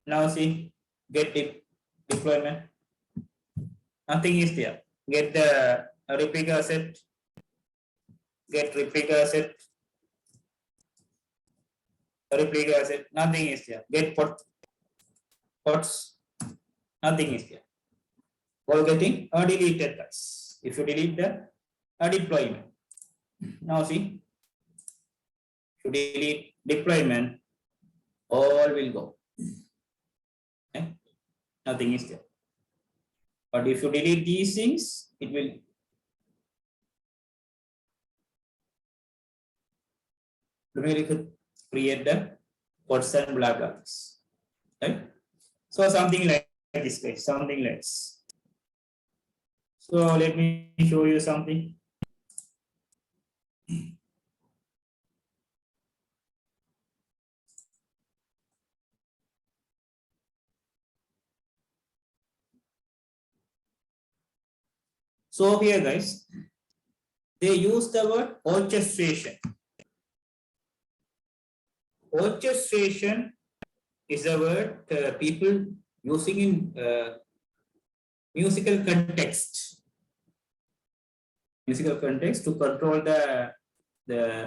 Now see, get deployment. Nothing is there. Get the replica set. Get replica set. Replica set. Nothing is there. Get pods. Nothing is there. All getting deleted, guys. If you delete the deployment. Now see, if you delete deployment, all will go. Okay? Nothing is there. But if you delete these things, it will create the pods and blah blah. Right? So something like this, guys. Something like this. So let me show you something. So here, guys, they use the word orchestration. Orchestration is a word people using in musical context. Musical context to control the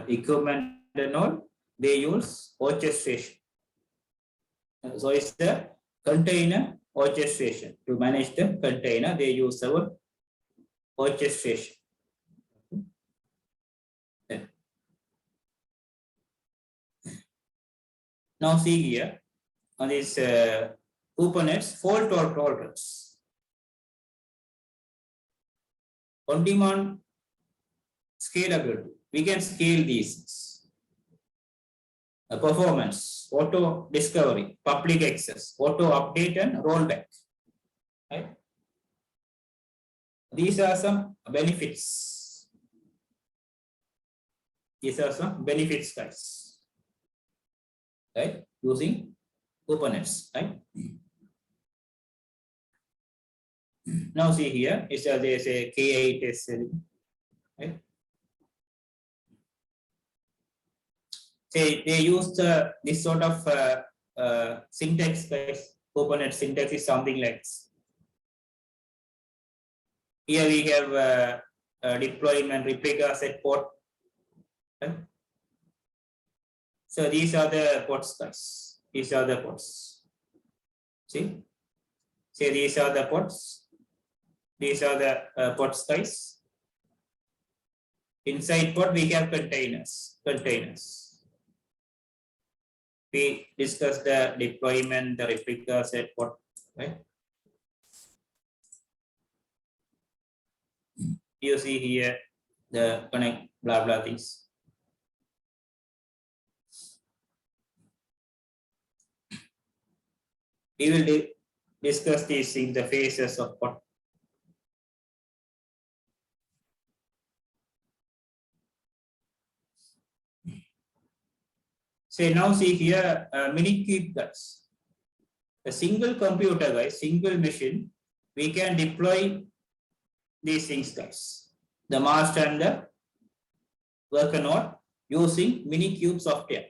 equipment and all, they use orchestration. So it's the container orchestration. To manage the container, they use the word orchestration. Now see here on this Kubernetes fault tolerance. On demand scalability, we can scale these. Performance, auto discovery, public access, auto update and rollback. Right? These are some benefits. These are some benefits, guys. Right? Using Kubernetes, right? Now see here, it's there's a K8 SL, right? They use this sort of syntax, guys. Kubernetes syntax is something like this. Here we have deployment, replica, set port. Right? So these are the pods, guys. These are the pods. See? Say these are the pods. These are the pods, guys. Inside pod we have containers. We discussed the deployment, the replica, set pod, right? You see here the connect blah blah things. We will discuss these in the phases of pod. Say now see here mini cube, guys. A single computer, guys, single machine, we can deploy these things, guys. The master and the worker node using mini cube software.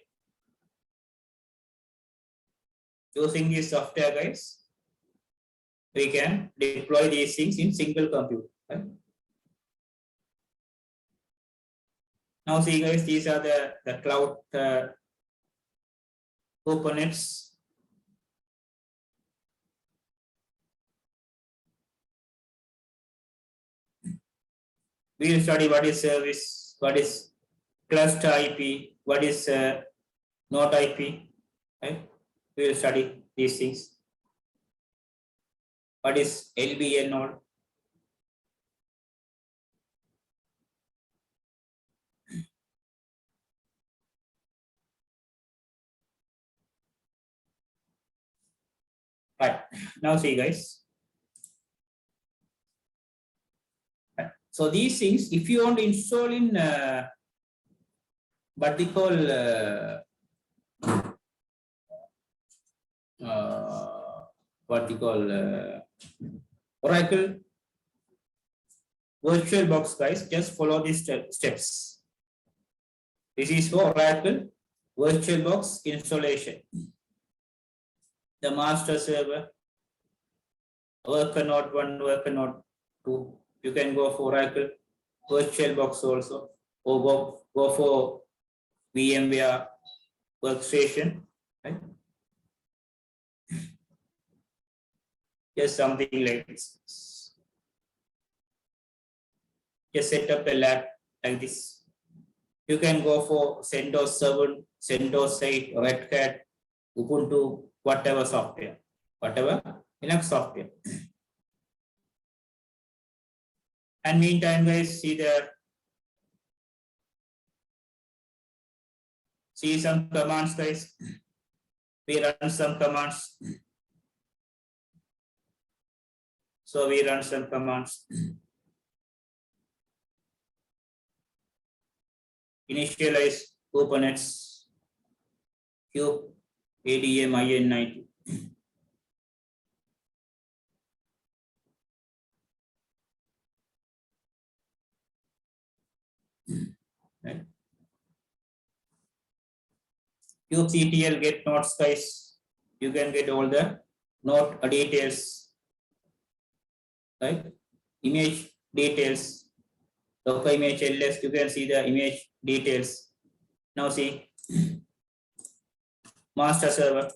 Using this software, guys, we can deploy these things in single computer. Right? Now see, guys, these are the cloud Kubernetes. We will study what is service, what is cluster IP, what is node IP, right? We will study these things. What is LBN node? Right. Now see guys. Right. So these things, if you want to install in what we call Oracle VirtualBox, guys, just follow these steps. This is for Oracle VirtualBox installation. The master server, worker node 1, worker node 2. You can go for Oracle VirtualBox also, or go for VMware Workstation, right? Just something like this. Just set up a lab like this. You can go for CentOS 7, CentOS 8, Red Hat, Ubuntu, whatever software, whatever Linux software. And meantime, guys, see some commands, guys. We run some commands. So we run some commands. Initialize Kubernetes Cube ADM IN90. Right. kubectl get nodes, guys. You can get all the node details, right? Image details, Docker image ls. You can see the image details. Now see master server.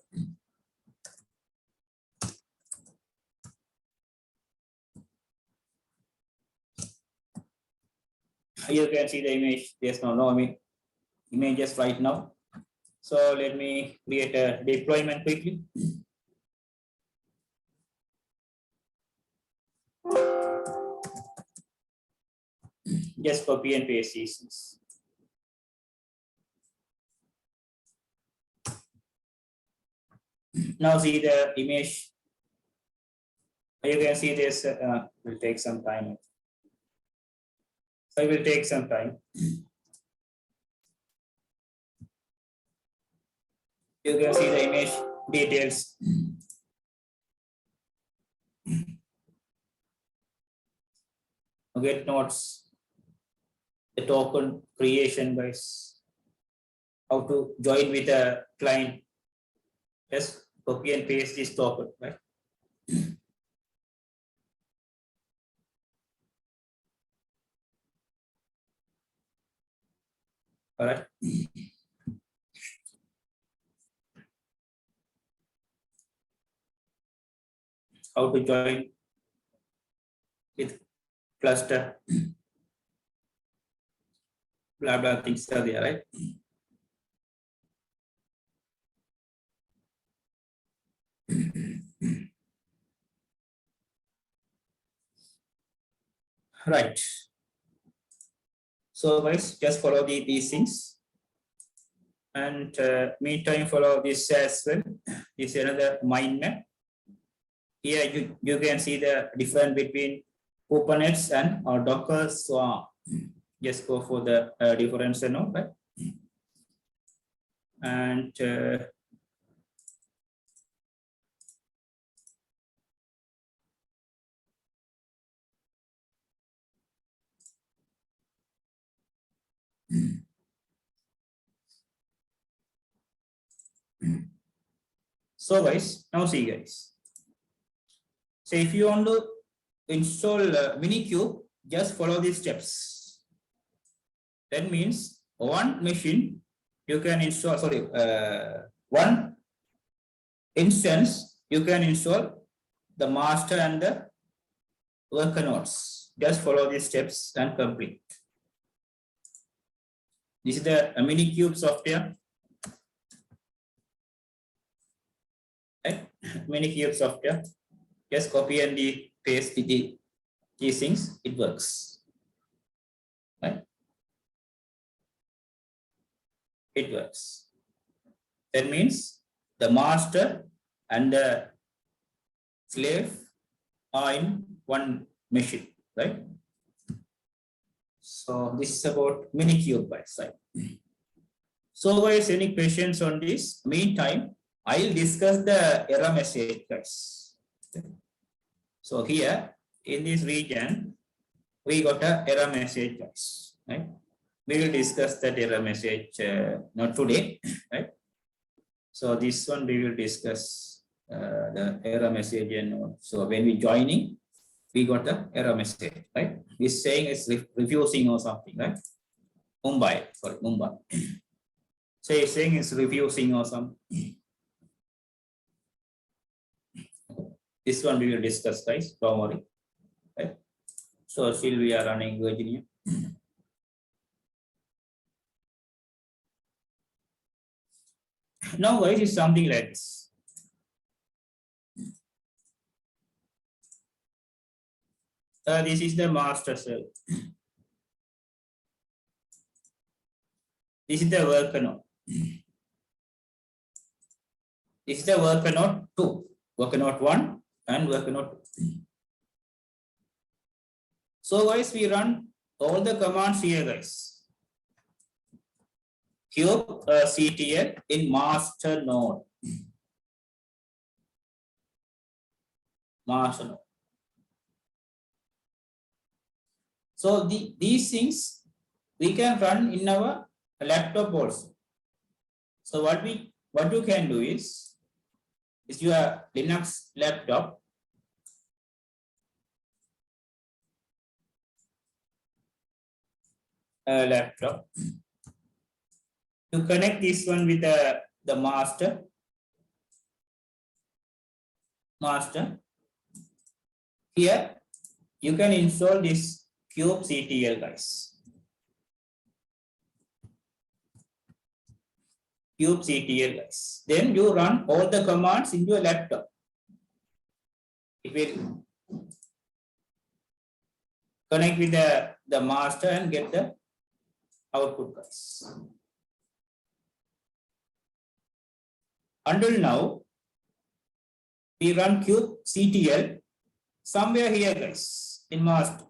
You can see the image. There's no images right now. So let me create a deployment quickly. Just copy and paste these. Now see the image. You can see this will take some time. So it will take some time. You can see the image details. Get nodes, the token creation, guys. How to join with a client. Just copy and paste this token, right? All right. How to join with cluster, blah blah things are there, right? Right. So guys, just follow these things, and meantime follow this as well. This is another mind map. Here you can see the difference between Kubernetes and Docker. So just go for the difference now, right? And so guys, now see guys. So if you want to install Minikube, just follow these steps. That means one machine you can install, one instance, you can install the master and the worker nodes. Just follow these steps and complete. This is the Minikube software. Right? Minikube software. Just copy and paste these things. It works. Right? It works. That means the master and the slave are in one machine, right? So this is about Minikube by side. So guys, any questions on this? Meantime, I'll discuss the error message, guys. So here in this region, we got a error message, guys. Right? We will discuss that error message not today, right? So this one we will discuss the error message, and so when we joining, we got the error message, right? It's saying it's refusing or something, right? Mumbai. So it's saying it's refusing or something. This one we will discuss, guys. Don't worry. Right? So still we are running Virginia. Now, guys, it's something like this. This is the master cell. This is the worker node. This is the worker node 2, worker node 1, and worker node 2. So, guys, we run all the commands here, guys. Cube CTL in master node. Master node. So these things we can run in our laptop also. So what you can do is your Linux laptop. To connect this one with the master. Here you can install this kubectl, guys. Kubectl, guys. Then you run all the commands in your laptop. It will connect with the master and get the output, guys. Until now, we run kubectl somewhere here, guys, in master.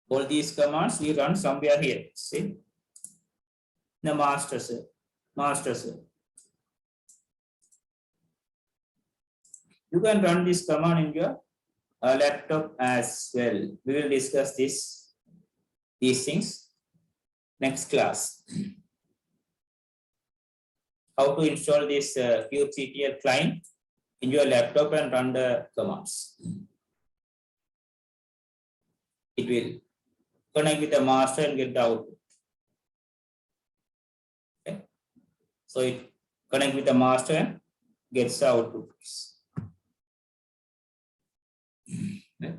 All these commands we run somewhere here. See, the master cell. You can run this command in your laptop as well. We will discuss these things next class. How to install this kubectl client in your laptop and run the commands. It will connect with the master and get the output. Okay. So it connect with the master and gets the output. Okay.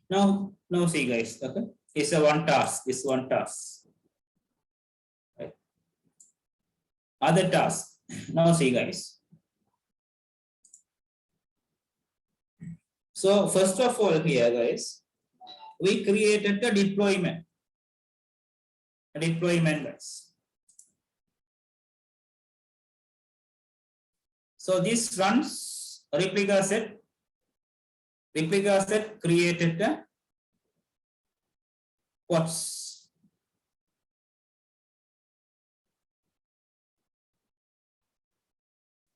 Now see, guys. Okay, it's a one task. This one task. Right. Other task. Now see, guys. So first of all here, guys, we created the deployment. Guys. So this runs replica set. Replica set created the pods.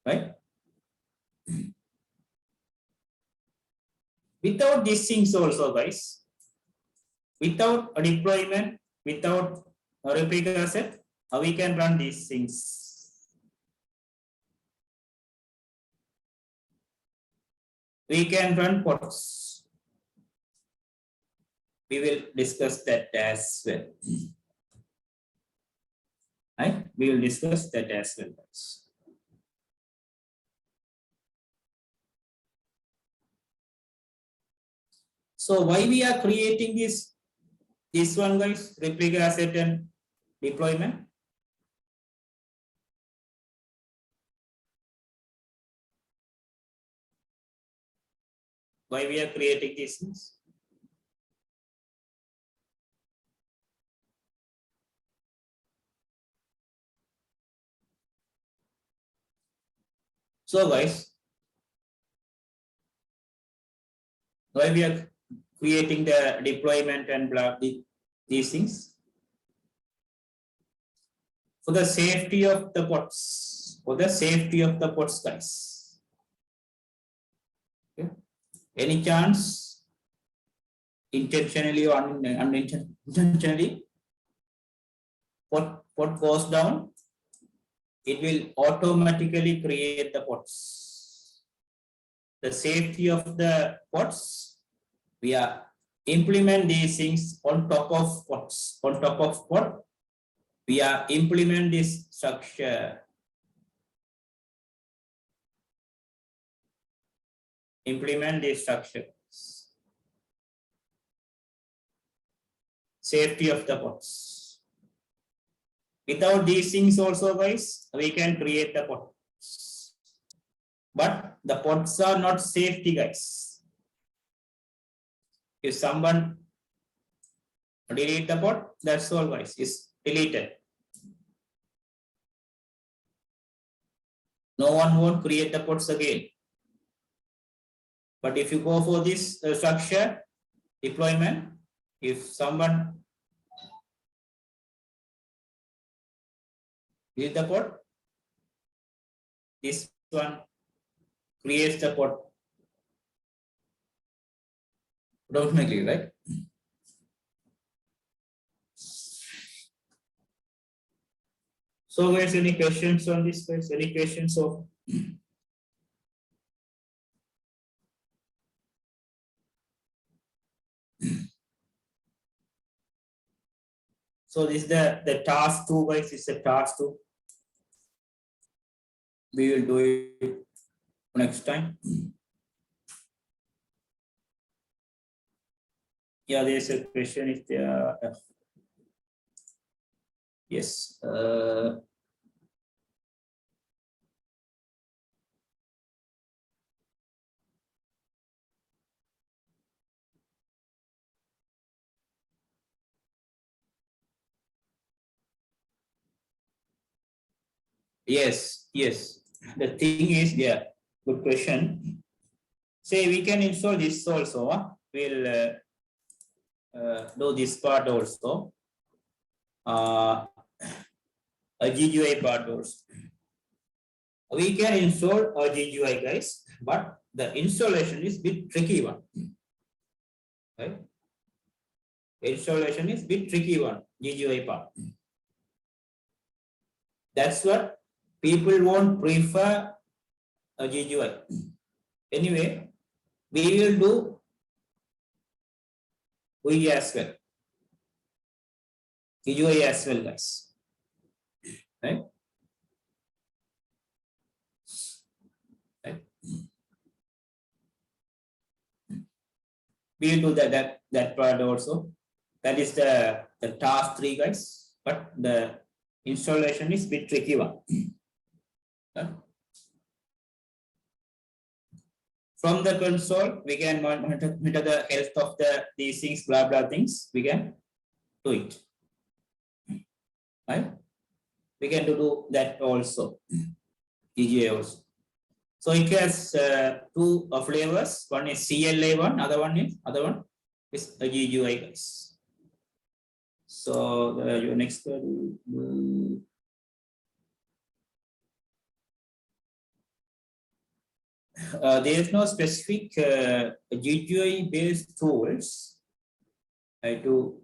Right? Without these things also, guys, without a deployment, without a replica set, we can run these things. We can run pods. We will discuss that as well. Right? We will discuss that as well. Guys. So why we are creating this one, guys? Replica asset and deployment. Why we are creating these things? So guys, why we are creating the deployment and these things? For the safety of the pods. For the safety of the pods, guys. Okay. Any chance, intentionally or unintentionally, pod goes down, it will automatically create the pods. The safety of the pods, we are implement these things on top of pods. On top of pod, we are implement this structure. Implement this structure. Safety of the pods. Without these things also, guys, we can create the pods. But the pods are not safety, guys. If someone delete the pod, that's all, guys. It's deleted. No one won't create the pods again. But if you go for this structure deployment, if someone delete the pod, this one creates the pod automatically, right? So guys, any questions on this, guys? Any questions of so this is the task 2, guys. It's a task 2. We will do it next time. Yeah, there's a question if there. Yes. Yes, yes. The thing is, yeah, good question. Say we can install this also. We'll do this part also. A GUI part also. We can install a GUI, guys, but the installation is a bit tricky one. Right? Installation is a bit tricky one, GUI part. That's what people won't prefer a GUI. Anyway, we will do GUI as well. GUI as well, guys. Right? Right? We will do that part also. That is the task 3, guys. But the installation is a bit tricky one. From the console, we can monitor the health of these things, blah blah things. We can do it. Right? We can do that also. GUI also. So it has 2 flavors. One is CLA one, other one is a GUI, guys. So your next there is no specific GUI based tools to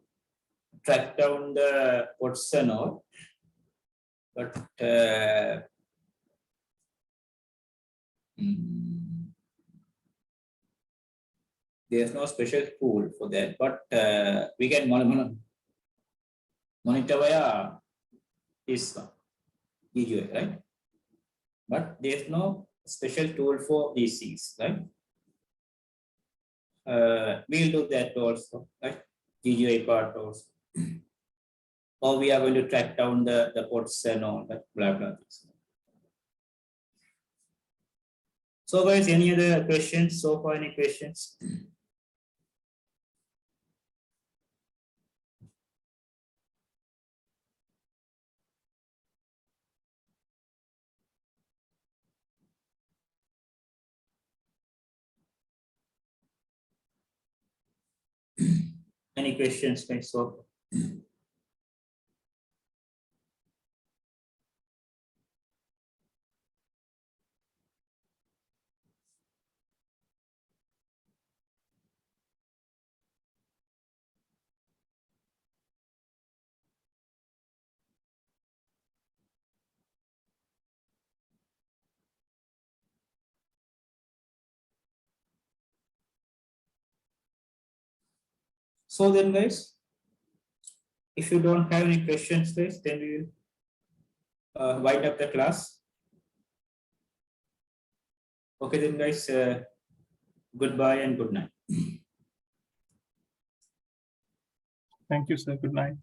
track down the pods and all, but there's no special tool for that, but we can monitor via this one, GUI, right? But there's no special tool for these things, right? We'll do that also, right? GUI part also. Or we are going to track down the ports and all that, blah, blah. So guys, any other questions so far? Any questions? Any questions guys so far? So then guys, if you don't have any questions guys, then we will wind up the class. Okay then guys, goodbye and good night.
Thank you, sir. Good night.